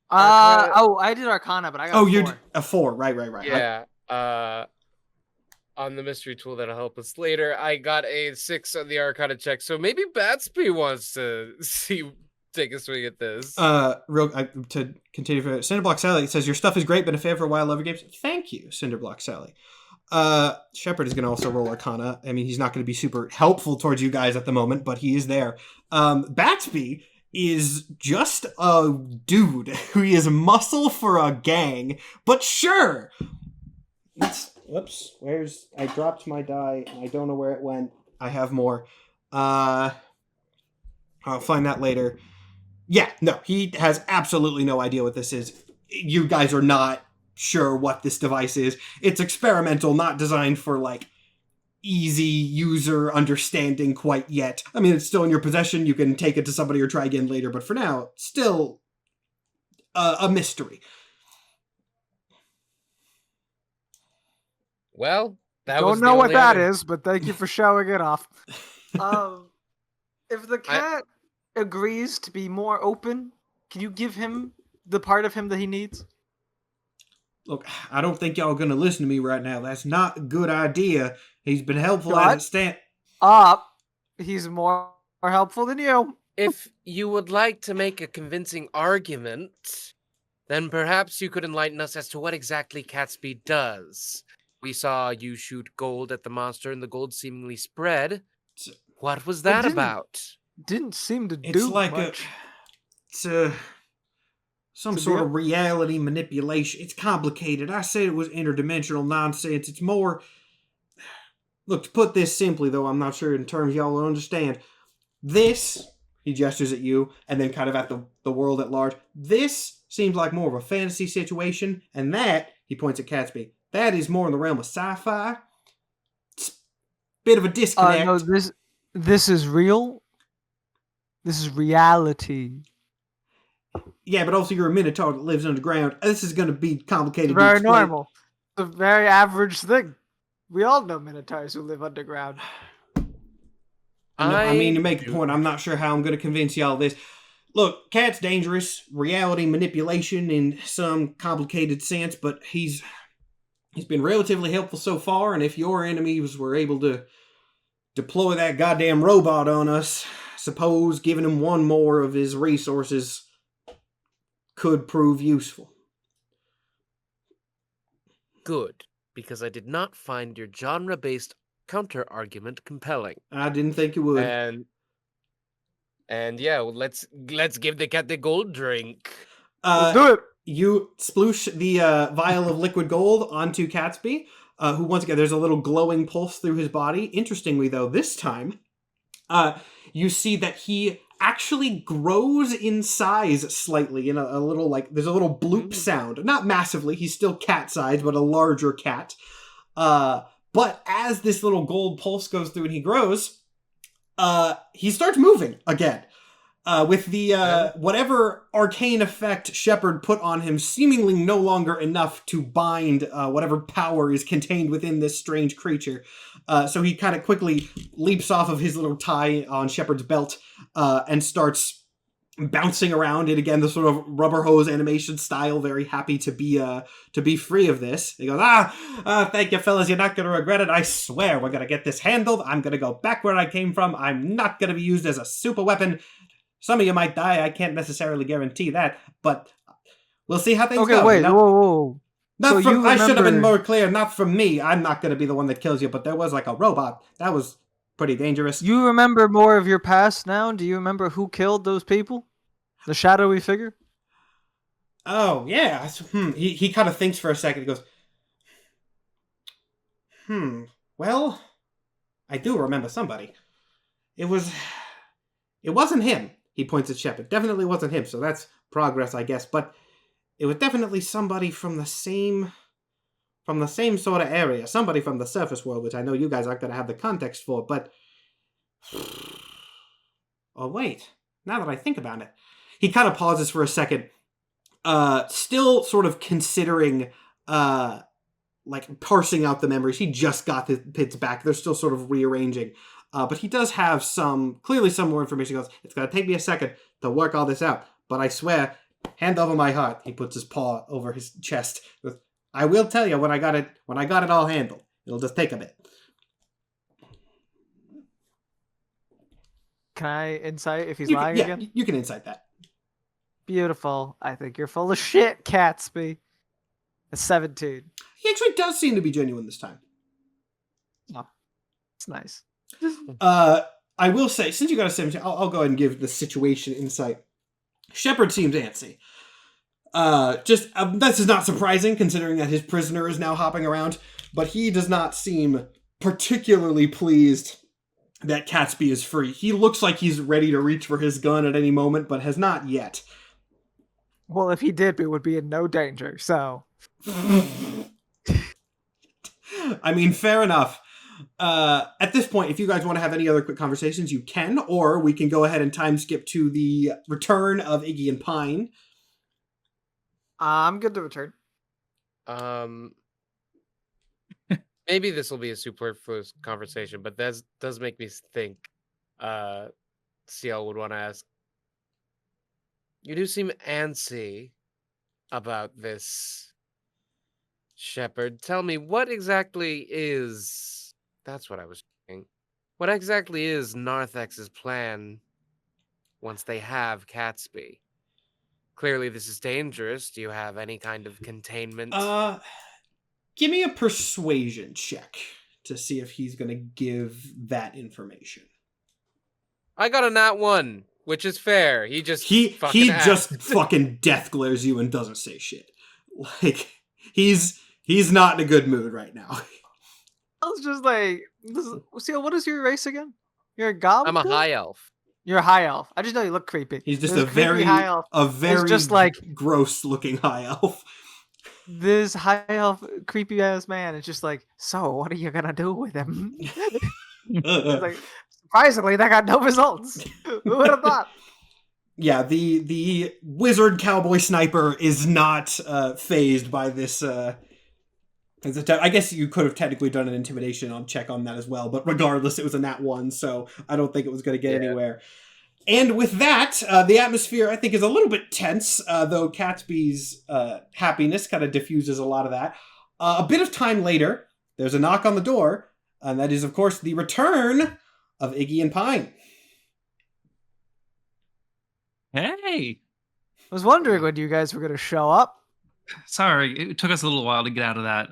I did Arcana, but I got 4. You're a 4, right. Yeah, on the mystery tool that'll help us later, I got a 6 on the Arcana check, so maybe Batsby wants to see take a swing at this. To continue for Cinderblock Sally, it says your stuff is great, been a fan for a while, love your games. Thank you, Cinderblock Sally. Shepard is going to also roll Arcana. I mean, he's not going to be super helpful towards you guys at the moment, but he is there. Batsby is just a dude who is muscle for a gang, but sure. Whoops, I dropped my die, and I don't know where it went. I have more. I'll find that later. Yeah, no, he has absolutely no idea what this is. You guys are not sure what this device is. It's experimental, not designed for, like, easy user understanding quite yet. I mean, it's still in your possession. You can take it to somebody or try again later, but for now, still a mystery. Well, that Don't was the know what only that other- is, but thank you for showing it off. If the cat agrees to be more open, can you give him the part of him that he needs? Look, I don't think y'all are going to listen to me right now. That's not a good idea. He's been helpful What? as it He's more helpful than you. If you would like to make a convincing argument, then perhaps you could enlighten us as to what exactly Catsby does. We saw you shoot gold at the monster and the gold seemingly spread. What was that didn't. about? Didn't seem to It's do like much. some It's a sort deal? of reality manipulation. It's complicated. I said it was interdimensional nonsense. It's more... Look, to put this simply, though, I'm not sure in terms y'all will understand. This, he gestures at you, and then kind of at the world at large. This seems like more of a fantasy situation, and that, he points at Catsby, that is more in the realm of sci-fi. It's a bit of a disconnect. No, this is real. This is reality. Yeah, but also you're a minotaur that lives underground. This is going to be complicated. It's to very explain. normal. It's a very average thing. We all know minotaurs who live underground. No, I mean, to make a point, I'm not sure how I'm going to convince y'all of this. Look, Cat's dangerous, reality manipulation in some complicated sense, but he's been relatively helpful so far, and if your enemies were able to deploy that goddamn robot on us, suppose giving him one more of his resources could prove useful. Good, because I did not find your genre-based counter-argument compelling. I didn't think it would. And yeah, well, let's give the cat the gold drink. Let's do it. You sploosh the vial of liquid gold onto Catsby, who once again, there's a little glowing pulse through his body. Interestingly, though, this time, you see that he actually grows in size slightly in a little, like, there's a little bloop sound. Not massively, he's still cat-sized, but a larger cat. But as this little gold pulse goes through and he grows, he starts moving again. With the whatever arcane effect Shepard put on him seemingly no longer enough to bind whatever power is contained within this strange creature. So he kind of quickly leaps off of his little tie on Shepard's belt and starts bouncing around in, again, the sort of rubber hose animation style, very happy to be free of this. He goes, thank you, fellas, you're not going to regret it. I swear we're going to get this handled. I'm going to go back where I came from. I'm not going to be used as a super weapon. Some of you might die. I can't necessarily guarantee that, but we'll see how things go. Okay, wait, you know? whoa. Not So from, you I should have been remember- more clear. Not from me. I'm not going to be the one that kills you, but there was like a robot. That was pretty dangerous. You remember more of your past now? Do you remember who killed those people? The shadowy figure? Oh, yeah. He kind of thinks for a second. He goes, well, I do remember somebody. It wasn't him. He points at Shepard. Definitely wasn't him, so that's progress, I guess. But it was definitely somebody from the same sort of area. Somebody from the surface world, which I know you guys aren't going to have the context for, but... Oh, wait. Now that I think about it. He kind of pauses for a second, still sort of considering, like, parsing out the memories. He just got the pits back. They're still sort of rearranging. But he does have clearly some more information. He goes, it's going to take me a second to work all this out. But I swear, hand over my heart. He puts his paw over his chest. He goes, I will tell you when I got it all handled. It'll just take a bit. Can I insight if he's You lying can, again? you can insight that. Beautiful. I think you're full of shit, Catsby. A 17. He actually does seem to be genuine this time. It's nice. I will say, since you got a 17, I'll go ahead and give the situation insight. Shepard seems antsy. This is not surprising considering that his prisoner is now hopping around, but he does not seem particularly pleased that Catsby is free. He looks like he's ready to reach for his gun at any moment, but has not yet. Well, if he did, we would be in no danger, so... I mean, fair enough. At this point, if you guys want to have any other quick conversations, you can, or we can go ahead and time skip to the return of Iggy and Pine. I'm good to return. Maybe this will be a superfluous conversation, but that does make me think. CL would want to ask. You do seem antsy about this, Shepard. Tell me, what exactly is... That's what I was thinking. What exactly is Narthex's plan once they have Catsby? Clearly this is dangerous. Do you have any kind of containment? Give me a persuasion check to see if he's going to give that information. I got a nat 1, which is fair. He just He asked. just fucking death glares you and doesn't say shit. Like, he's not in a good mood right now. I was just like, see, what is your race again? You're a goblin? I'm a high elf. You're a high elf. I just know you look creepy. He's just This a creepy high elf. just like gross looking high elf. this high elf creepy ass man is just like, so what are you gonna do with him? It's like, surprisingly, that got no results. Who would have thought? Yeah, the wizard cowboy sniper is not phased by this. I guess you could have technically done an intimidation check on that as well, but regardless, it was a nat 1, so I don't think it was going to get anywhere. And with that, the atmosphere, I think, is a little bit tense, though Catsby's happiness kind of diffuses a lot of that. A bit of time later, there's a knock on the door, and that is, of course, the return of Iggy and Pine. Hey! I was wondering when you guys were gonna show up. Sorry, it took us a little while to get out of that.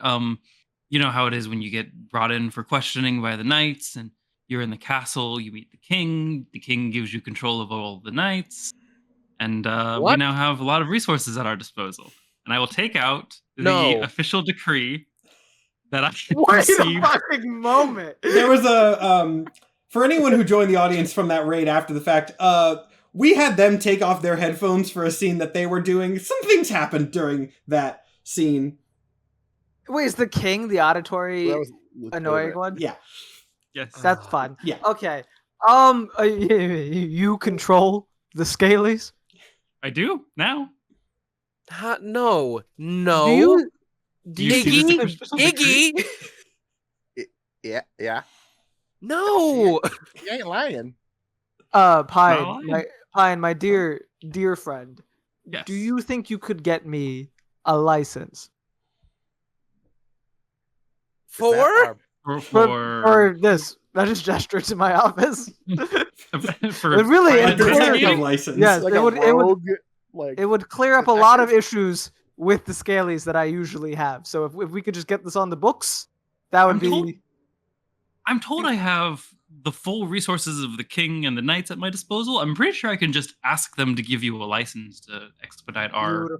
You know how it is when you get brought in for questioning by the knights, and you're in the castle, you meet the king gives you control of all the knights, and we now have a lot of resources at our disposal. And I will take out the official decree that I received. Wait a fucking moment! There was a, for anyone who joined the audience from that raid after the fact, we had them take off their headphones for a scene that they were doing. Some things happened during that scene. Wait, is the king the auditory annoying one? Yeah. Yes. That's fun. Yeah. Okay. You control the Scalies? I do, now. No. Do you see see this the official decree? Iggy? Yeah. No. You ain't lying. Pine, my dear friend. Yes. Do you think you could get me a license For for this? I just gestured to my office. for It really Like it a clears detective up, license. yes, Like it a would rogue, like it would clear up a lot of issues with the Scalies that I usually have. So if we could just get this on the books, that would I'm told I have the full resources of the king and the knights at my disposal. I'm pretty sure I can just ask them to give you a license to expedite our...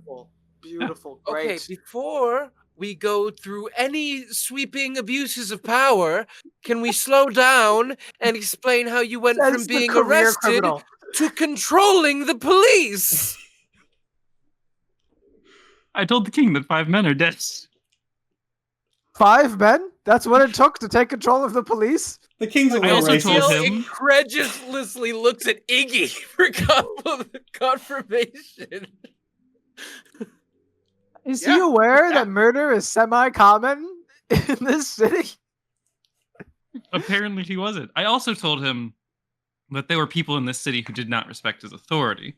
Beautiful. Okay, Great. before we go through any sweeping abuses of power, can we slow down and explain how you went Says from the being career arrested criminal. to controlling the police? I told the king that 5 men are dead. 5 men? That's what it took to take control of the police? The king's a I little also racist. told Jill him- incredulously looks at Iggy for confirmation. Is he aware that murder is semi-common in this city? Apparently he wasn't. I also told him that there were people in this city who did not respect his authority.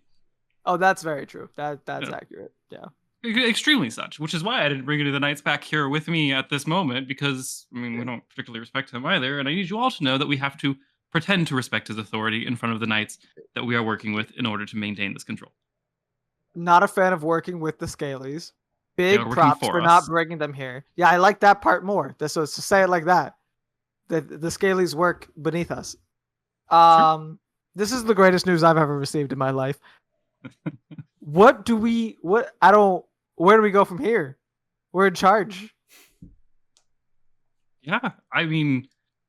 Oh, that's very true. That's accurate. Yeah. Extremely such, which is why I didn't bring any of the knights back here with me at this moment, because, I mean, we don't particularly respect him either, and I need you all to know that we have to pretend to respect his authority in front of the knights that we are working with in order to maintain this control. not a fan of working with the Scalies. Big are working props for for not us. bringing them here. Yeah, I like that part more. So to say it like that. The Scalies work beneath us. This is the greatest news I've ever received in my life. Where do we go from here? We're in charge. Yeah, I mean,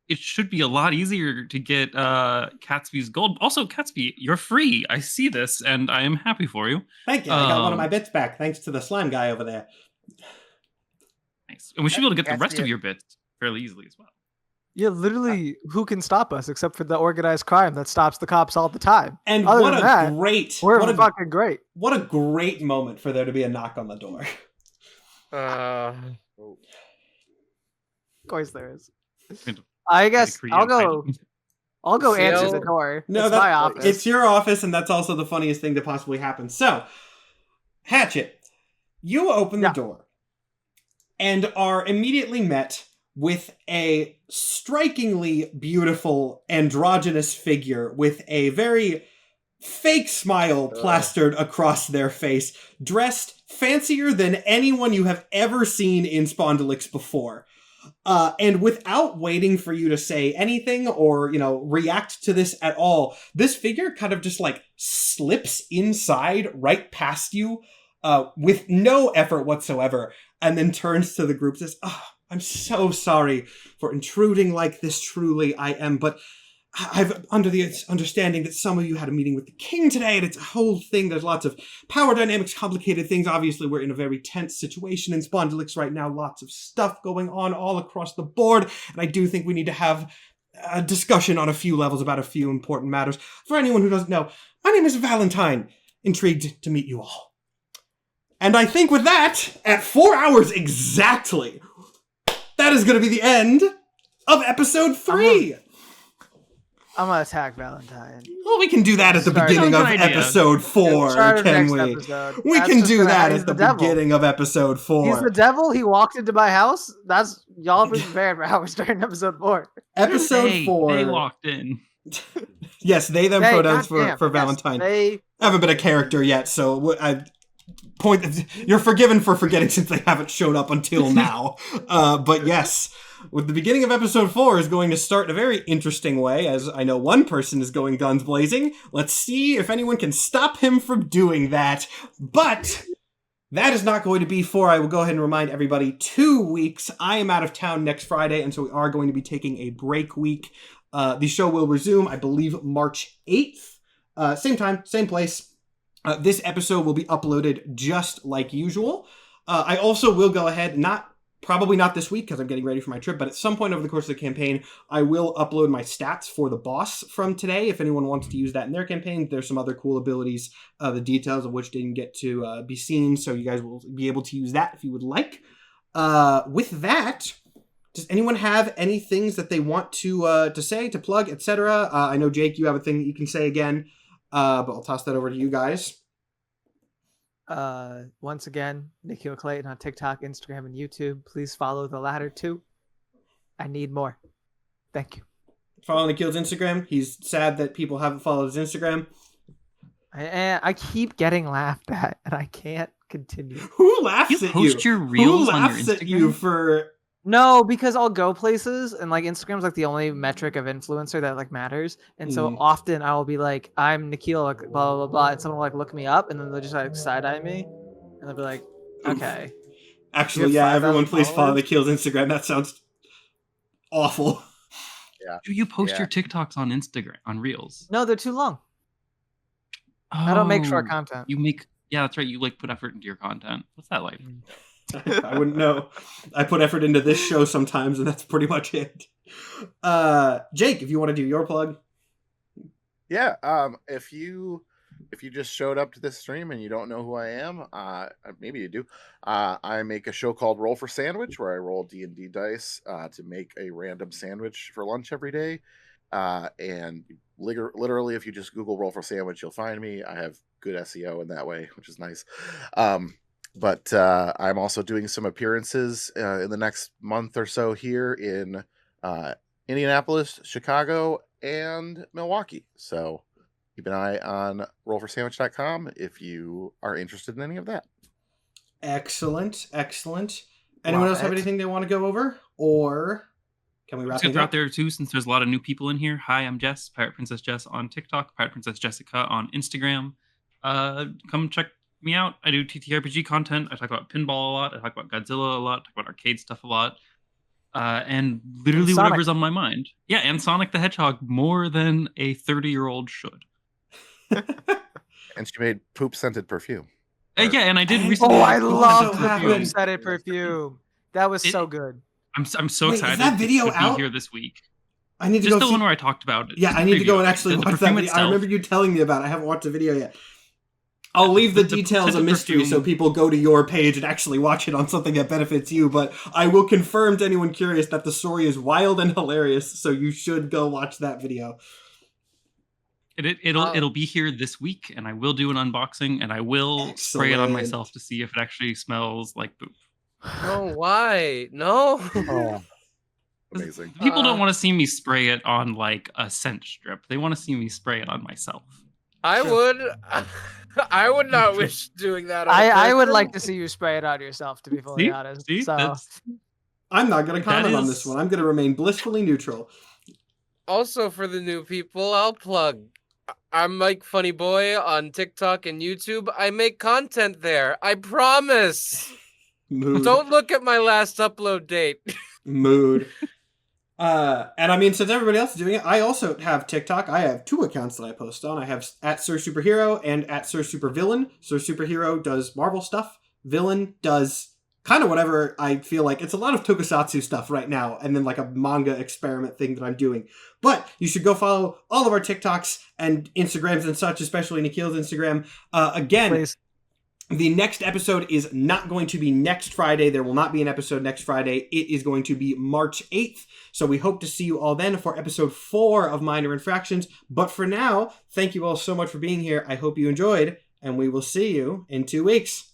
it should be a lot easier to get Catsby's gold. Also, Catsby, you're free. I see this, and I am happy for you. Thank you. I got one of my bits back thanks to the slime guy over there. Nice. And we should be able to get the rest Catsby- of your bits fairly easily as well. Yeah, literally, who can stop us except for the organized crime that stops the cops all the time? And Other what than a that, great, we're what a, fucking great. what a great moment for there to be a knock on the door. Of course there is. Going to I guess create I'll a go. fight. I'll go answer the CL door. No, it's that's my office. It's your office, and that's also the funniest thing to possibly happen. So, Hatchet, you open the Yeah. door and are immediately met with a strikingly beautiful androgynous figure with a very fake smile plastered across their face, dressed fancier than anyone you have ever seen in Spondylix before. And without waiting for you to say anything or, react to this at all, this figure kind of just like slips inside right past you with no effort whatsoever, and then turns to the group and says, "Oh, I'm so sorry for intruding like this, truly I am, but I've under the understanding that some of you had a meeting with the king today, and it's a whole thing. There's lots of power dynamics, complicated things. Obviously, we're in a very tense situation in Spondylix right now. Lots of stuff going on all across the board, and I do think we need to have a discussion on a few levels about a few important matters. For anyone who doesn't know, my name is Valentine. Intrigued to meet you all. And I think with that, at 4 hours exactly, that is going to be the end of episode 3. I'm gonna attack Valentine. Well, we can do that at the Sorry. beginning of Sounds like an idea. episode 4, Start of can next we? episode. We That's can just do gonna- that he's at the devil. beginning of episode 4. He's the devil. He walked into my house. That's y'all been prepared for how we're starting episode 4. Episode 4. They walked in. Yes, they them Hey, pronouns goddamn, for yes, Valentine. they- I haven't been a character yet, so you're forgiven for forgetting since they haven't showed up until now. But yes, with the beginning of episode 4 is going to start in a very interesting way, as I know one person is going guns blazing. Let's see if anyone can stop him from doing that. But that is not going to be for, I will go ahead and remind everybody, 2 weeks. I am out of town next Friday, and so we are going to be taking a break week. The show will resume, I believe, March 8th. Same time, same place. This episode will be uploaded just like usual. I also will go ahead, probably not this week because I'm getting ready for my trip, but at some point over the course of the campaign, I will upload my stats for the boss from today. If anyone wants to use that in their campaign, there's some other cool abilities, the details of which didn't get to be seen, so you guys will be able to use that if you would like. With that, does anyone have any things that they want to say, to plug, etc.? I know, Jake, you have a thing that you can say again. But I'll toss that over to you guys. Once again, Nikhil Clayton on TikTok, Instagram, and YouTube. Please follow the latter two. I need more. Thank you. Follow Nikhil's Instagram. He's sad that people haven't followed his Instagram. I keep getting laughed at, and I can't continue. Who laughs You at post you? your reels Who on your laughs at you Instagram? for... No, because I'll go places, and like Instagram's like the only metric of influencer that like matters. And so often I will be like, I'm Nikhil, like, blah blah blah blah, and someone will like look me up, and then they'll just like side eye me, and they'll be like, okay. Actually, You yeah, have 5,000 everyone please follow followers? Nikhil's Instagram. That sounds awful. Do you post Yeah. your TikToks on Instagram, on Reels? No, they're too long. I don't make short Oh, content. You make, yeah, that's right. You like put effort into your content. What's that like? I wouldn't know. I put effort into this show sometimes, and that's pretty much it. Jake, if you want to do your plug. Yeah, if you just showed up to this stream and you don't know who I am, maybe you do. I make a show called Roll for Sandwich, where I roll D&D dice to make a random sandwich for lunch every day. And literally, if you just Google Roll for Sandwich, you'll find me. I have good SEO in that way, which is nice. But I'm also doing some appearances in the next month or so here in Indianapolis, Chicago, and Milwaukee. So keep an eye on rollforsandwich.com if you are interested in any of that. Excellent. Anyone else have Love it. anything they want to go over? Or can we I'm wrap just gonna things throw out up? there too, since there's a lot of new people in here. Hi, I'm Jess, Pirate Princess Jess on TikTok, Pirate Princess Jessica on Instagram. Come check me out. I do TTRPG content. I talk about pinball a lot. I talk about Godzilla a lot. I talk about arcade stuff a lot. And literally Sonic. whatever's on my mind. Yeah, and Sonic the Hedgehog more than a 30-year-old should. And she made poop-scented perfume. Yeah, and I did And- recently. Oh, I What love so the happened? poop-scented perfume. That was so good. I'm so Wait, is excited that video to out? be here this week. I need to Just go the see... one where I talked about it. Yeah, Just I the need to go preview. and actually The watch that perfume video. I itself. remember you telling me about it. I haven't watched the video yet. I'll leave the The details a scented mystery so perfume- people go to your page and actually watch it on something that benefits you, but I will confirm to anyone curious that the story is wild and hilarious, so you should go watch that video. It'll be here this week, and I will do an unboxing, and I will spray it on Excellent. myself to see if it actually smells like poop. No, why? No. Oh, amazing. People don't want to see me spray it on like a scent strip. They want to see me spray it on myself. I would not wish doing that. On a I would person. like to see you spray it on yourself, to be fully honest. See? So That's- I'm not going to That comment on is- this one. I'm going to remain blissfully neutral. Also, for the new people, I'll plug. I'm Mike Funny Boy on TikTok and YouTube. I make content there. I promise. Mood. Don't look at my last upload date. Mood. And I mean, since everybody else is doing it, I also have TikTok. I have 2 accounts that I post on. I have at Sir Superhero and at Sir Supervillain. Sir Superhero does Marvel stuff. Villain does kind of whatever I feel like. It's a lot of tokusatsu stuff right now, and then like a manga experiment thing that I'm doing. But you should go follow all of our TikToks and Instagrams and such, especially Nikhil's Instagram. Again, please. the next episode is not going to be next Friday. There will not be an episode next Friday. It is going to be March 8th. So we hope to see you all then for episode 4 of Minor Infractions. But for now, thank you all so much for being here. I hope you enjoyed, and we will see you in 2 weeks.